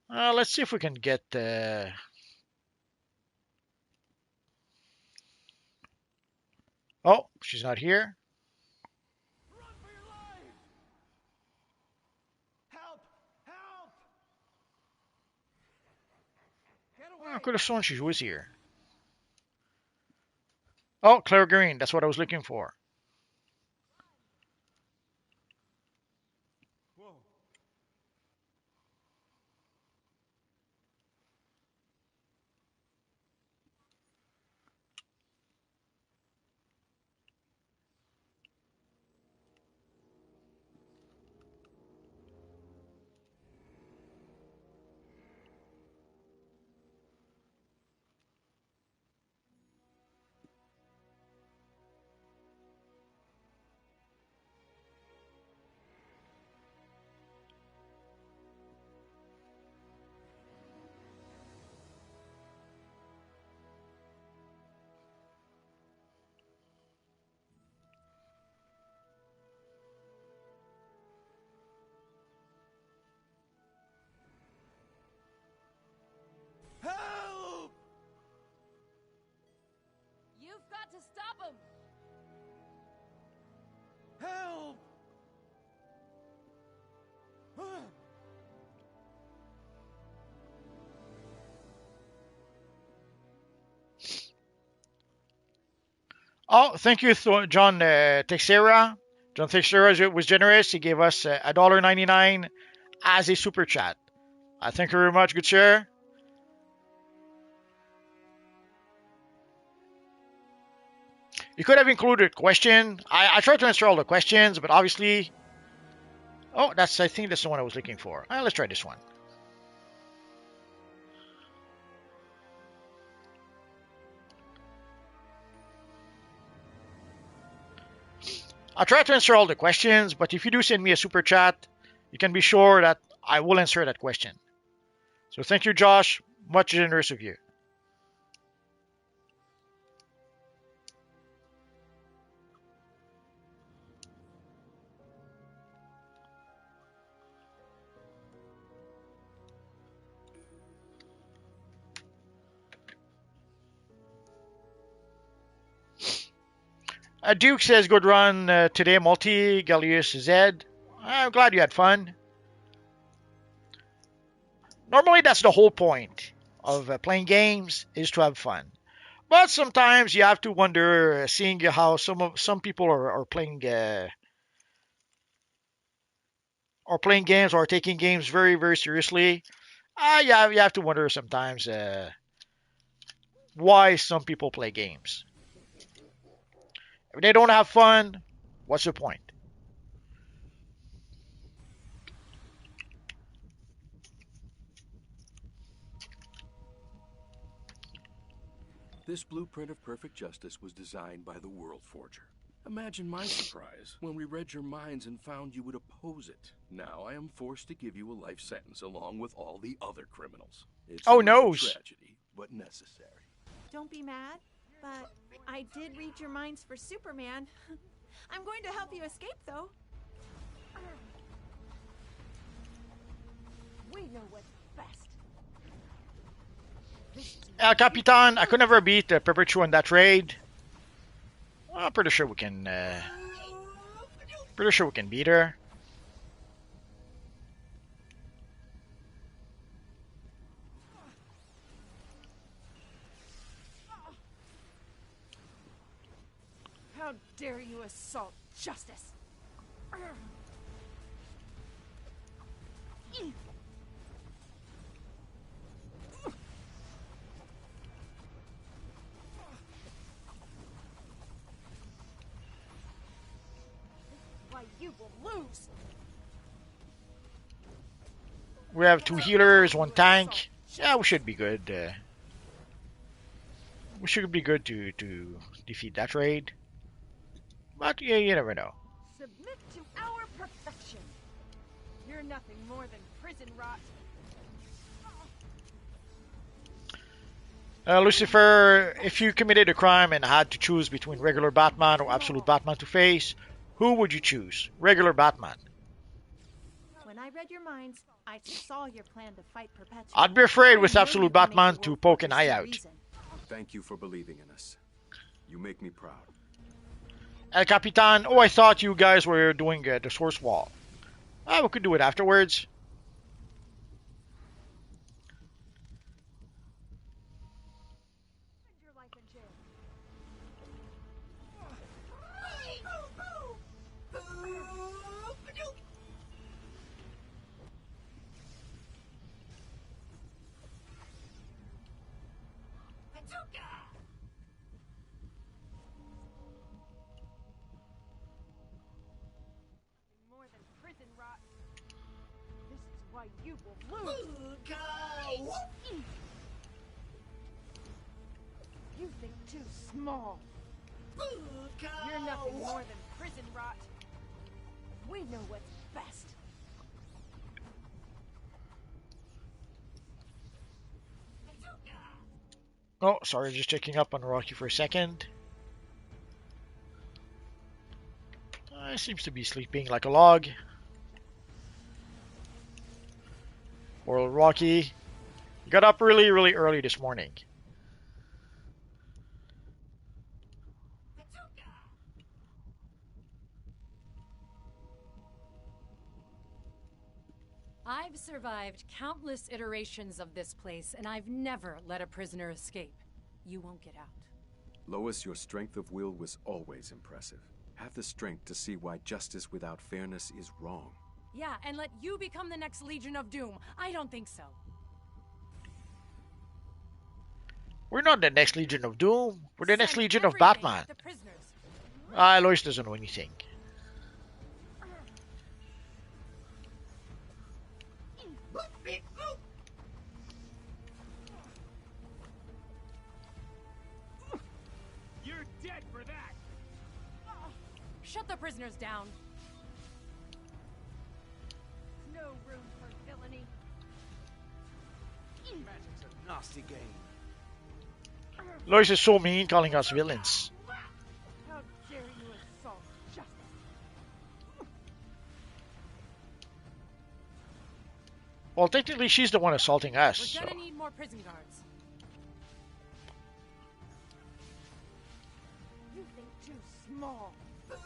Let's see if we can get... Oh, she's not here. I could have sworn she was here. Oh, Claire Green. That's what I was looking for. Help! You've got to stop him! Help! Oh, thank you, John Texera. John Texera was generous. He gave us $1.99 as a super chat. Thank you very much, good sir. You could have included a question. I tried to answer all the questions, but obviously Oh, I think that's the one I was looking for. Let's try this one. I'll try to answer all the questions, but if you do send me a super chat, you can be sure that I will answer that question. So thank you, Josh. Much generous of you. Duke says, good run today, Multi. Gallius Z. I'm glad you had fun. Normally, that's the whole point of playing games, is to have fun. But sometimes you have to wonder, seeing how some people are playing games or taking games very, very seriously. Yeah, you have to wonder sometimes why some people play games. If they don't have fun, what's the point? This blueprint of perfect justice was designed by the World Forger. Imagine my surprise when we read your minds and found you would oppose it. Now I am forced to give you a life sentence along with all the other criminals. It's a real tragedy, but necessary. Don't be mad, but I did read your minds for Superman. I'm going to help you escape, though. We know what's best. El Capitan, I could never beat Perpetua in that raid. I'm pretty sure we can. Pretty sure we can beat her. How dare you assault justice? Why you will lose. We have 2 healers, 1 tank. Yeah, we should be good. We should be good to defeat that raid. But yeah, you never know. Submit to our perfection. You're nothing more than prison rot. Lucifer, if you committed a crime and had to choose between regular Batman or absolute Batman to face, who would you choose? Regular Batman. When I read your minds, I saw your plan to fight Perpetua. I'd be afraid with absolute Batman to poke an eye out. Thank you for believing in us. You make me proud. El Capitan, oh, I thought you guys were doing the source wall. We could do it afterwards. You will lose. You think too small. You're nothing more than prison rot. We know what's best. Oh, sorry, just checking up on Rocky for a second. He seems to be sleeping like a log. Poor Rocky. He got up really, really early this morning. I've survived countless iterations of this place, and I've never let a prisoner escape. You won't get out. Lois, your strength of will was always impressive. Have the strength to see why justice without fairness is wrong. Yeah, and let you become the next Legion of Doom. I don't think so. We're not the next Legion of Doom. We're the next Legion of Batman. Lois doesn't know anything. You're dead for that! Shut the prisoners down. No room for villainy. Magic's a nasty game. Lois is so mean, calling us villains. How dare you assault justice? Well, technically, she's the one assaulting us. We're So. gonna need more prison guards. You think too small. That's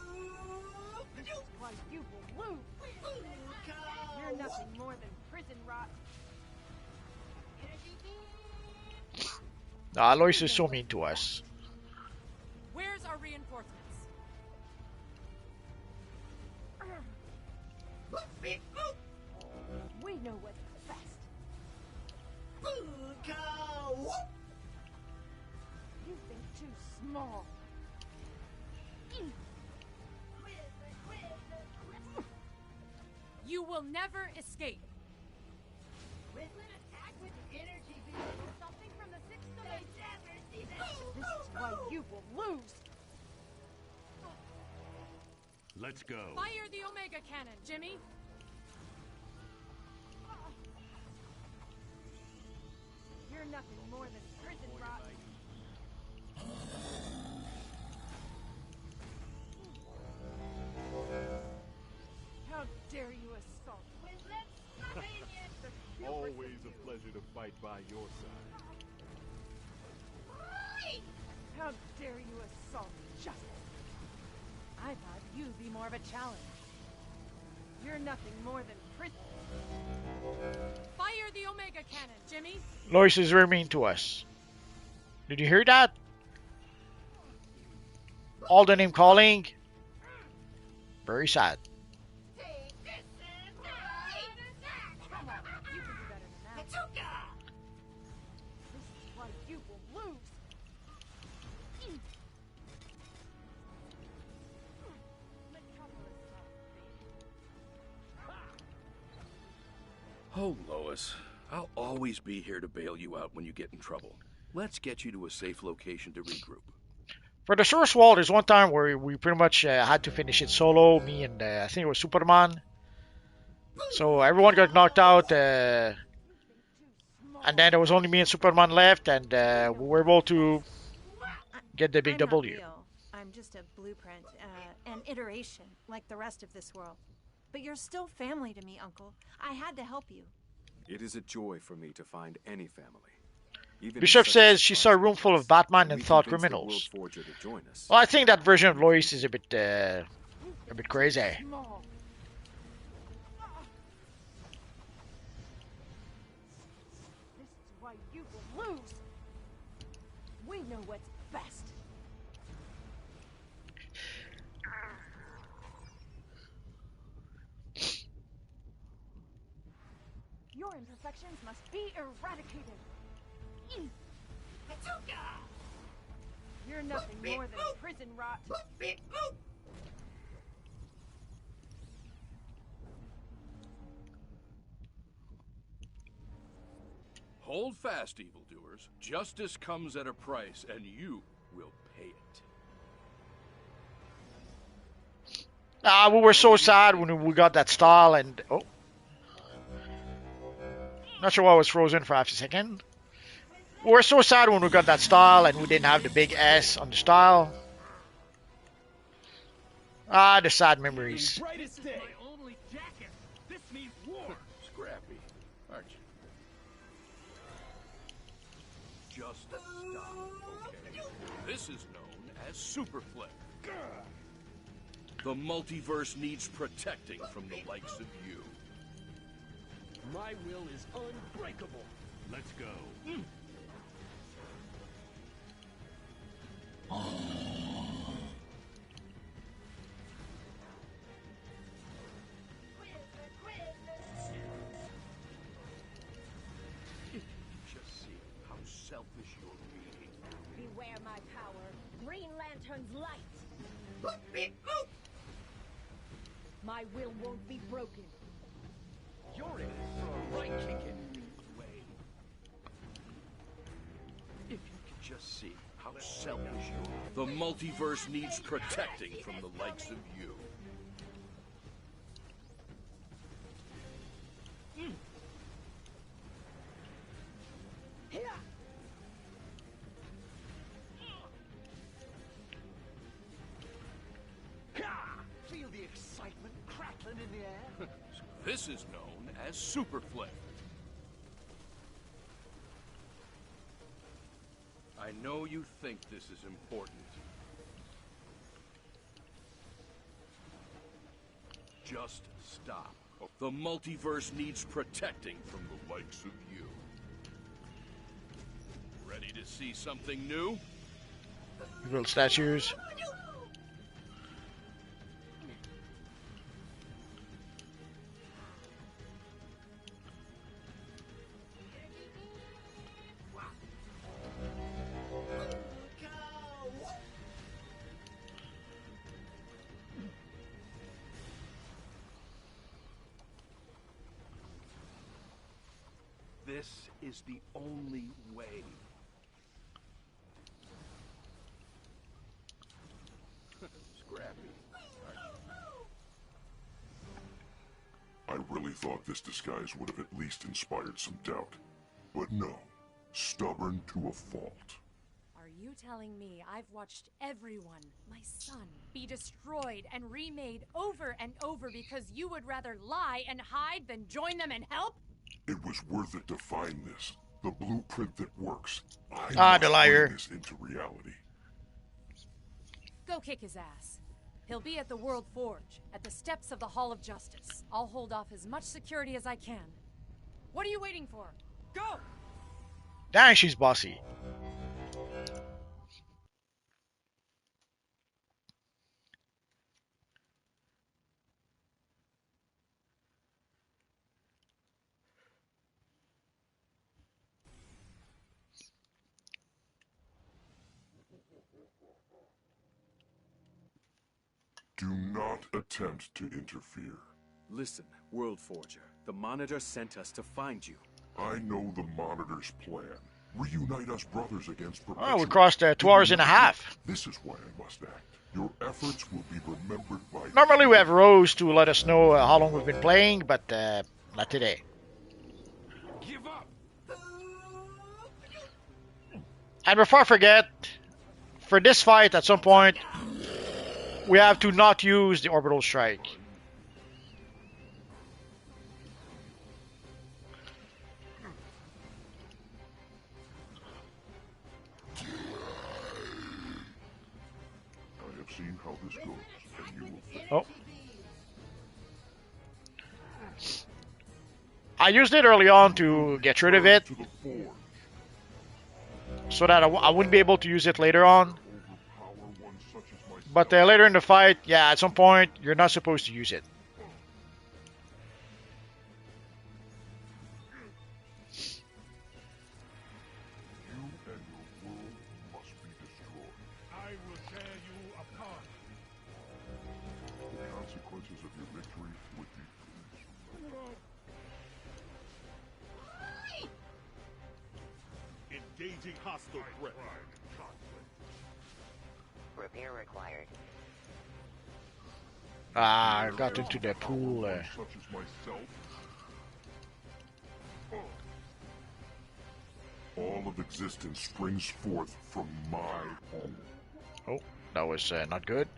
why you will lose. You're nothing more than prison rot. Nah, Lois is so mean to us. Where's our reinforcements? We know what's best. You think too small. You will never escape. Something from the sixth dimension. This is why you will lose. Let's go. Fire the Omega Cannon, Jimmy. You're nothing more than prison rot. How dare you assault? Always a pleasure to fight by your side. How dare you assault justice? I thought you'd be more of a challenge. You're nothing more than prison. Fire the Omega Cannon, Jimmy. Lois is very mean to us. Did you hear that? All the name calling. Very sad. This is why you will lose. Oh, Lois. I'll always be here to bail you out when you get in trouble. Let's get you to a safe location to regroup. For the source wall, there's one time where we pretty much had to finish it solo. Me and I think it was Superman. So everyone got knocked out, and then there was only me and Superman left, and we were able to get the big I'm not W. real. I'm just a blueprint, an iteration, like the rest of this world. But you're still family to me, Uncle. I had to help you. It is a joy for me to find any family. Even Bishop in such says a she saw a room full of Batman and we thought convinced the criminals. World Forger to join us. Well, I think that version of Lois is a bit crazy. This is why you will lose. We know what's best. Your imperfections must be eradicated. You're nothing more than prison rot. Hold fast, evildoers. Justice comes at a price, and you will pay it. We were so sad when we got that style, and not sure why I was frozen for half a second. We were so sad when we got that style and we didn't have the big S on the style. Ah, the sad memories. Brightest day. My only jacket. This means war. Scrappy, aren't you? Just stop, okay? This is known as Superflick. The multiverse needs protecting from the likes of you. My will is unbreakable. Let's go. Just see how selfish you're being. Beware my power. Green Lantern's light. My will won't be broken. You're in for a right kicking. If you could just see how selfish you are. The multiverse needs protecting from the likes of you. Feel the excitement crackling in the air? This is known as Super Flip. I know you think this is important. Just stop. The multiverse needs protecting from the likes of you. Ready to see something new? Little statues. This is the only way. Scrappy. I really thought this disguise would have at least inspired some doubt. But no. Stubborn to a fault. Are you telling me I've watched everyone, my son, be destroyed and remade over and over because you would rather lie and hide than join them and help? It was worth it to find this. The blueprint that works. The liar. Bring this into reality. Go kick his ass. He'll be at the World Forge, at the steps of the Hall of Justice. I'll hold off as much security as I can. What are you waiting for? Go! Dang, she's bossy. Do not attempt to interfere. Listen, World Forger. The Monitor sent us to find you. I know the Monitor's plan. Reunite us brothers against perpetual. Oh, we crossed 2 hours and a half. This is why I must act. Your efforts will be remembered by... Normally we have Rose to let us know how long we've been playing, but not today. Give up. And before I forget, for this fight at some point, we have to not use the orbital strike. I have seen how this goes, and you will... Oh. I used it early on to get rid of it, so that I wouldn't be able to use it later on. But later in the fight, yeah, at some point, you're not supposed to use it. You and your world must be destroyed. I will tear you apart. The consequences of your victory would be Engaging hostile threat. Repair required. Ah, I got into the pool. Such as myself. All of existence springs forth from my home. Oh, that was not good.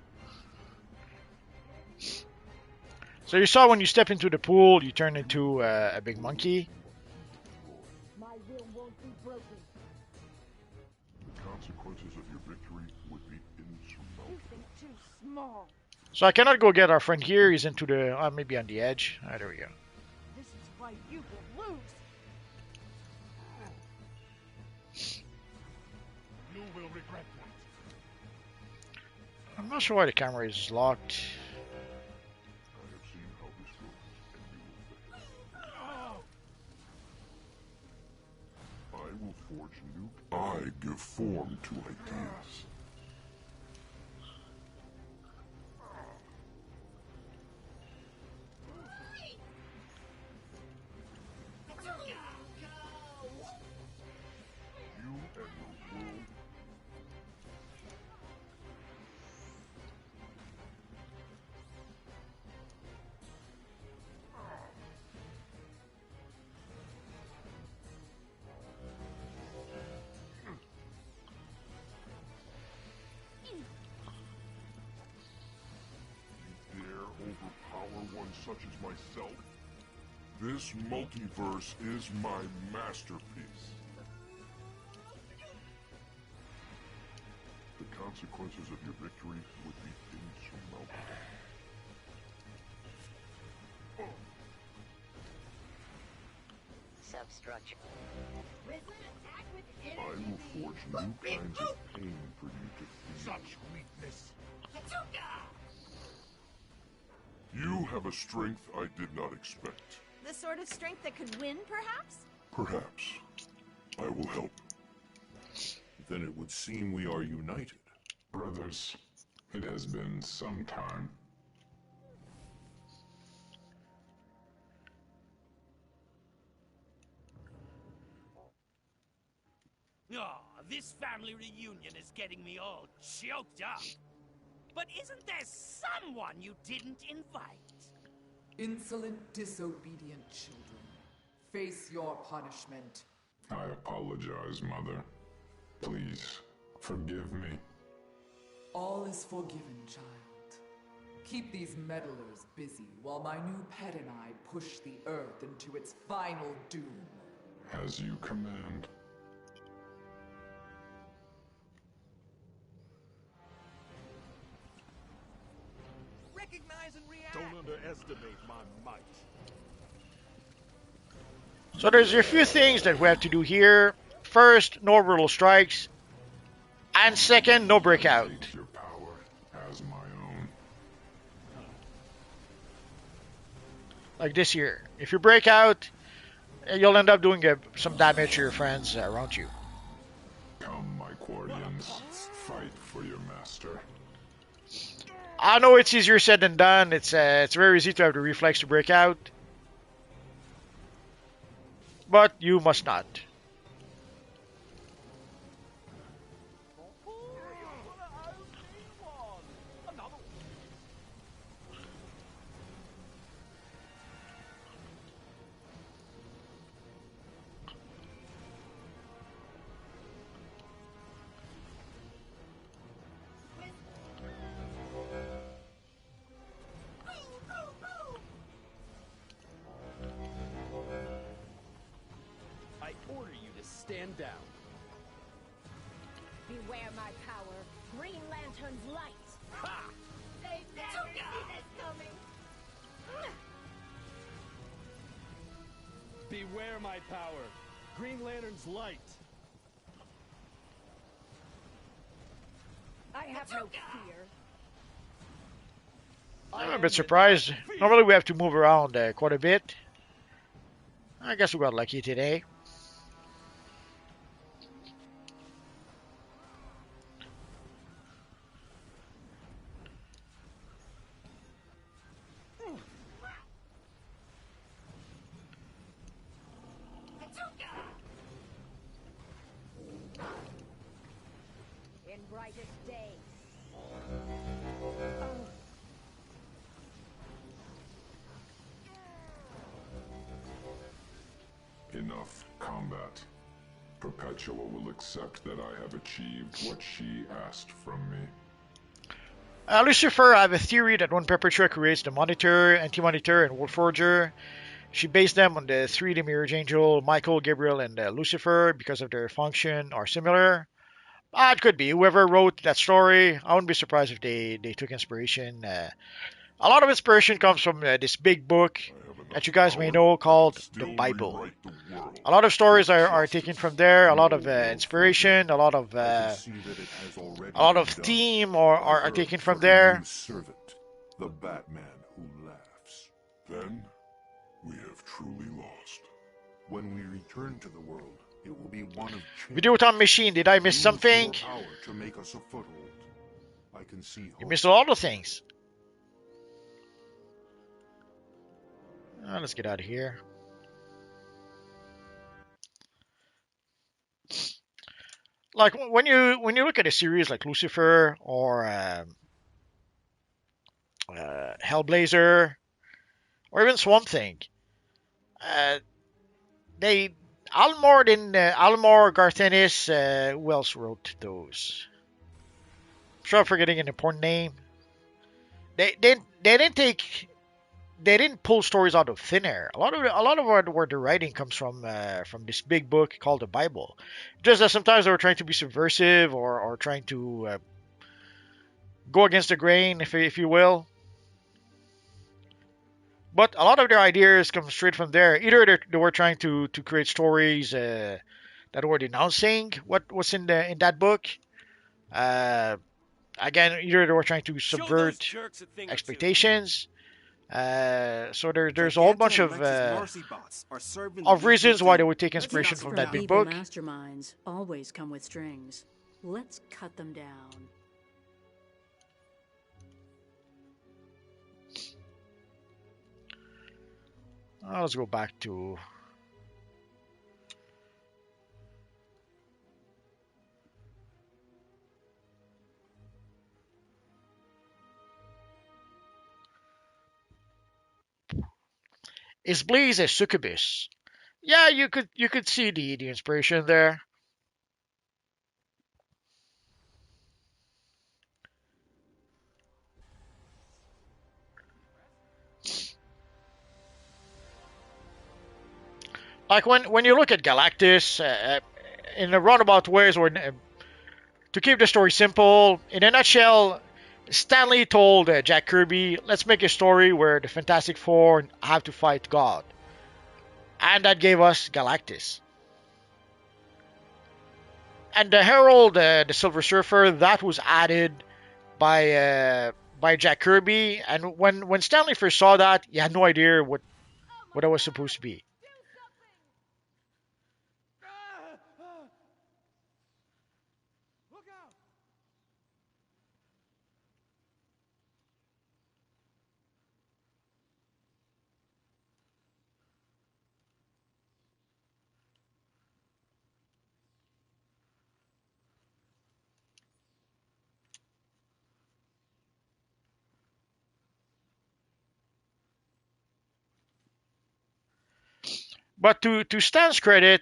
So you saw when you step into the pool, you turn into a big monkey. My will won't be broken. The consequences of your victory would be insurmountable. You think too small. So I cannot go get our friend here. He's into the, maybe on the edge. Ah, there we go. This is why you will lose. You will regret that. I'm not sure why the camera is locked. I have seen how this goes, and you will fail. I will forge new... I give form to ideas. overpower one such as myself? This multiverse is my masterpiece. The consequences of your victory would be insurmountable. Substructure. I will forge new kinds of pain for you to feel. Such weakness. You have a strength I did not expect. The sort of strength that could win, perhaps? Perhaps. I will help. Then it would seem we are united. Brothers, it has been some time. Oh, this family reunion is getting me all choked up. But isn't there someone you didn't invite? Insolent, disobedient children. Face your punishment. I apologize, Mother. Please, forgive me. All is forgiven, child. Keep these meddlers busy while my new pet and I push the Earth into its final doom. As you command. Recognize and react. Don't underestimate my might. So there's a few things that we have to do here. First, no orbital strikes. And second, no breakout. Your power as my own. Like this here. If you break out, you'll end up doing some damage to your friends around you. Come, my Quarians. Fight for your master. I know it's easier said than done. It's very easy to have the reflex to break out. But you must not. Stand down. Beware my power. Green Lantern's light. Ha! They never see this coming. Beware my power. Green Lantern's light. I have no fear. I'm a bit surprised. Normally we have to move around quite a bit. I guess we got lucky today. In brightest day. Enough combat. Perpetua will accept that I have achieved what she asked from me. Lucifer, I have a theory that when Perpetua creates the Monitor, Anti-Monitor, and Wolf Forger, she based them on the 3D Mirage Angel, Michael, Gabriel, and Lucifer because of their function are similar. It could be. Whoever wrote that story, I wouldn't be surprised if they took inspiration. A lot of inspiration comes from this big book that you guys may know called the Bible. A lot of stories are taken from there. A lot of inspiration, a lot of theme are taken from there. Servant, the Batman who laughs. Then we have truly lost. When we return to the world, it will be one of change. Videoton machine, did I miss something? To make us a foothold. I can see hope. You missed a lot of things. Let's get out of here. Like when you look at a series like Lucifer or Hellblazer or even Swamp Thing, Almor, Garth Ennis, who else wrote those? I'm sure I'm forgetting an important name. they didn't take they didn't pull stories out of thin air. A lot of where the writing comes from this big book called the Bible. Just that sometimes they were trying to be subversive or trying to go against the grain, if you will. But a lot of their ideas come straight from there. Either they were trying to create stories that were denouncing what's in that book. Uh, Again, either they were trying to subvert expectations. So there's a whole bunch of reasons why they would take inspiration from that big Evil book. masterminds always come with strings. Let's cut them down. Let's go back to. Is Blaze a succubus? Yeah, you could see the inspiration there. Like when you look at Galactus, in a roundabout ways, or to keep the story simple, in a nutshell, Stanley told Jack Kirby, "Let's make a story where the Fantastic Four have to fight God," and that gave us Galactus. And the Herald, the Silver Surfer, that was added by Jack Kirby. And when Stanley first saw that, he had no idea what it was supposed to be. But to Stan's credit,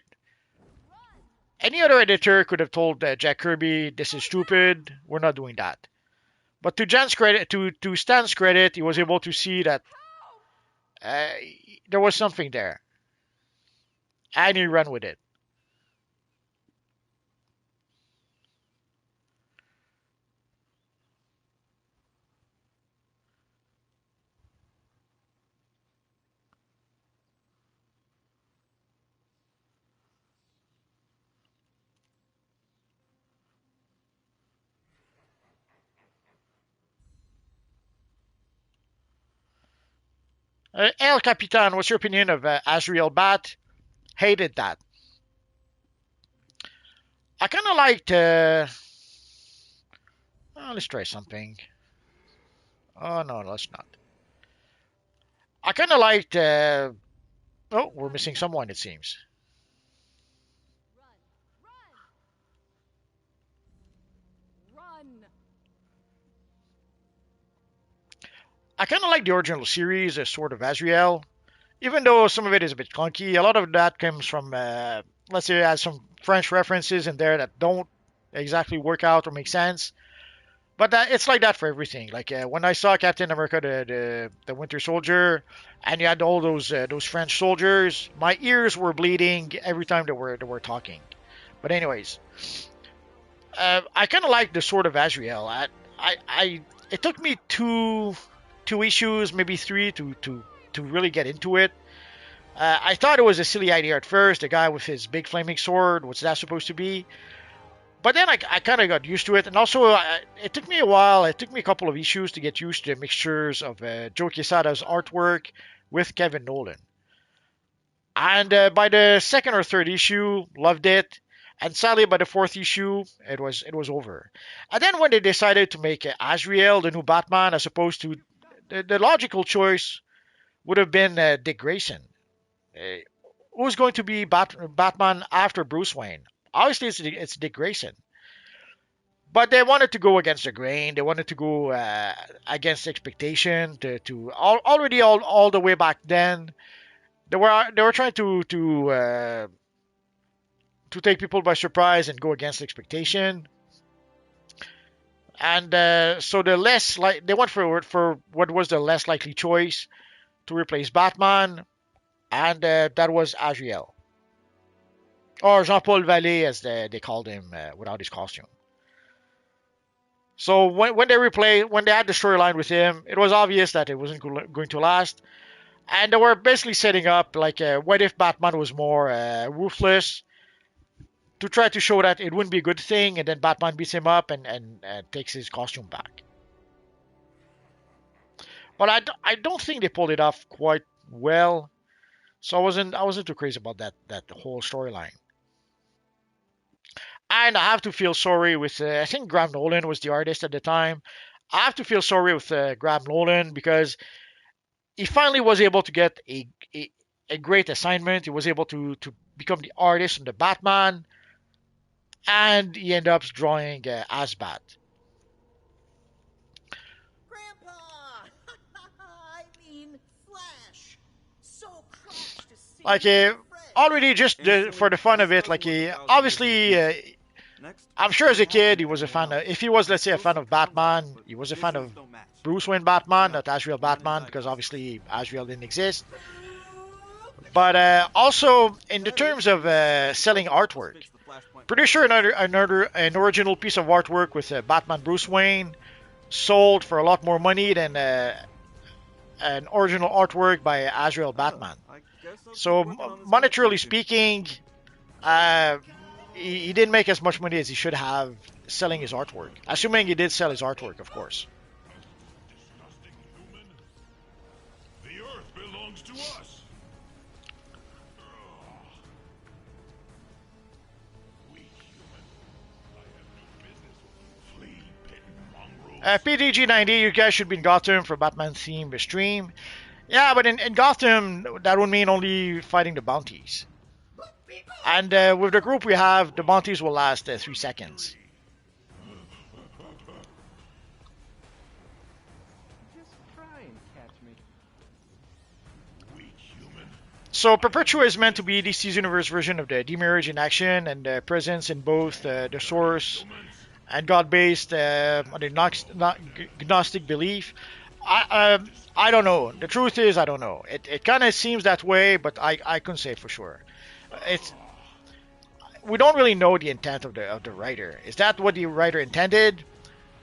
any other editor could have told Jack Kirby, "This is stupid. We're not doing that." But to Stan's credit, he was able to see that uh, there was something there, and he ran with it. El Capitan, what's your opinion of Azrael Bat? Hated that. I kind of liked. Let's try something. Oh no, let's not. I kind of liked. Oh, we're missing someone. It seems. I kind of like the original series, Sword of Azrael. Even though some of it is a bit clunky, a lot of that comes from, let's say, it has some French references in there that don't exactly work out or make sense. But it's like that for everything. Like when I saw Captain America, the Winter Soldier, and you had all those French soldiers, my ears were bleeding every time they were talking. But anyways, I kind of like the Sword of Azrael. It took me two issues, maybe three, to really get into it. I thought it was a silly idea at first. The guy with his big flaming sword, what's that supposed to be? But then I kind of got used to it, and also it took me a while. It took me a couple of issues to get used to the mixtures of Joe Quesada's artwork with Kevin Nolan. And by the second or third issue, loved it. And sadly, by the fourth issue, it was over. And then when they decided to make Azrael the new Batman, as opposed to the logical choice would have been Dick Grayson. Uh, who's going to be Batman after Bruce Wayne? Obviously, it's Dick Grayson. But they wanted to go against the grain. They wanted to go against expectation. Already all the way back then, they were trying to take people by surprise and go against expectation. And so they went for what was the less likely choice to replace Batman, and that was Azrael, or Jean-Paul Vallée as they called him without his costume. So when they had the storyline with him, it was obvious that it wasn't going to last, and they were basically setting up like what if Batman was more ruthless, to try to show that it wouldn't be a good thing, and then Batman beats him up and takes his costume back. But I don't think they pulled it off quite well, so I wasn't too crazy about that whole storyline. And I have to feel sorry with I think Graham Nolan was the artist at the time. I have to feel sorry with Graham Nolan because he finally was able to get a great assignment. He was able to become the artist on the Batman, and he ended up drawing Asbat. Like already just for the fun of it, like obviously I'm sure as a kid he was a fan of, if he was, let's say, a fan of Batman, he was a fan of Bruce Wayne Batman, not Azrael Batman, because obviously Azrael didn't exist. But also in the terms of selling artwork, pretty sure an original piece of artwork with Batman Bruce Wayne sold for a lot more money than an original artwork by Azrael Batman. So monetarily speaking, he didn't make as much money as he should have selling his artwork. Assuming he did sell his artwork, of course. The Earth belongs to us. PDG90, you guys should be in Gotham for Batman themed stream. Yeah, but in Gotham, that would mean only fighting the bounties. And with the group we have, the bounties will last 3 seconds. So Perpetua is meant to be DC's universe version of the Demiurge in action and presence in both the Source and God-based Gnostic belief. I don't know. The truth is, I don't know. It kind of seems that way, but I couldn't say for sure. We don't really know the intent of the writer. Is that what the writer intended?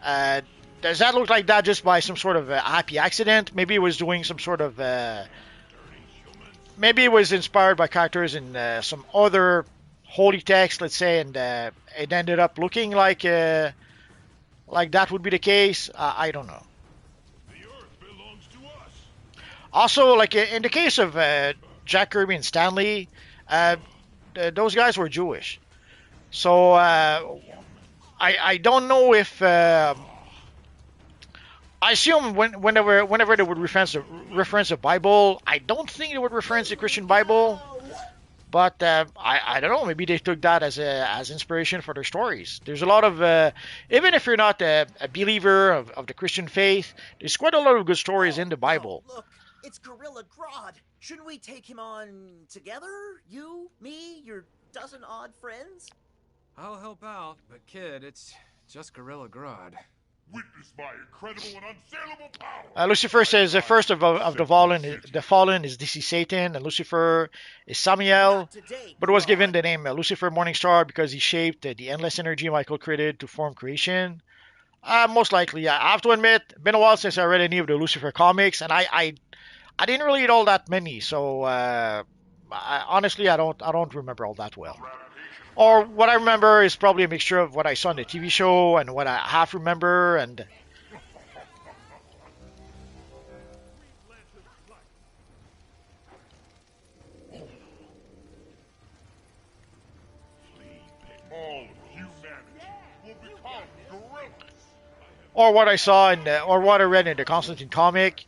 Does that look like that just by some sort of happy accident? Maybe it was doing some sort of maybe it was inspired by characters in some other holy text, let's say, and it ended up looking like that would be the case. I don't know. Also, like in the case of Jack Kirby and Stan Lee, those guys were Jewish. So I don't know if I assume whenever they would reference the Bible, I don't think they would reference the Christian Bible. But I don't know. Maybe they took that as inspiration for their stories. There's a lot of even if you're not a believer of the Christian faith, there's quite a lot of good stories in the Bible. Look, it's Gorilla Grodd. Shouldn't we take him on together? You, me, your dozen odd friends? I'll help out, but kid, it's just Gorilla Grodd. Witness my incredible and unassailable power. Lucifer says the first of the fallen is DC Satan, and Lucifer is Samiel, but was given the name Lucifer Morningstar because he shaped the endless energy Michael created to form creation. Most likely, I have to admit, been a while since I read any of the Lucifer comics, and I didn't really read all that many, so honestly, I don't remember all that well. Or what I remember is probably a mixture of what I saw in the TV show and what I half remember, and or what I saw in or what I read in the Constantine comic.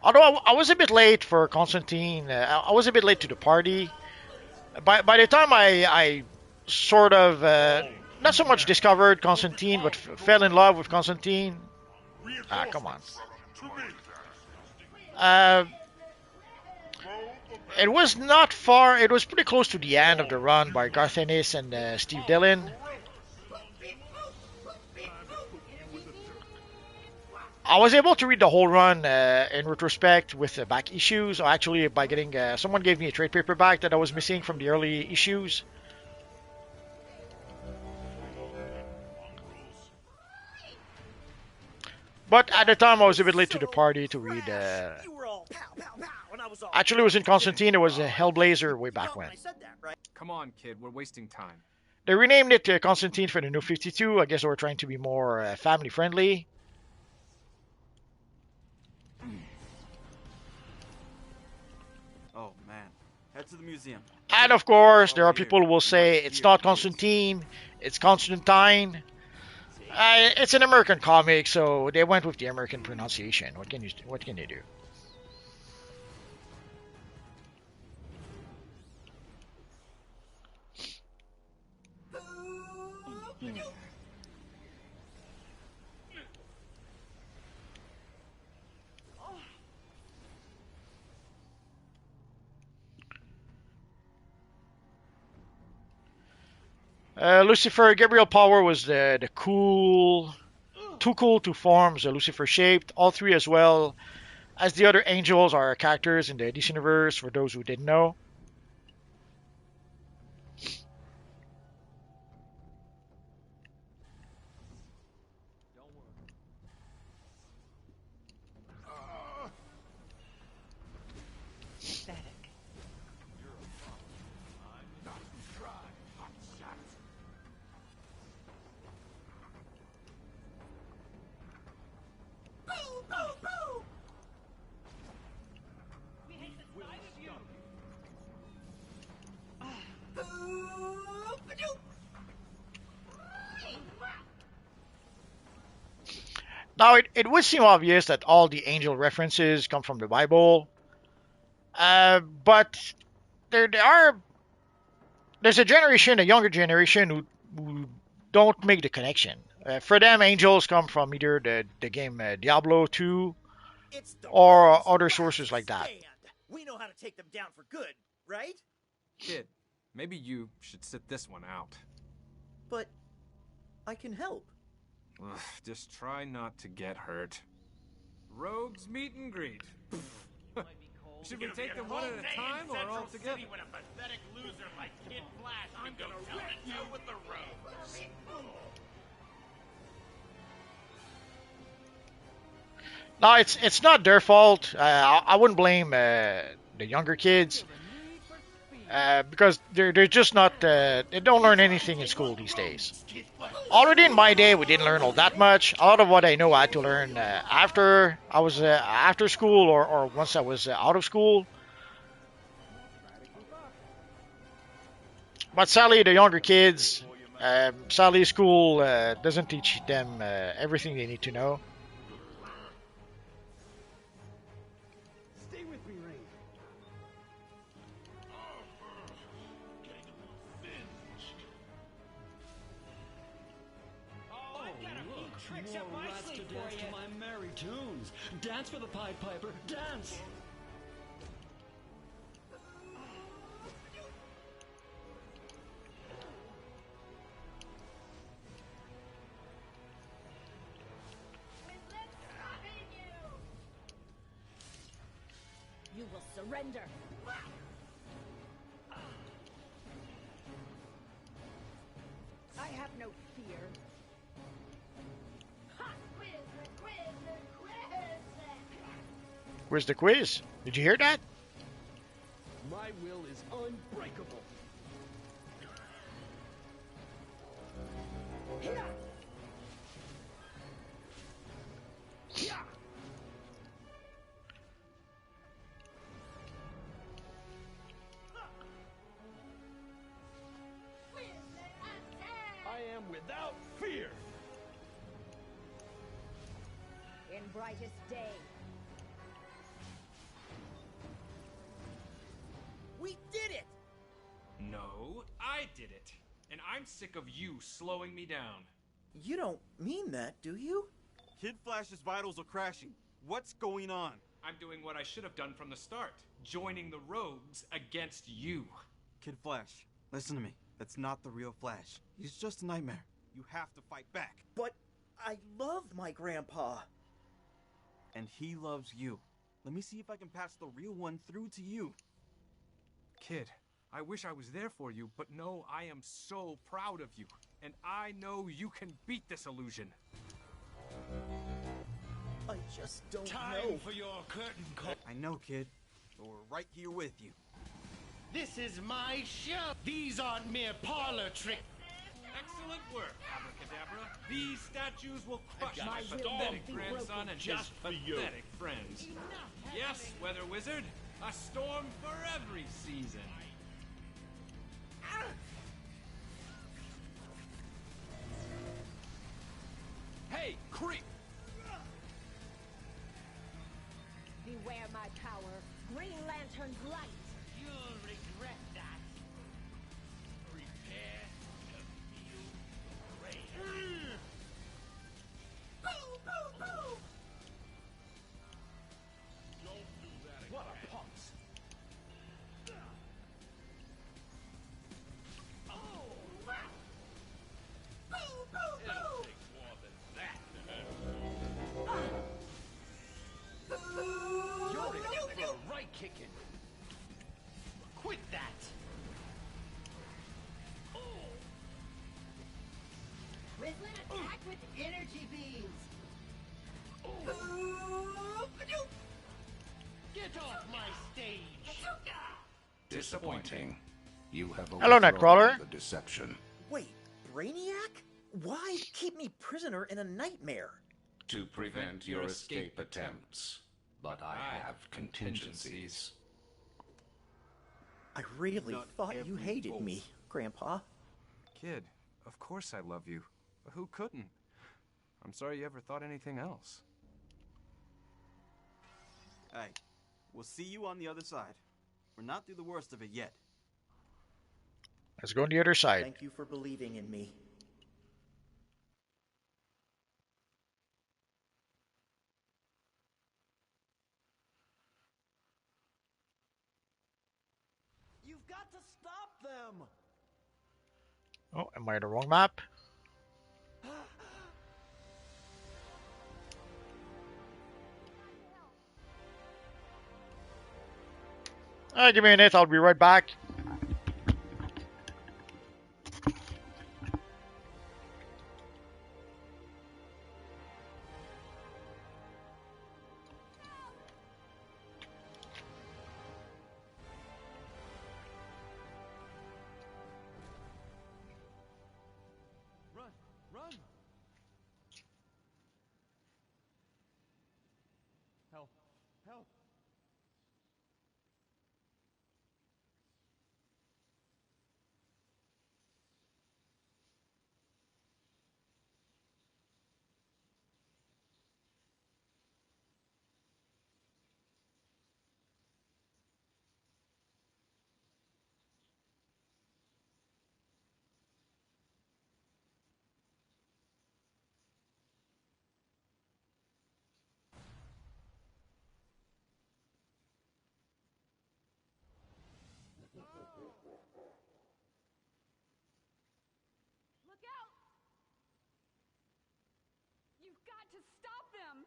Although I was a bit late for Constantine, I was a bit late to the party. By the time I sort of not so much discovered Constantine, but fell in love with Constantine. Come on. It was not far. It was pretty close to the end of the run by Garth Ennis and Steve Dillon. I was able to read the whole run in retrospect with the back issues. Actually, by getting someone gave me a trade paperback that I was missing from the early issues. But at the time, I was a bit late to the party to read. Actually, it was in Constantine. It was a Hellblazer way back when. Come on, kid. We're wasting time. They renamed it Constantine for the New 52. I guess they were trying to be more family friendly. Oh man, head to the museum. And of course, there are people who will say it's not Constantine, it's Constantine. It's an American comic, so they went with the American pronunciation. What can you do? Lucifer, Gabriel Power was the cool, too cool to form the Lucifer shaped. All three as well as the other angels are characters in the DC universe for those who didn't know. Now, it would seem obvious that all the angel references come from the Bible, but there's a generation, a younger generation, who don't make the connection. For them, angels come from either the game Diablo 2 or other sources like that. We know how to take them down for good, right? Kid, maybe you should sit this one out. But I can help. Ugh, just try not to get hurt. Rogues meet and greet. Should we take them one at a time or all together? When a pathetic loser like Kid Flash I'm gonna wreck you with the rogues. No, it's not their fault. I wouldn't blame the younger kids because they're just not. They don't learn anything in school these days. Already in my day, we didn't learn all that much. A lot of what I know, I had to learn after I was after school or once I was out of school. But sadly, the younger kids, sadly, school doesn't teach them everything they need to know. Dance for the Pied Piper, dance! You will surrender. I have no fear. Where's the quiz? Did you hear that? My will is unbreakable. I am without fear. In brightest day. We did it! No, I did it. And I'm sick of you slowing me down. You don't mean that, do you? Kid Flash's vitals are crashing. What's going on? I'm doing what I should have done from the start. Joining the rogues against you. Kid Flash, listen to me. That's not the real Flash. He's just a nightmare. You have to fight back. But I love my grandpa. And he loves you. Let me see if I can pass the real one through to you. Kid, I wish I was there for you, but no, I am so proud of you. And I know you can beat this illusion. I just don't know. Time for your curtain call. I know, kid. But we're right here with you. This is my show. These aren't mere parlor tricks. Excellent work, Abracadabra. These statues will crush my My pathetic will grandson and his just for you. pathetic friends. Yes, Weather Wizard, a storm for every season. Hey, creep! Beware my power. Green Lantern's light. You'll regret that. Prepare to feel great. Boo, boo, boo! Don't do that again. What a punks! Boo, boo, It'll boo! take more than that. You're in for a right kicking. Quit that! Rizzlin attack with energy beams. Get off my stage! Disappointing. You have Hello, overthrown Nightcrawler. the deception. Wait, Brainiac? Why keep me prisoner in a nightmare? To prevent your escape attempts. But I have contingencies. I really Not thought you every hated boss. me, Grandpa. Kid, of course I love you. But who couldn't? I'm sorry you ever thought anything else. Hey, we'll see you on the other side. We're not through the worst of it yet. Let's go on the other side. Thank you for believing in me. You've got to stop them! Oh, am I on the wrong map? Alright, give me a minute, I'll be right back. Run! Run! Help! Help! Look out! You've got to stop them!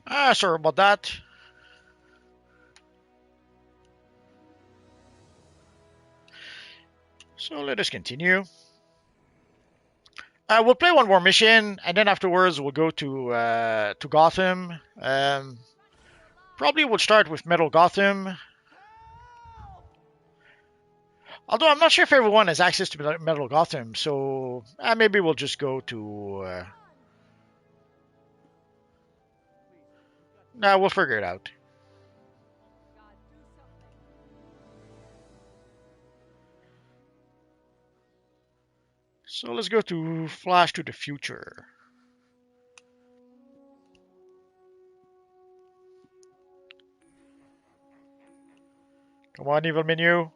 Ah, sorry about that. So let us continue. We'll play one more mission, and then afterwards we'll go to Gotham. Probably we'll start with Metal Gotham. Although I'm not sure if everyone has access to Metal Gotham, so maybe we'll just go to... Nah, we'll figure it out. So let's go to Flash to the Future. Come on, evil menu.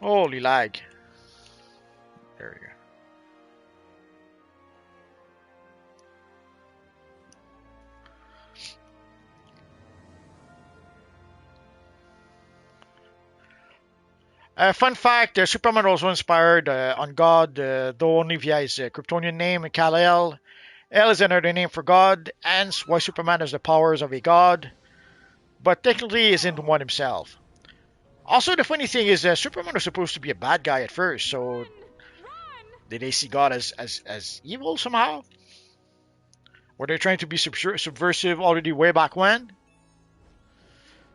Holy lag. There we go. Fun fact, Superman was inspired on God, though only via his Kryptonian name, Kal-El. El is another name for God, hence why Superman has the powers of a god, but technically isn't one himself. Also, the funny thing is Superman was supposed to be a bad guy at first, so did they see God as evil somehow? Were they trying to be subversive already way back when?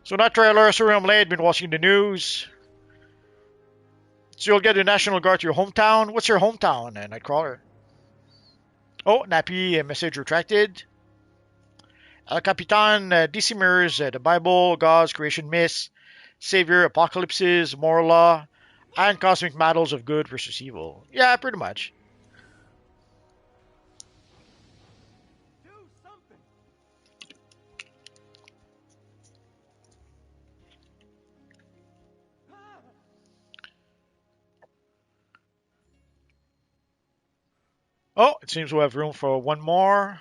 So that trailer, sorry I'm late, been watching the news. So you'll get the National Guard to your hometown. What's your hometown, Nightcrawler? Oh, Nappy, message retracted. El Capitan, DC mirrors the Bible, God's creation myths, Savior, apocalypses, moral law, and cosmic battles of good versus evil. Yeah, pretty much. Oh, it seems we have room for one more.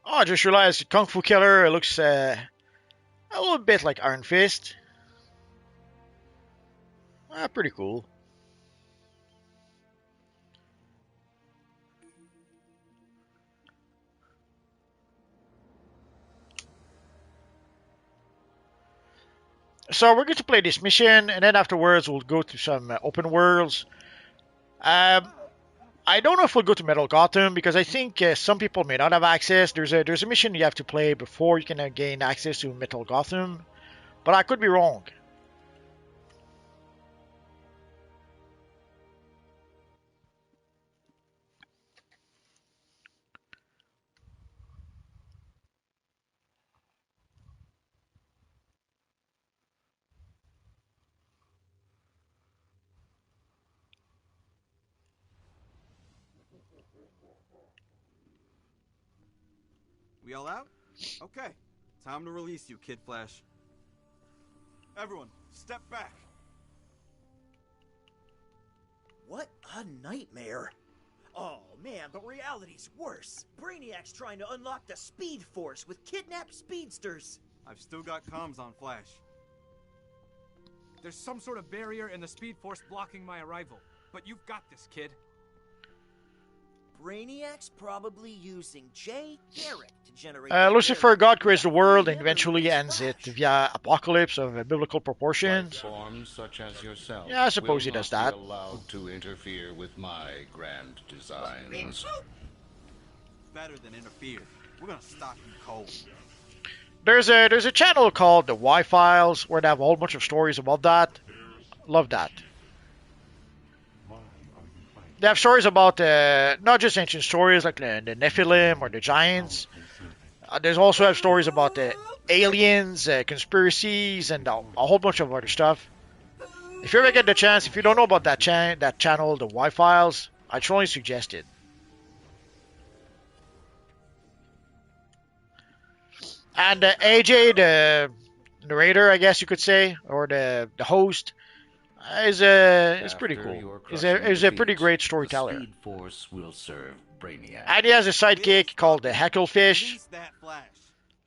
Oh, I just realized Kung Fu Killer looks a little bit like Iron Fist. Pretty cool. So we're going to play this mission, and then afterwards we'll go to some open worlds. I don't know if we'll go to Metal Gotham because I think some people may not have access. There's a mission you have to play before you can gain access to Metal Gotham, but I could be wrong. We all out? Okay. Time to release you, Kid Flash. Everyone, step back. What a nightmare. Oh man, but reality's worse. Brainiac's trying to unlock the Speed Force with kidnapped speedsters. I've still got comms on Flash. There's some sort of barrier in the Speed Force blocking my arrival. But you've got this, kid. Brainiac's probably using Jay Garrick to generate... Lucifer, God creates the world and eventually ends it via apocalypse of biblical proportions. Forms such as yourself Yeah, I suppose he does that. Allowed to interfere with my grand designs. Better than interfere. We're gonna stop you cold. There's a channel called the Y Files where they have a whole bunch of stories about that. Love that. They have stories about not just ancient stories like the Nephilim or the giants. There's also have stories about the aliens, conspiracies, and a whole bunch of other stuff. If you ever get the chance, if you don't know about that channel, the Y Files, I strongly suggest it. And AJ, the narrator, I guess you could say, or the host, Is pretty After cool. your Is crushing a pretty defeat, great the storyteller. Speed Force will serve Brainiac. And he has a sidekick called the Hecklefish.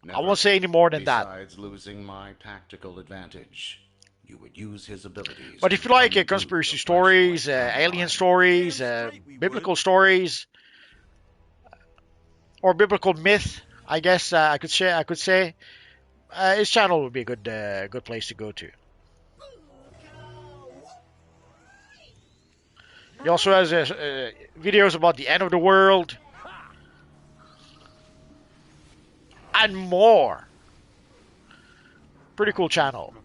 I won't say any more than that. Besides losing my tactical advantage, you would use his abilities. But if you like conspiracy stories, alien stories, biblical stories, or biblical myth, I guess I could say, his channel would be a good place to go to. He also has videos about the end of the world and more. Pretty cool channel.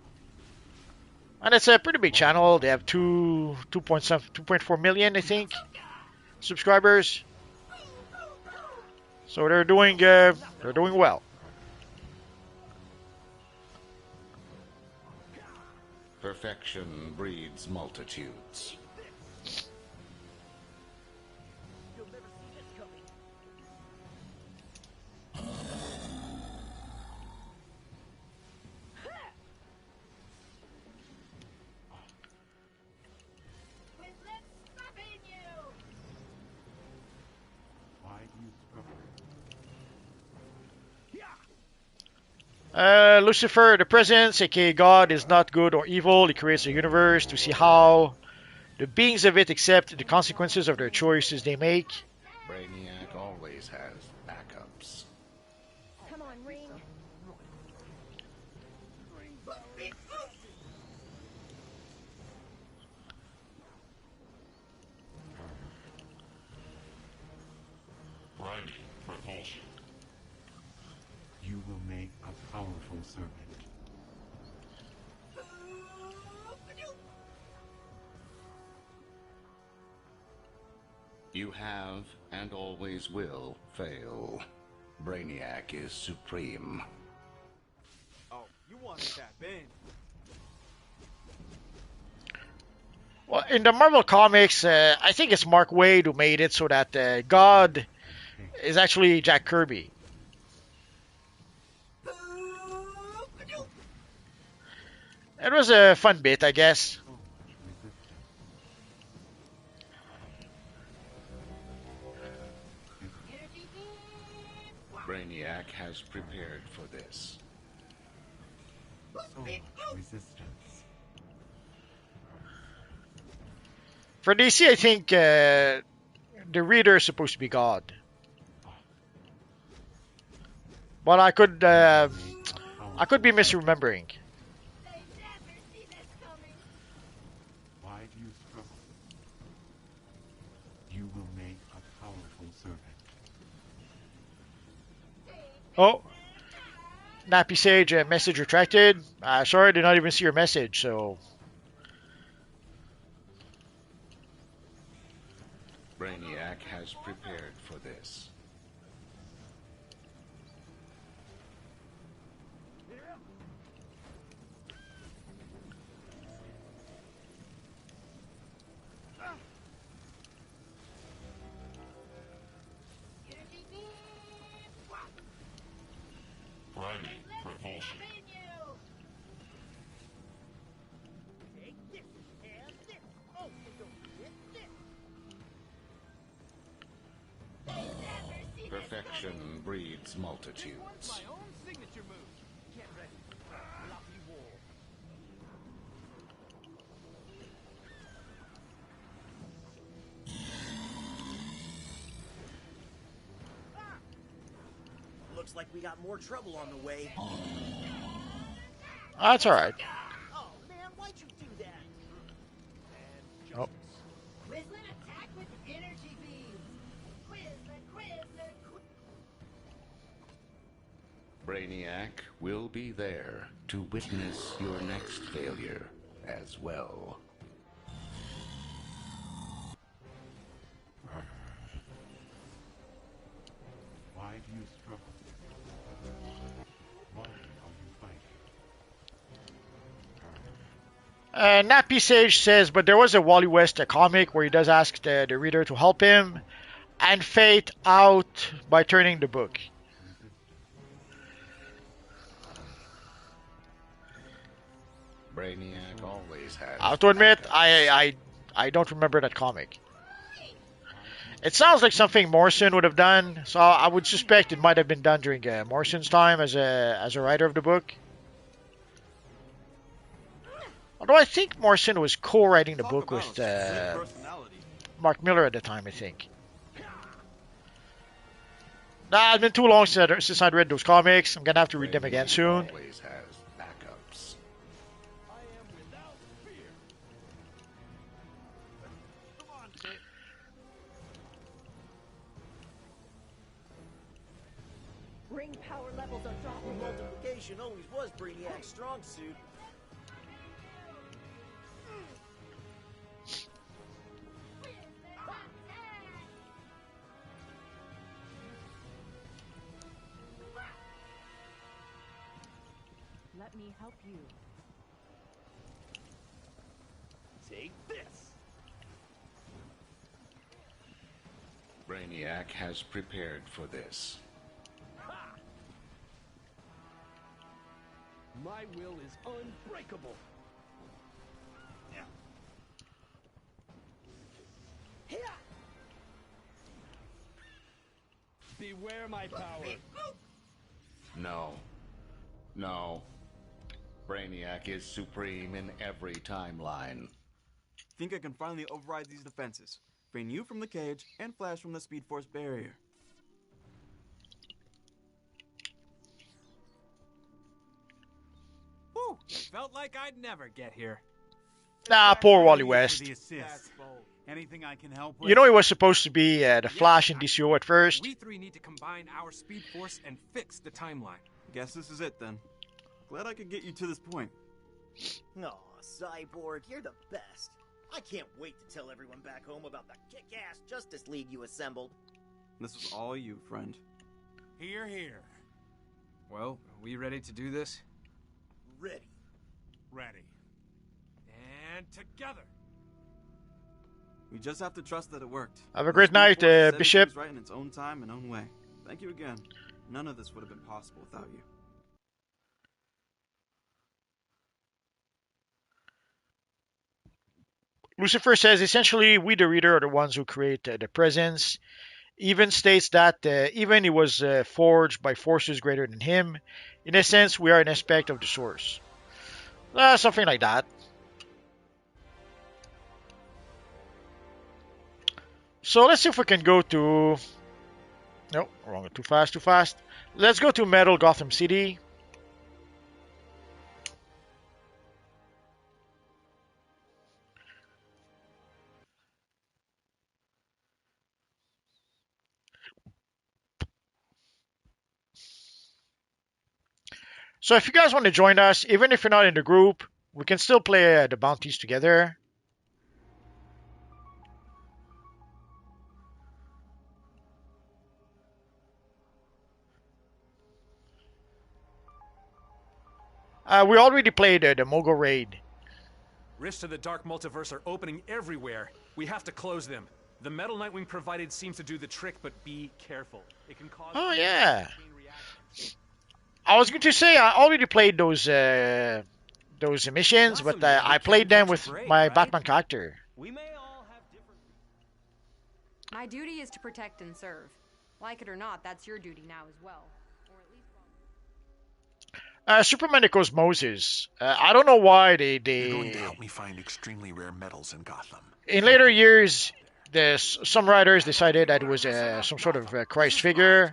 And it's a pretty big channel. They have 2.4 million, I think, subscribers. So they're doing well. Perfection breeds multitudes. Lucifer, the presence, aka God, is not good or evil. He creates a universe to see how the beings of it accept the consequences of their choices they make. Brainiac always has backups. Come on, Ring. Ready, propulsion. You will make a powerful servant. You have and always will fail. Brainiac is supreme. Oh, you want to tap in. Well, in the Marvel comics, I think it's Mark Waid who made it so that God is actually Jack Kirby. It was a fun bit, I guess. Brainiac has prepared for this. Resistance. For DC, I think the reader is supposed to be God. But I could be misremembering. Why do you struggle? You will make a powerful servant. Oh, Nappy Sage, message retracted. Sorry, I did not even see your message, so... Brainiac has prepared for this. Ready, propulsion. Perfection breeds multitudes. Looks like we got more trouble on the way. That's alright. Oh man, why'd you do that? Oh. Quizlet attack with energy beams. Quizlet. Brainiac will be there to witness your next failure as well. Why do you struggle? Why are you fighting? Nappy Sage says, but there was a Wally West comic where he does ask the reader to help him and fate out by turning the book. Brainiac always has. I have to admit, backups. I don't remember that comic. It sounds like something Morrison would have done, so I would suspect it might have been done during Morrison's time as a writer of the book. Although I think Morrison was co-writing the book with Mark Miller at the time, I think. Nah, it's been too long since I'd read those comics. I'm gonna have to read them again soon. Always has backups. Ring power levels are dropping. Multiplication always was Brainiac's strong suit. Let me help you. Take this. Brainiac has prepared for this. My will is unbreakable. Beware my power. No. No. Brainiac is supreme in every timeline. Think I can finally override these defenses. Free you from the cage and Flash from the Speed Force barrier. Whew! Felt like I'd never get here. Nah, poor Wally West. Anything I can help with? You know, he was supposed to be the Flash in DCUO at first. We three need to combine our Speed Force and fix the timeline. Guess this is it then. Glad I could get you to this point. Aw, Cyborg, you're the best. I can't wait to tell everyone back home about the kick-ass Justice League you assembled. This was all you, friend. Here, here. Well, are we ready to do this? Ready. Ready. And together. We just have to trust that it worked. Have a great night, Bishop. Right in its own time and own way. Thank you again. None of this would have been possible without you. Lucifer says, essentially, we the reader are the ones who create the presence. Even states that even he was forged by forces greater than him. In a sense, we are an aspect of the source. Something like that. So let's see if we can go to... No, wrong. Too fast, too fast. Let's go to Metal Gotham City. So if you guys want to join us, even if you're not in the group, we can still play the bounties together. We already played the Mogul Raid. Risks to the Dark Multiverse are opening everywhere. We have to close them. The metal Nightwing provided seems to do the trick, but be careful. It can cause... Oh, yeah. I was going to say, I already played those missions, but I played them with my Batman character. My duty is to protect and serve. Like it or not, that's your duty now as well. Superman echoes Moses. I don't know why they... You're going to help me find extremely rare metals in Gotham. In later years, some writers decided that it was some sort of Christ figure.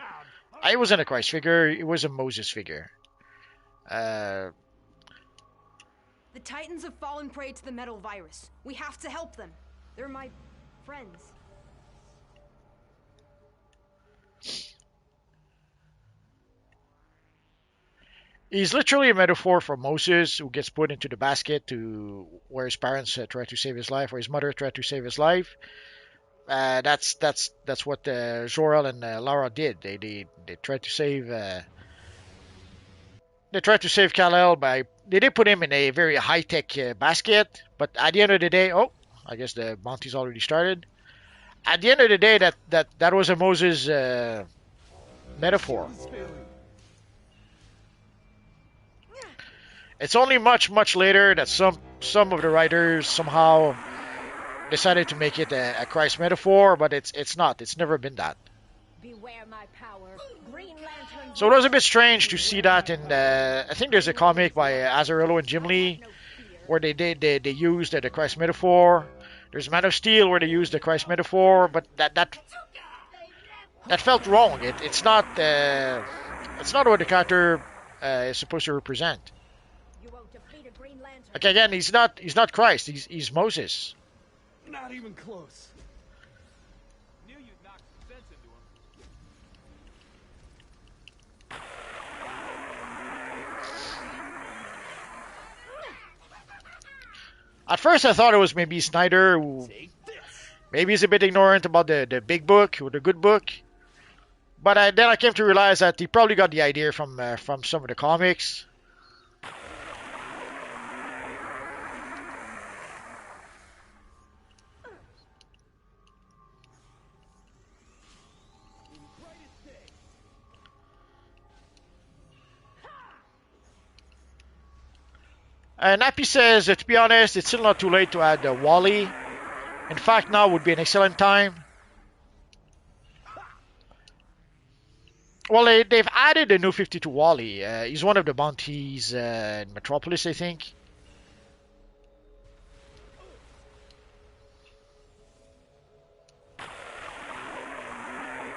It wasn't a Christ figure, it was a Moses figure. The Titans have fallen prey to the metal virus. We have to help them. They're my friends. He's literally a metaphor for Moses, who gets put into the basket where his parents try to save his life, or his mother tried to save his life. That's what Jor-El and Lara did. They tried to save Kal-El they did put him in a very high tech basket. But at the end of the day, I guess the bounty's already started. At the end of the day, that was a Moses metaphor. It's only much later that some of the writers somehow decided to make it a Christ metaphor, but it's not. It's never been that. Beware my power. Green Lantern's So it was a bit strange to see that in I think there's a comic by Azzarello and Jim Lee where they used the Christ metaphor. There's Man of Steel where they used the Christ metaphor, but that felt wrong. It's not what the character is supposed to represent. Like again, he's not Christ. He's Moses. Not even close. Knew you'd knock some sense into him. At first, I thought it was maybe Snyder, who maybe he's a bit ignorant about the big book or the good book. But then I came to realize that he probably got the idea from some of the comics. Nappy says, to be honest, it's still not too late to add Wally. In fact, now would be an excellent time. Well, they've added a new 52 Wally. He's one of the bounties in Metropolis, I think.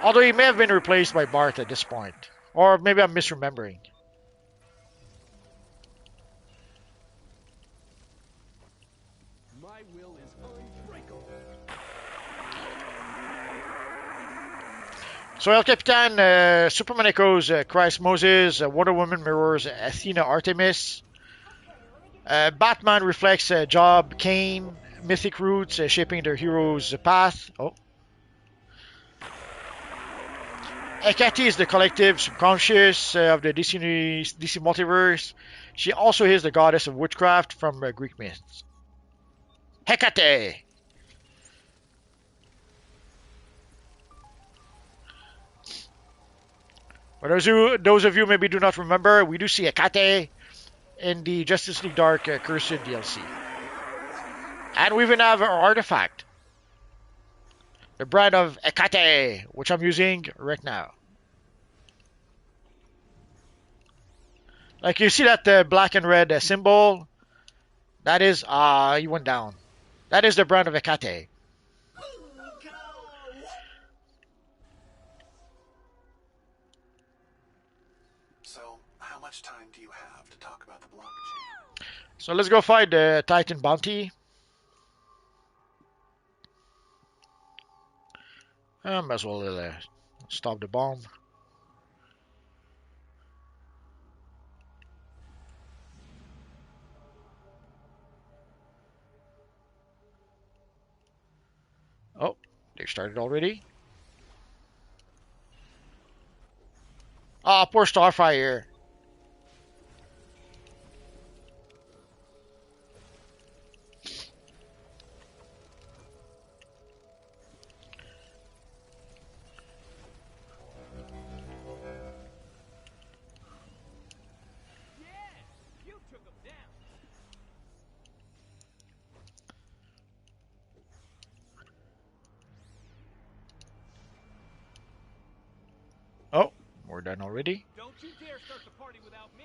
Although he may have been replaced by Bart at this point. Or maybe I'm misremembering. So El Capitan, Superman echoes Christ Moses, Wonder Woman mirrors Athena Artemis, Batman reflects Job, Cain, mythic roots shaping their hero's path. Oh. Hecate is the collective subconscious of the DC multiverse. She also is the goddess of witchcraft from Greek myths. Hecate! For those of you maybe do not remember, we do see Hecate in the Justice League Dark Cursed DLC. And we even have our artifact. The brand of Hecate, which I'm using right now. Like you see that black and red symbol? That is, he went down. That is the brand of Hecate. So, how much time do you have to talk about the blockchain? So let's go find the Titan bounty. Might as well stop the bomb. Oh, they started already? Ah, poor Starfire. Oh, we're done already. Don't you dare start the party without me.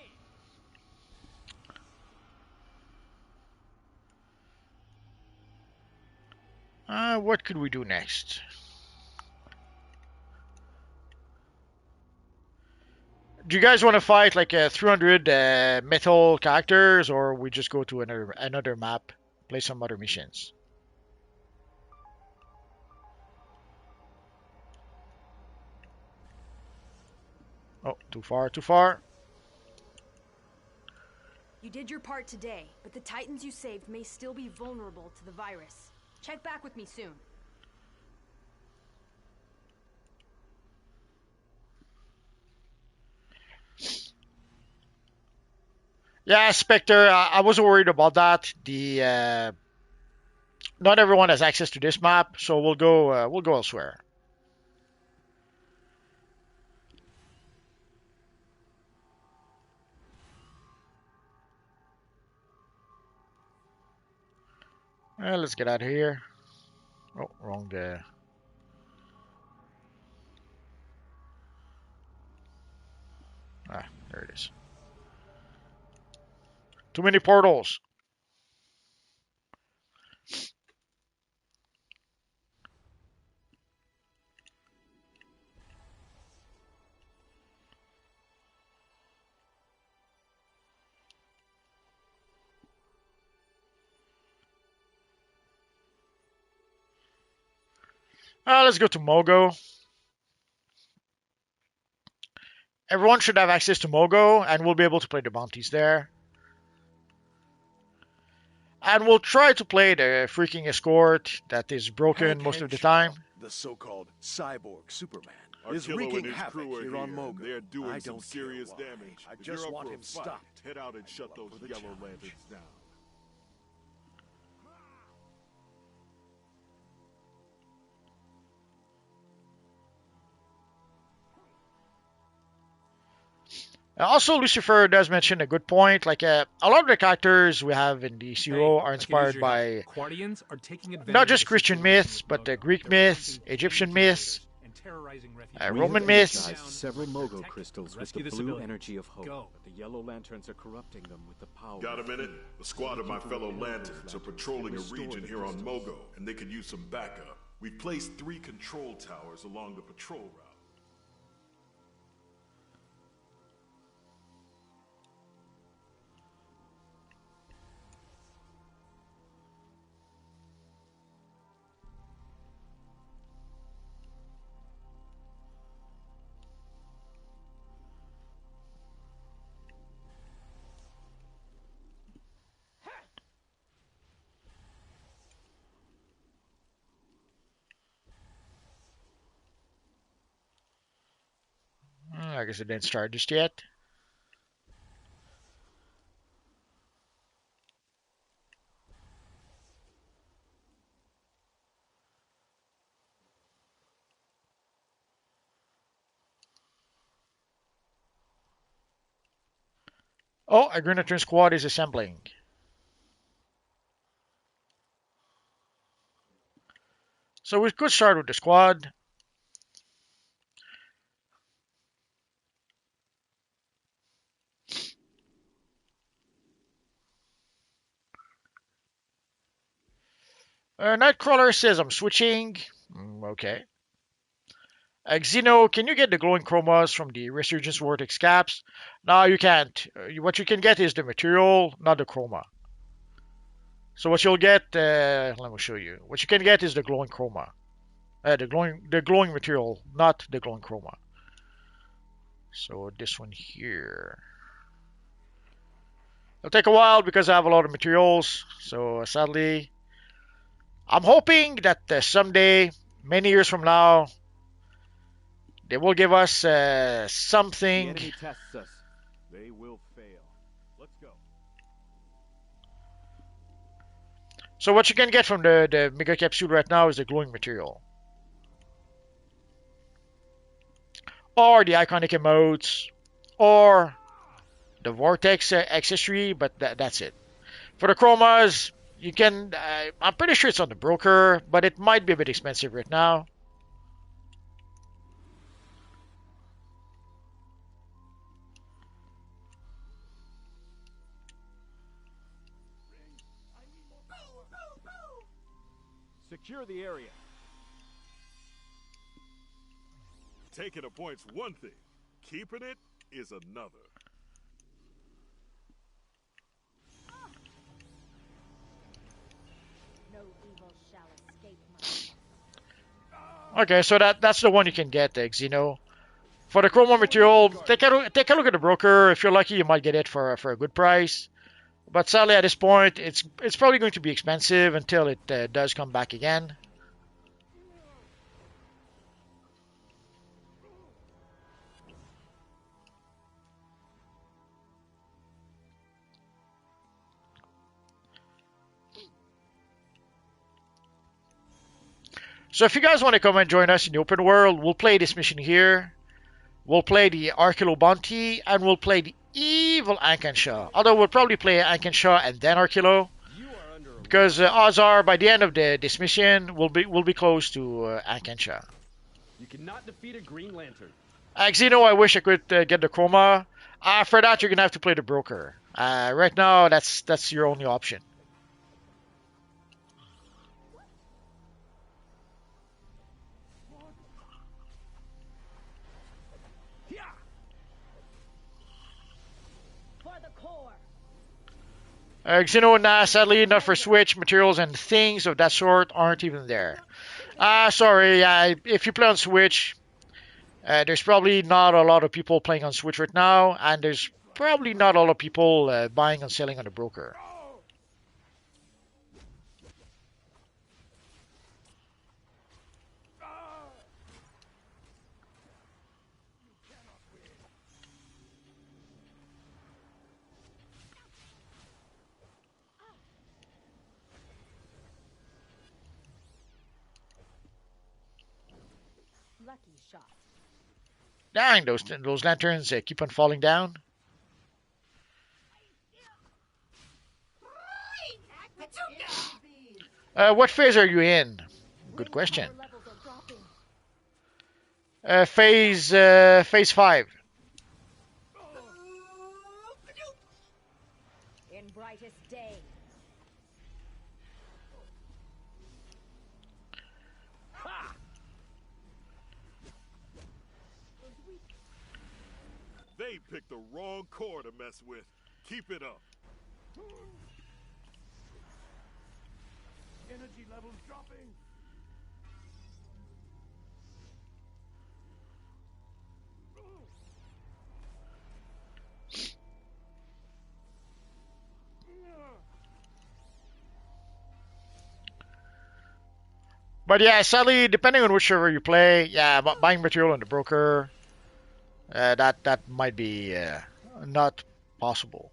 What could we do next? Do you guys want to fight like 300 metal characters, or we just go to another map, play some other missions? Oh, too far, too far. You did your part today, but the Titans you saved may still be vulnerable to the virus. Check back with me soon. Yeah, Spectre, I wasn't worried about that. Not everyone has access to this map, so we'll go elsewhere. Well, let's get out of here. Oh, wrong. Ah, there it is. Too many portals. Let's go to Mogo. Everyone should have access to Mogo, and we'll be able to play the bounties there. And we'll try to play the freaking escort that is broken most of the time. The so-called cyborg Superman Our is killer wreaking and his havoc crew are here on and Mogo. They're doing I some don't serious care why. damage. I If just you're up want for a him fight, stopped. Head out and shut those for the yellow challenge. lanterns down. Also, Lucifer does mention a good point. Like a lot of the characters we have in DCUO are inspired by Guardians are taking advantage not of just the Christian situation myths, with but the Mogo. Greek They're myths, planting Egyptian pain myths, generators and terrorizing refugees. We Roman have myths. energized several Mogo protect, crystals with rescue the the blue civilians. energy of hope. Go. But the yellow lanterns are corrupting them with the power. Got a of minute? fear. A squad of my People fellow will kill those lanterns are lanterns patrolling and a restore region the here on crystals. Mogo, and they could use some backup. We've placed 3 control towers along the patrol route. I guess it didn't start just yet. Oh, a Green Lantern squad is assembling. So we could start with the squad. Nightcrawler says I'm switching. Okay. Xeno, can you get the glowing chromas from the Resurgence Vortex caps? No, you can't. What you can get is the material, not the chroma. So what you'll get, let me show you. What you can get is the glowing chroma. The glowing material, not the glowing chroma. So this one here. It'll take a while because I have a lot of materials. So sadly, I'm hoping that someday, many years from now, they will give us something. The enemy tests us. They will fail. Let's go. So what you can get from the Mega Capsule right now is the glowing material. Or the iconic emotes. Or the Vortex accessory, but that's it. For the chromas, you can... I'm pretty sure it's on the broker, but it might be a bit expensive right now. Secure the area. Taking a point's one thing. Keeping it is another. No evil shall escape my Okay, so that's the one you can get, Xeno. For the chroma material, take a look at the broker. If you're lucky, you might get it for a good price. But sadly, at this point, it's probably going to be expensive until it does come back again. So if you guys want to come and join us in the open world, we'll play this mission here. We'll play the Arkilo Bounty, and we'll play the evil Ankanshaw. Although we'll probably play Ankanshaw and then Arkilo. because odds are by the end of this mission, we'll be close to Akensha. You cannot defeat a Green Lantern. Xeno, I wish I could get the chroma. For that, you're gonna have to play the broker. Right now, that's your only option. Xeno, nah, sadly, not for Switch. Materials and things of that sort aren't even there. Sorry, if you play on Switch, there's probably not a lot of people playing on Switch right now, and there's probably not a lot of people buying and selling on the broker. Dang, those lanterns keep on falling down. What phase are you in? Good question. Phase 5. In brightest day. They picked the wrong core to mess with. Keep it up. Energy levels dropping. But yeah, sadly, depending on which server you play, yeah, buying material on the broker, that might be not possible.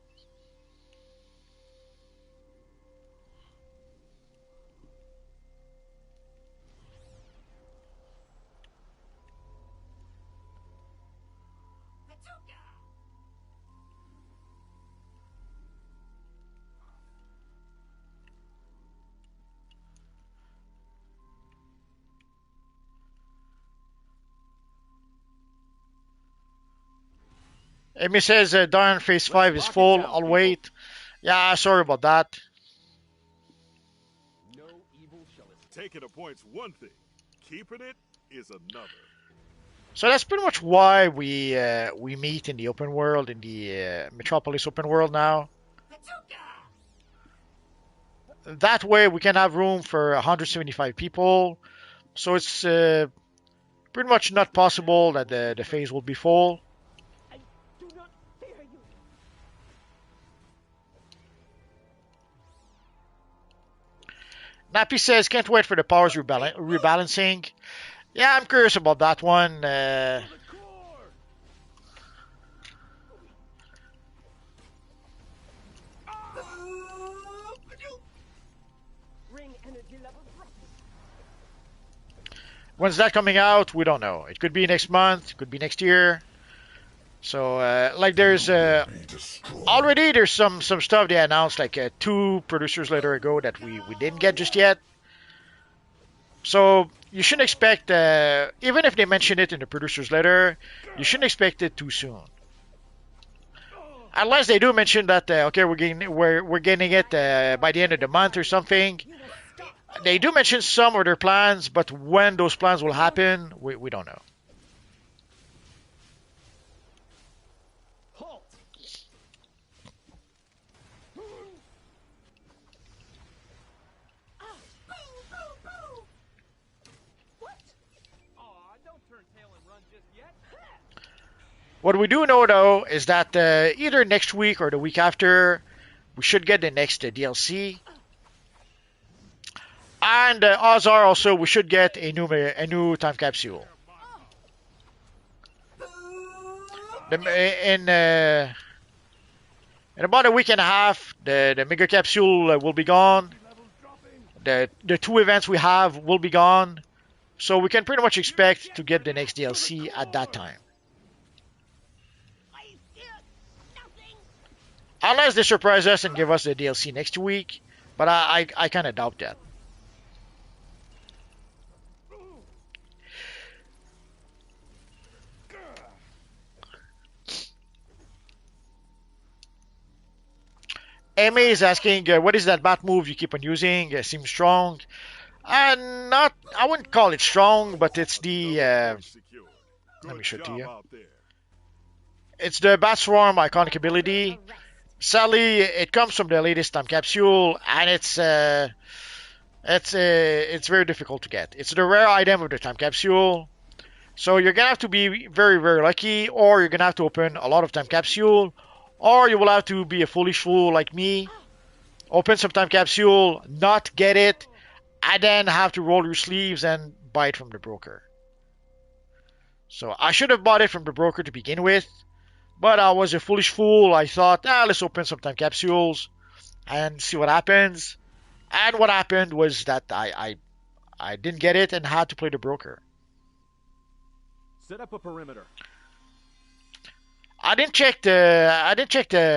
Amy says, darn, phase 5 is full. I'll wait. Yeah, sorry about that. No evil shall taking a point's one thing. Keeping it is another. So that's pretty much why we meet in the open world, in the Metropolis open world now. That way we can have room for 175 people. So it's pretty much not possible that the phase will be full. Nappy says, can't wait for the powers rebalancing. Yeah, I'm curious about that one. When's that coming out? We don't know. It could be next month. It could be next year. So, like, there's already there's some stuff they announced like 2 producers later ago that we didn't get just yet. So you shouldn't expect, even if they mention it in the producers letter, you shouldn't expect it too soon. Unless they do mention that okay, we're getting it by the end of the month or something. They do mention some of their plans, but when those plans will happen, we don't know. What we do know, though, is that either next week or the week after, we should get the next DLC. And odds are also we should get a new time capsule. In about a week and a half, the mega capsule will be gone. The 2 events we have will be gone. So we can pretty much expect to get the next DLC at that time. Unless they surprise us and give us the DLC next week, But I kind of doubt that. Amy is asking, what is that bat move you keep on using? Seems strong. Not, I wouldn't call it strong, but it's the. Let me show it to you. It's the Bat Swarm iconic ability. Sadly, it comes from the latest time capsule, and it's very difficult to get. It's the rare item of the time capsule, so you're gonna have to be very, very lucky, or you're gonna have to open a lot of time capsule, or you will have to be a foolish fool like me, open some time capsule, not get it, and then have to roll your sleeves and buy it from the broker. So I should have bought it from the broker to begin with, but I was a foolish fool. I thought, let's open some time capsules and see what happens. And what happened was that I didn't get it and had to play the broker. Set up a perimeter. I didn't check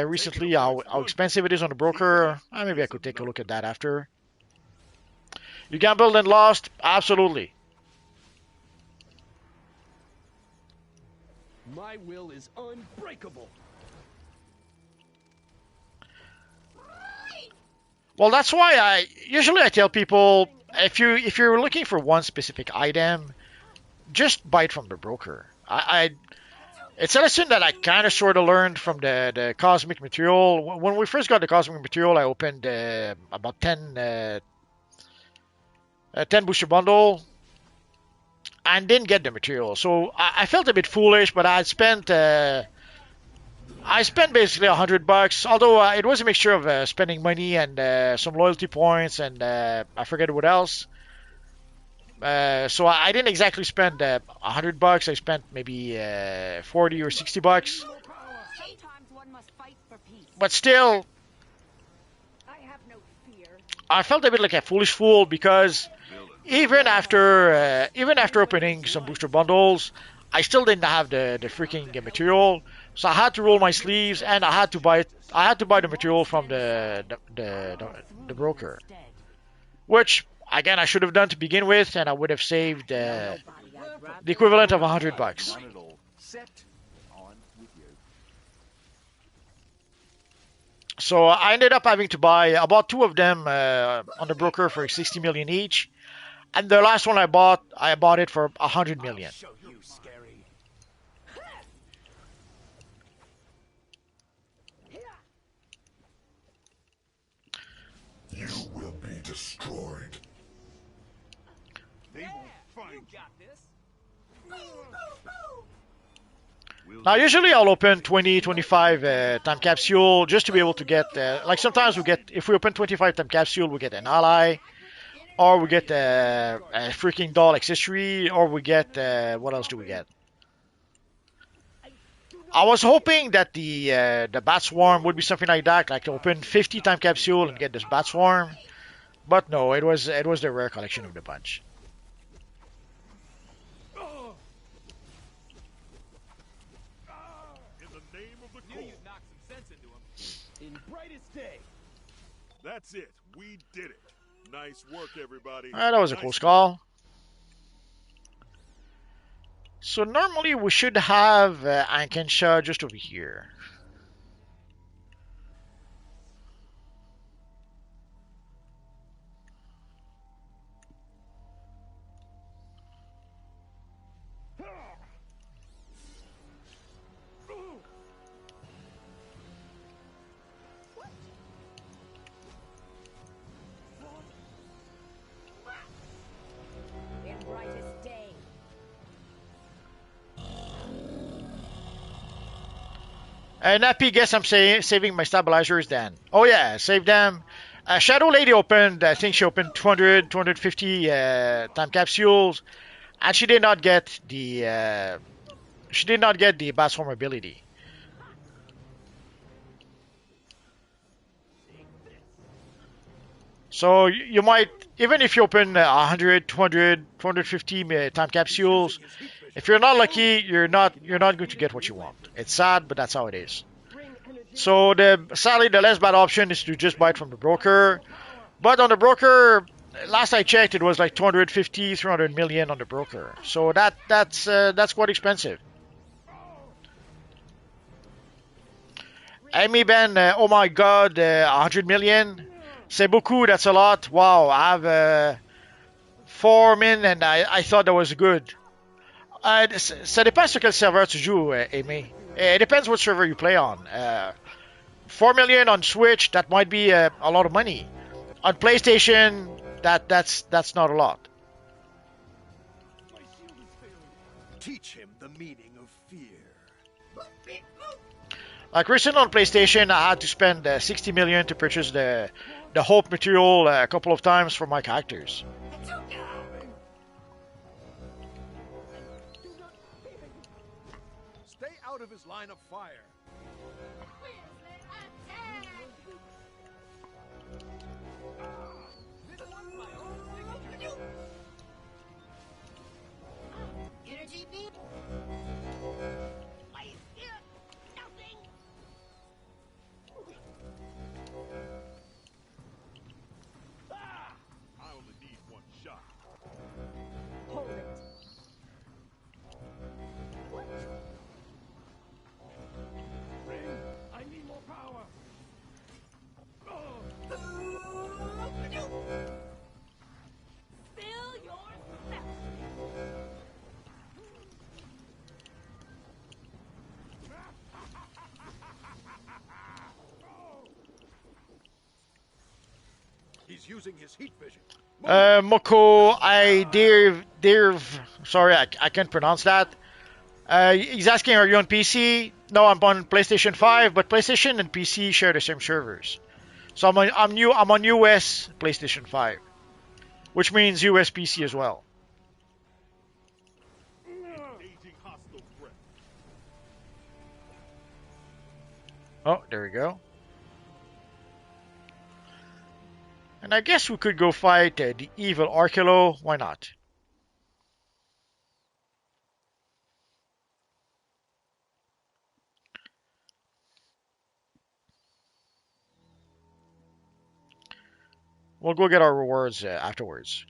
recently how expensive it is on the broker. Maybe I could take a look at that after. You gambled and lost? Absolutely. My will is unbreakable. Well, that's why I usually tell people, if you're looking for one specific item, just buy it from the broker. It's a lesson that I kind of sort of learned from the cosmic material. When we first got the cosmic material, I opened about 10 booster bundle and didn't get the material. So I felt a bit foolish, but I spent basically $100. Although it was a mixture of spending money and some loyalty points and I forget what else. So I didn't exactly spend $100. I spent maybe $40 or $60. But still, I felt a bit like a foolish fool because even after opening some booster bundles, I still didn't have the freaking material. So I had to roll my sleeves and I had to buy the material from the broker, which again I should have done to begin with, and I would have saved the equivalent of $100. So I ended up having to buy about 2 of them on the broker for 60 million each, and the last one I bought it for 100 million. You will be destroyed. They won't find Now, usually I'll open 20, 25 time capsule just to be able to get, like sometimes if we open 25 time capsule, we get an ally, or we get a freaking doll accessory, or we get, what else do we get? I was hoping that the Bat Swarm would be something like that, like open 50 time capsule and get this Bat Swarm, but no, it was the rare collection of the bunch. That's it. We did it. Nice work, everybody. That was a close call. So normally we should have Ankensha just over here. Nappy, guess I'm saving my stabilizers then. Oh yeah, save them. Shadow Lady opened, I think she opened 200, 250 time capsules, and she did not get the Bat Swarm ability. So you might, even if you open 100, 200, 250 time capsules, if you're not lucky, you're not going to get what you want. It's sad, but that's how it is. So sadly, the less bad option is to just buy it from the broker. But on the broker, last I checked, it was like 250, 300 million on the broker. So that's quite expensive. Amy Ben, oh my God, 100 million. C'est beaucoup, that's a lot. Wow, I have 4 min and I thought that was good. Ça dépend sur quel serveur tu joues, Amy. It depends what server you play on. 4 million on Switch, that might be a lot of money. On PlayStation, that's not a lot. Teach him the meaning of fear. Like recently on PlayStation, I had to spend 60 million to purchase the Hope material a couple of times for my characters. Stay out of his line of fire. Energy beam. I only need one shot. Hold it. Ring, I need more power. Fill yourself. He's using his heat vision. Moko, sorry, I can't pronounce that. He's asking, are you on PC? No, I'm on PlayStation 5, but PlayStation and PC share the same servers. So I'm on US PlayStation 5, which means US PC as well. Engaging hostile threat. Oh, there we go. And I guess we could go fight the evil Archelo. Why not? We'll go get our rewards afterwards.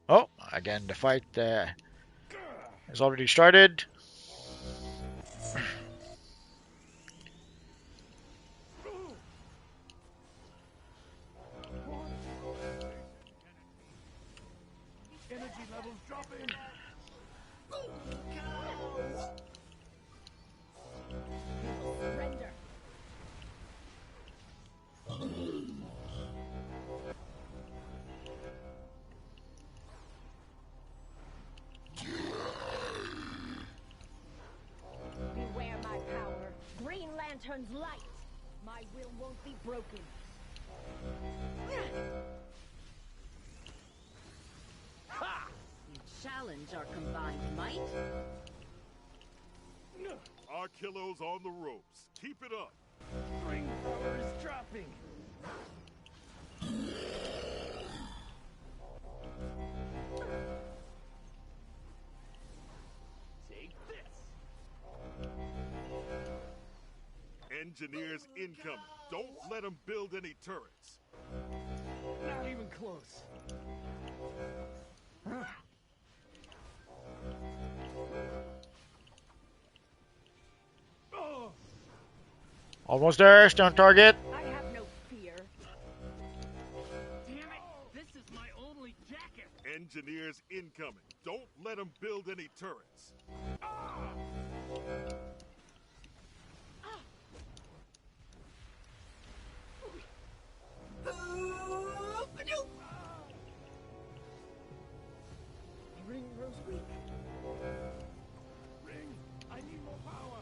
Oh, again, the fight has already started. Energy levels dropping. Surrender. Beware my power. Green Lantern's light. My will won't be broken. Ha! You challenge our combined might? Archillo's on the ropes. Keep it up. Ring power is dropping. Take this. Engineers incoming. Don't let them build any turrets. Not even close. Oh. Almost there, stay on target. I have no fear. Damn it! This is my only jacket. Engineers incoming. Don't let them build any turrets. Ring grows weak. Ring, I need more power.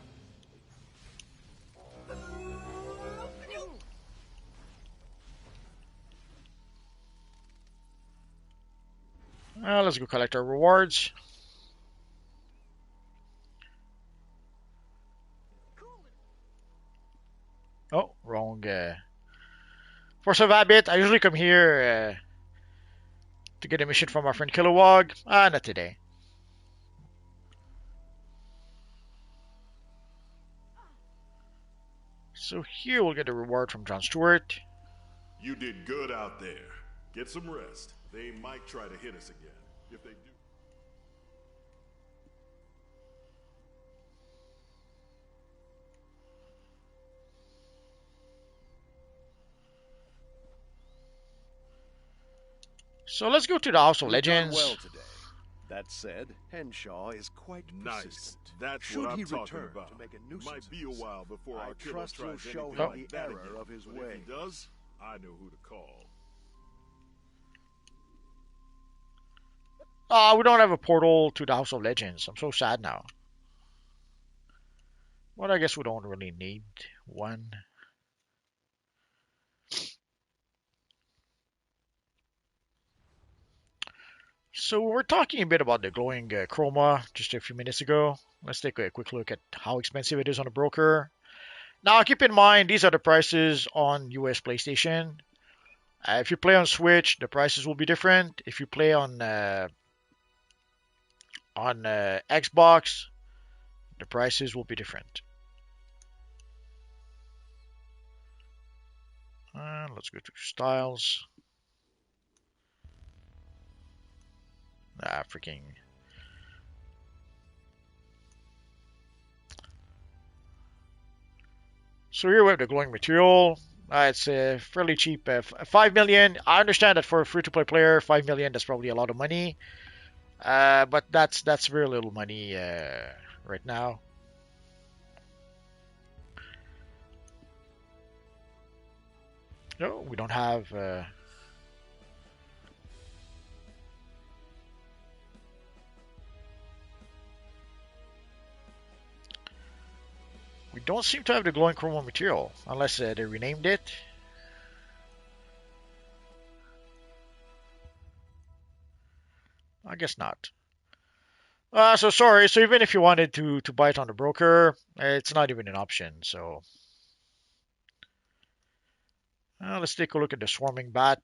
Let's go collect our rewards. Oh, wrong. Force of habit. I usually come here to get a mission from our friend Kilowog. Not today. So here we'll get a reward from John Stewart. You did good out there. Get some rest. They might try to hit us again. If they do. So let's go to the House of We've done Legends. well today. That said, Henshaw is quite persistent. Nice. That's Should what I'm he talking return about. to make a nuisance, Might be a while before I our killer trust he'll tries show anything him like the that error again. of his But way. if he does, I know who to call. We don't have a portal to the House of Legends. I'm so sad now. But I guess we don't really need one. So we're talking a bit about the glowing chroma just a few minutes ago. Let's take a quick look at how expensive it is on a broker. Now keep in mind these are the prices on US PlayStation. If you play on Switch, the prices will be different. If you play on Xbox, the prices will be different. Let's go to styles. Freaking. So here we have the glowing material. It's fairly cheap. 5 million. I understand that for a free-to-play player, 5 million, that's probably a lot of money. But that's very little money right now. No, we don't have. We don't seem to have the glowing chroma material unless they renamed it. I guess not. So sorry. So even if you wanted to buy it on the broker, it's not even an option. So let's take a look at the swarming bat.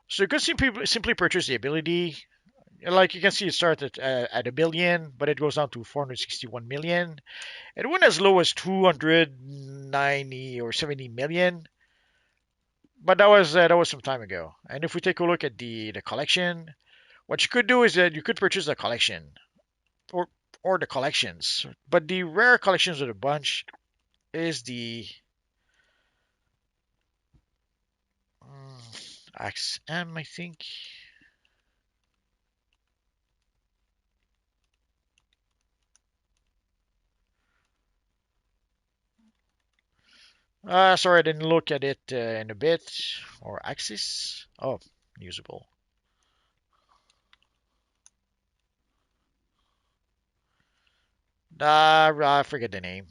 So you could simply purchase the ability. Like you can see, it starts at $1 billion, but it goes down to 461 million. It went as low as 290 or 70 million. But that was some time ago. And if we take a look at the collection, what you could do is that you could purchase the collection or the collections. But the rare collections of the bunch is the XM, I think. Sorry, I didn't look at it in a bit. Or Axis. Oh, usable. I forget the name.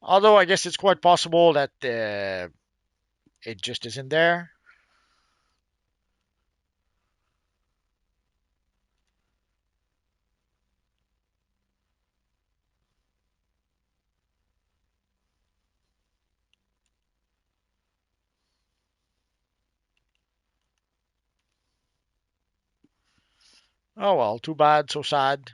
Although I guess it's quite possible that it just isn't there. Oh well, too bad, so sad.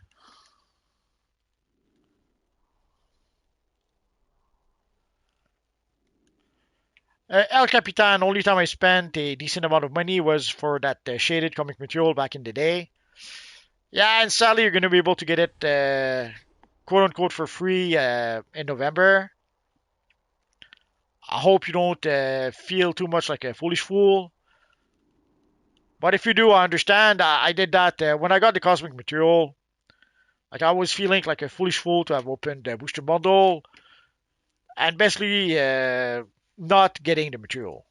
El Capitan, only time I spent a decent amount of money was for that shaded comic material back in the day. Yeah, and sadly, you're going to be able to get it quote unquote for free in November. I hope you don't feel too much like a foolish fool. But if you do, I understand. I did that when I got the cosmic material. Like I was feeling like a foolish fool to have opened the booster bundle and basically not getting the material.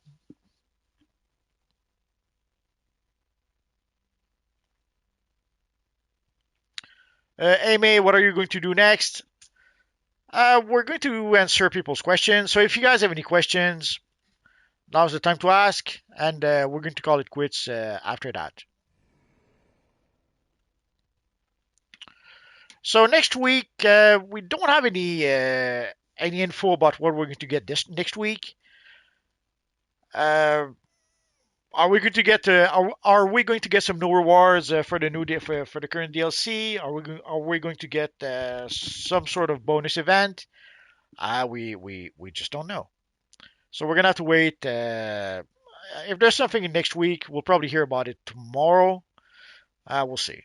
Amy, what are you going to do next? We're going to answer people's questions. So if you guys have any questions, Now's the time to ask, and we're going to call it quits after that. So next week, we don't have any info about what we're going to get this next week. Are we going to get are we going to get some new rewards for the for the current DLC? Are we going to get some sort of bonus event? We just don't know. So we're gonna have to wait. If there's something in next week, we'll probably hear about it tomorrow. We'll see.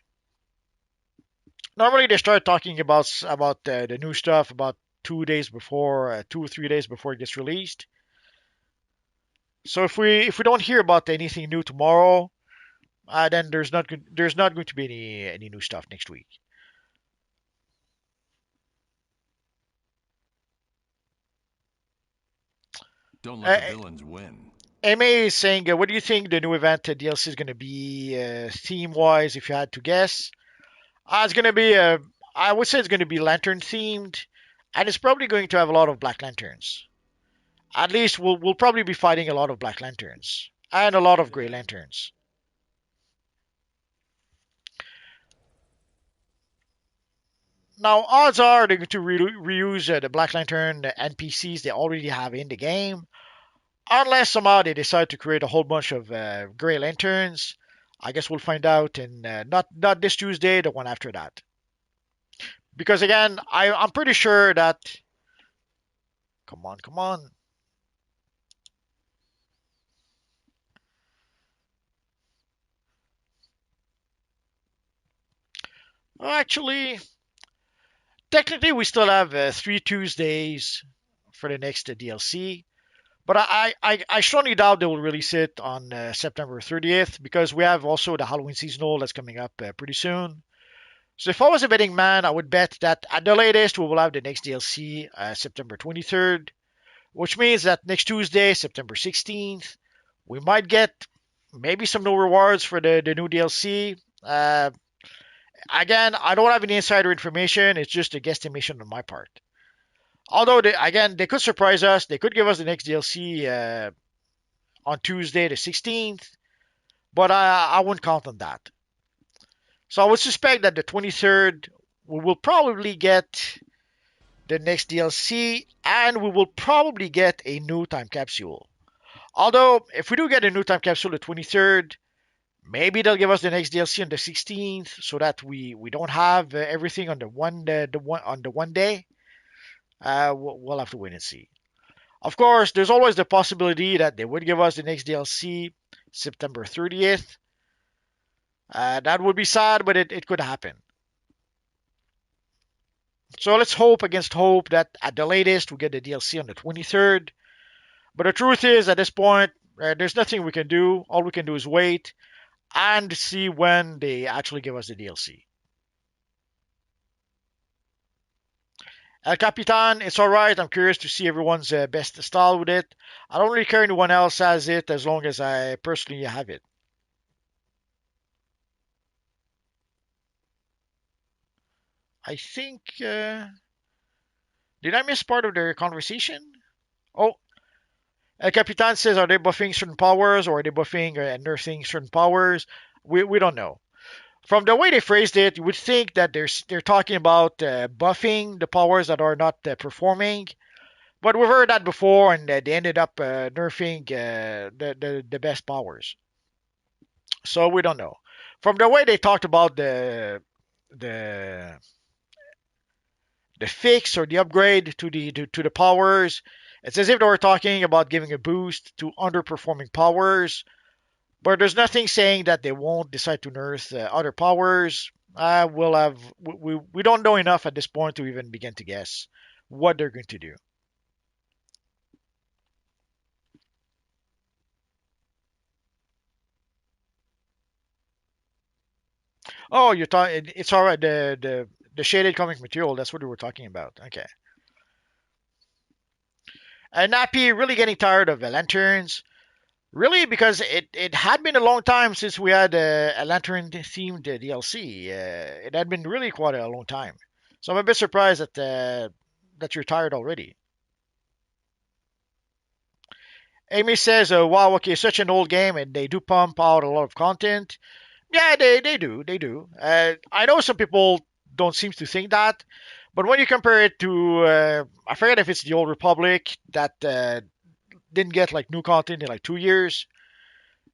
Normally they start talking about the new stuff about 2 days before, 2 or 3 days before it gets released. So if we don't hear about anything new tomorrow, then there's not going to be any new stuff next week. Don't let the villains win. MA is saying, what do you think the new event DLC is going to be theme wise? If you had to guess, it's going to be I would say it's going to be lantern themed, and it's probably going to have a lot of black lanterns. At least we'll probably be fighting a lot of black lanterns and a lot of gray lanterns. Now, odds are they're going to reuse the Black Lantern NPCs they already have in the game, unless somehow they decide to create a whole bunch of Grey Lanterns. I guess we'll find out in not this Tuesday, the one after that. Because again, I'm pretty sure that. Come on, come on. Well, actually, technically, we still have 3 Tuesdays for the next DLC. But I strongly doubt they will release it on September 30th because we have also the Halloween seasonal that's coming up pretty soon. So if I was a betting man, I would bet that at the latest we will have the next DLC September 23rd, which means that next Tuesday, September 16th, we might get maybe some new rewards for the new DLC. Again, I don't have any insider information. It's just a guesstimation on my part. Although, they could surprise us. They could give us the next DLC on Tuesday the 16th. But I wouldn't count on that. So I would suspect that the 23rd, we will probably get the next DLC. And we will probably get a new time capsule. Although, if we do get a new time capsule the 23rd, maybe they'll give us the next DLC on the 16th. So that we don't have everything on the one day. We'll have to wait and see. Of course, there's always the possibility that they would give us the next DLC September 30th. That would be sad, but it could happen. So let's hope against hope that at the latest we get the DLC on the 23rd. But the truth is, at this point, there's nothing we can do. All we can do is wait and see when they actually give us the DLC. El Capitan, it's alright. I'm curious to see everyone's best style with it. I don't really care anyone else has it as long as I personally have it. I think. Did I miss part of their conversation? Oh, El Capitan says, are they buffing certain powers or are they buffing and nerfing certain powers? We don't know. From the way they phrased it, you would think that they're talking about buffing the powers that are not performing. But we've heard that before, and they ended up nerfing the best powers. So we don't know. From the way they talked about the fix or the upgrade to the powers, it's as if they were talking about giving a boost to underperforming powers. But there's nothing saying that they won't decide to nerf other powers. We don't know enough at this point to even begin to guess what they're going to do. Oh, you're talking. It's all right. The shaded comic material. That's what we were talking about. Okay. And Nappy really getting tired of the lanterns. Really, because it had been a long time since we had a lantern-themed DLC. It had been really quite a long time. So I'm a bit surprised that you're tired already. Amy says, wow, okay, such an old game, and they do pump out a lot of content. Yeah, they do. They do. I know some people don't seem to think that, but when you compare it to, I forget if it's the Old Republic that didn't get like new content in like 2 years.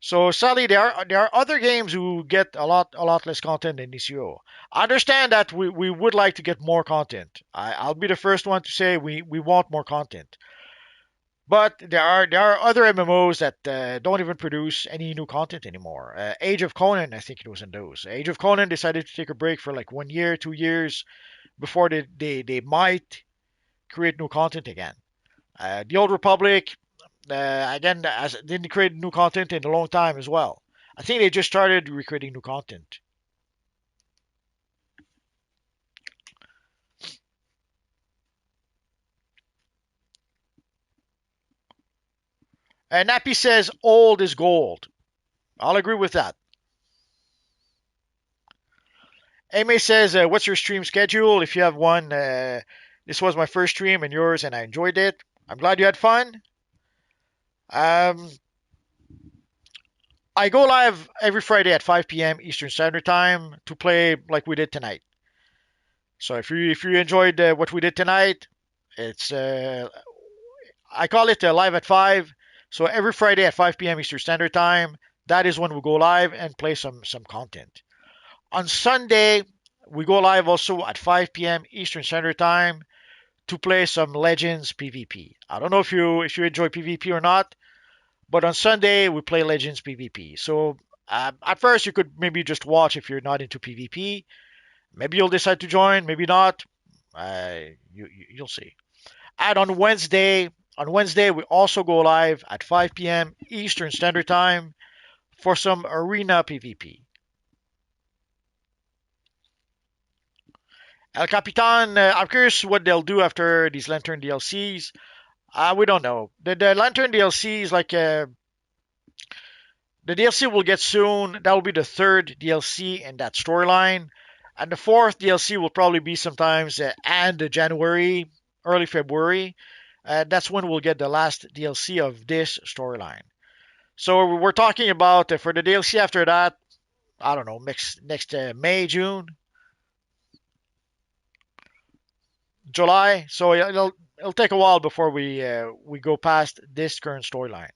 So sadly, there are other games who get a lot less content than DCUO. I understand that we would like to get more content. I'll be the first one to say we want more content. But there are other MMOs that don't even produce any new content anymore. Age of Conan, I think it was in those. Age of Conan decided to take a break for like 1 year, 2 years before they might create new content again. The Old Republic, again, didn't create new content in a long time as well. I think they just started recreating new content. And Nappy says old is gold. I'll agree with that. Amy says, what's your stream schedule? If you have one, this was my first stream and yours, and I enjoyed it. I'm glad you had fun. I go live every Friday at 5 p.m. Eastern Standard Time to play like we did tonight. So if you enjoyed what we did tonight, it's I call it live at 5. So every Friday at 5 p.m. Eastern Standard Time, that is when we go live and play some content. On Sunday, we go live also at 5 p.m. Eastern Standard Time to play some Legends PvP. I don't know if you enjoy PvP or not, but on Sunday we play Legends PvP. So at first you could maybe just watch if you're not into PvP. Maybe you'll decide to join, maybe not. You'll see. And on Wednesday we also go live at 5 p.m. Eastern Standard Time for some arena PvP. El Capitan, I'm curious what they'll do after these Lantern DLCs. We don't know. The Lantern DLC is like the DLC we'll get soon. That will be the third DLC in that storyline, and the fourth DLC will probably be sometimes end January, early February. That's when we'll get the last DLC of this storyline. So we're talking about for the DLC after that. I don't know, next May, June, July. So it'll take a while before we go past this current storyline.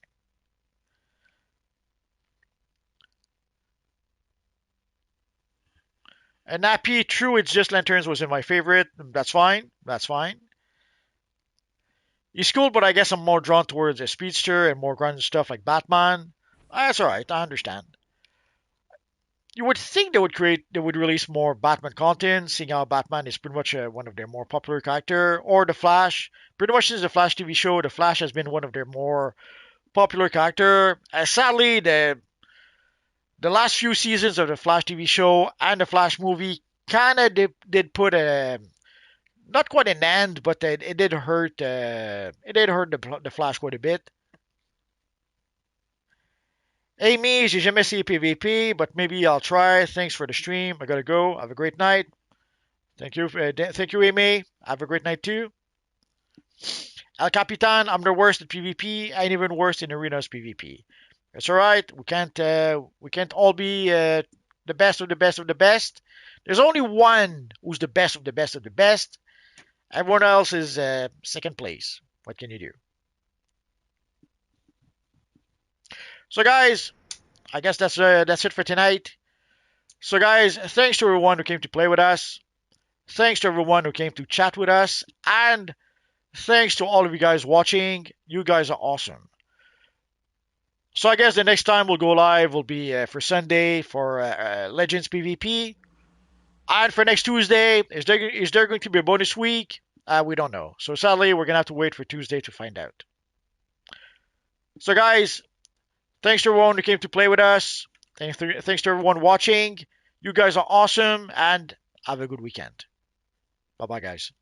And Nappy, true, it's just Lanterns was in my favorite. That's fine. That's fine. He's cool, but I guess I'm more drawn towards a speedster and more grunge stuff like Batman. That's alright, I understand. You would think they would release more Batman content, seeing how Batman is pretty much one of their more popular character, or the Flash. Pretty much since the Flash TV show, the Flash has been one of their more popular character. Sadly, the last few seasons of the Flash TV show and the Flash movie kind of did put a not quite an end, but it did hurt. It did hurt the Flash quite a bit. Amy, j'ai jamais essayé PvP, but maybe I'll try. Thanks for the stream. I gotta go. Have a great night. Thank you, Amy. Have a great night too. El Capitan, I'm the worst at PvP and even worse in arenas PvP. It's alright. We can't all be the best of the best of the best. There's only one who's the best of the best of the best. Everyone else is second place. What can you do? So guys, I guess that's it for tonight. So guys, thanks to everyone who came to play with us. Thanks to everyone who came to chat with us. And thanks to all of you guys watching. You guys are awesome. So I guess the next time we'll go live will be for Sunday for Legends PvP. And for next Tuesday, is there going to be a bonus week? We don't know. So sadly, we're going to have to wait for Tuesday to find out. So guys, thanks to everyone who came to play with us. Thanks to everyone watching. You guys are awesome, and have a good weekend. Bye-bye, guys.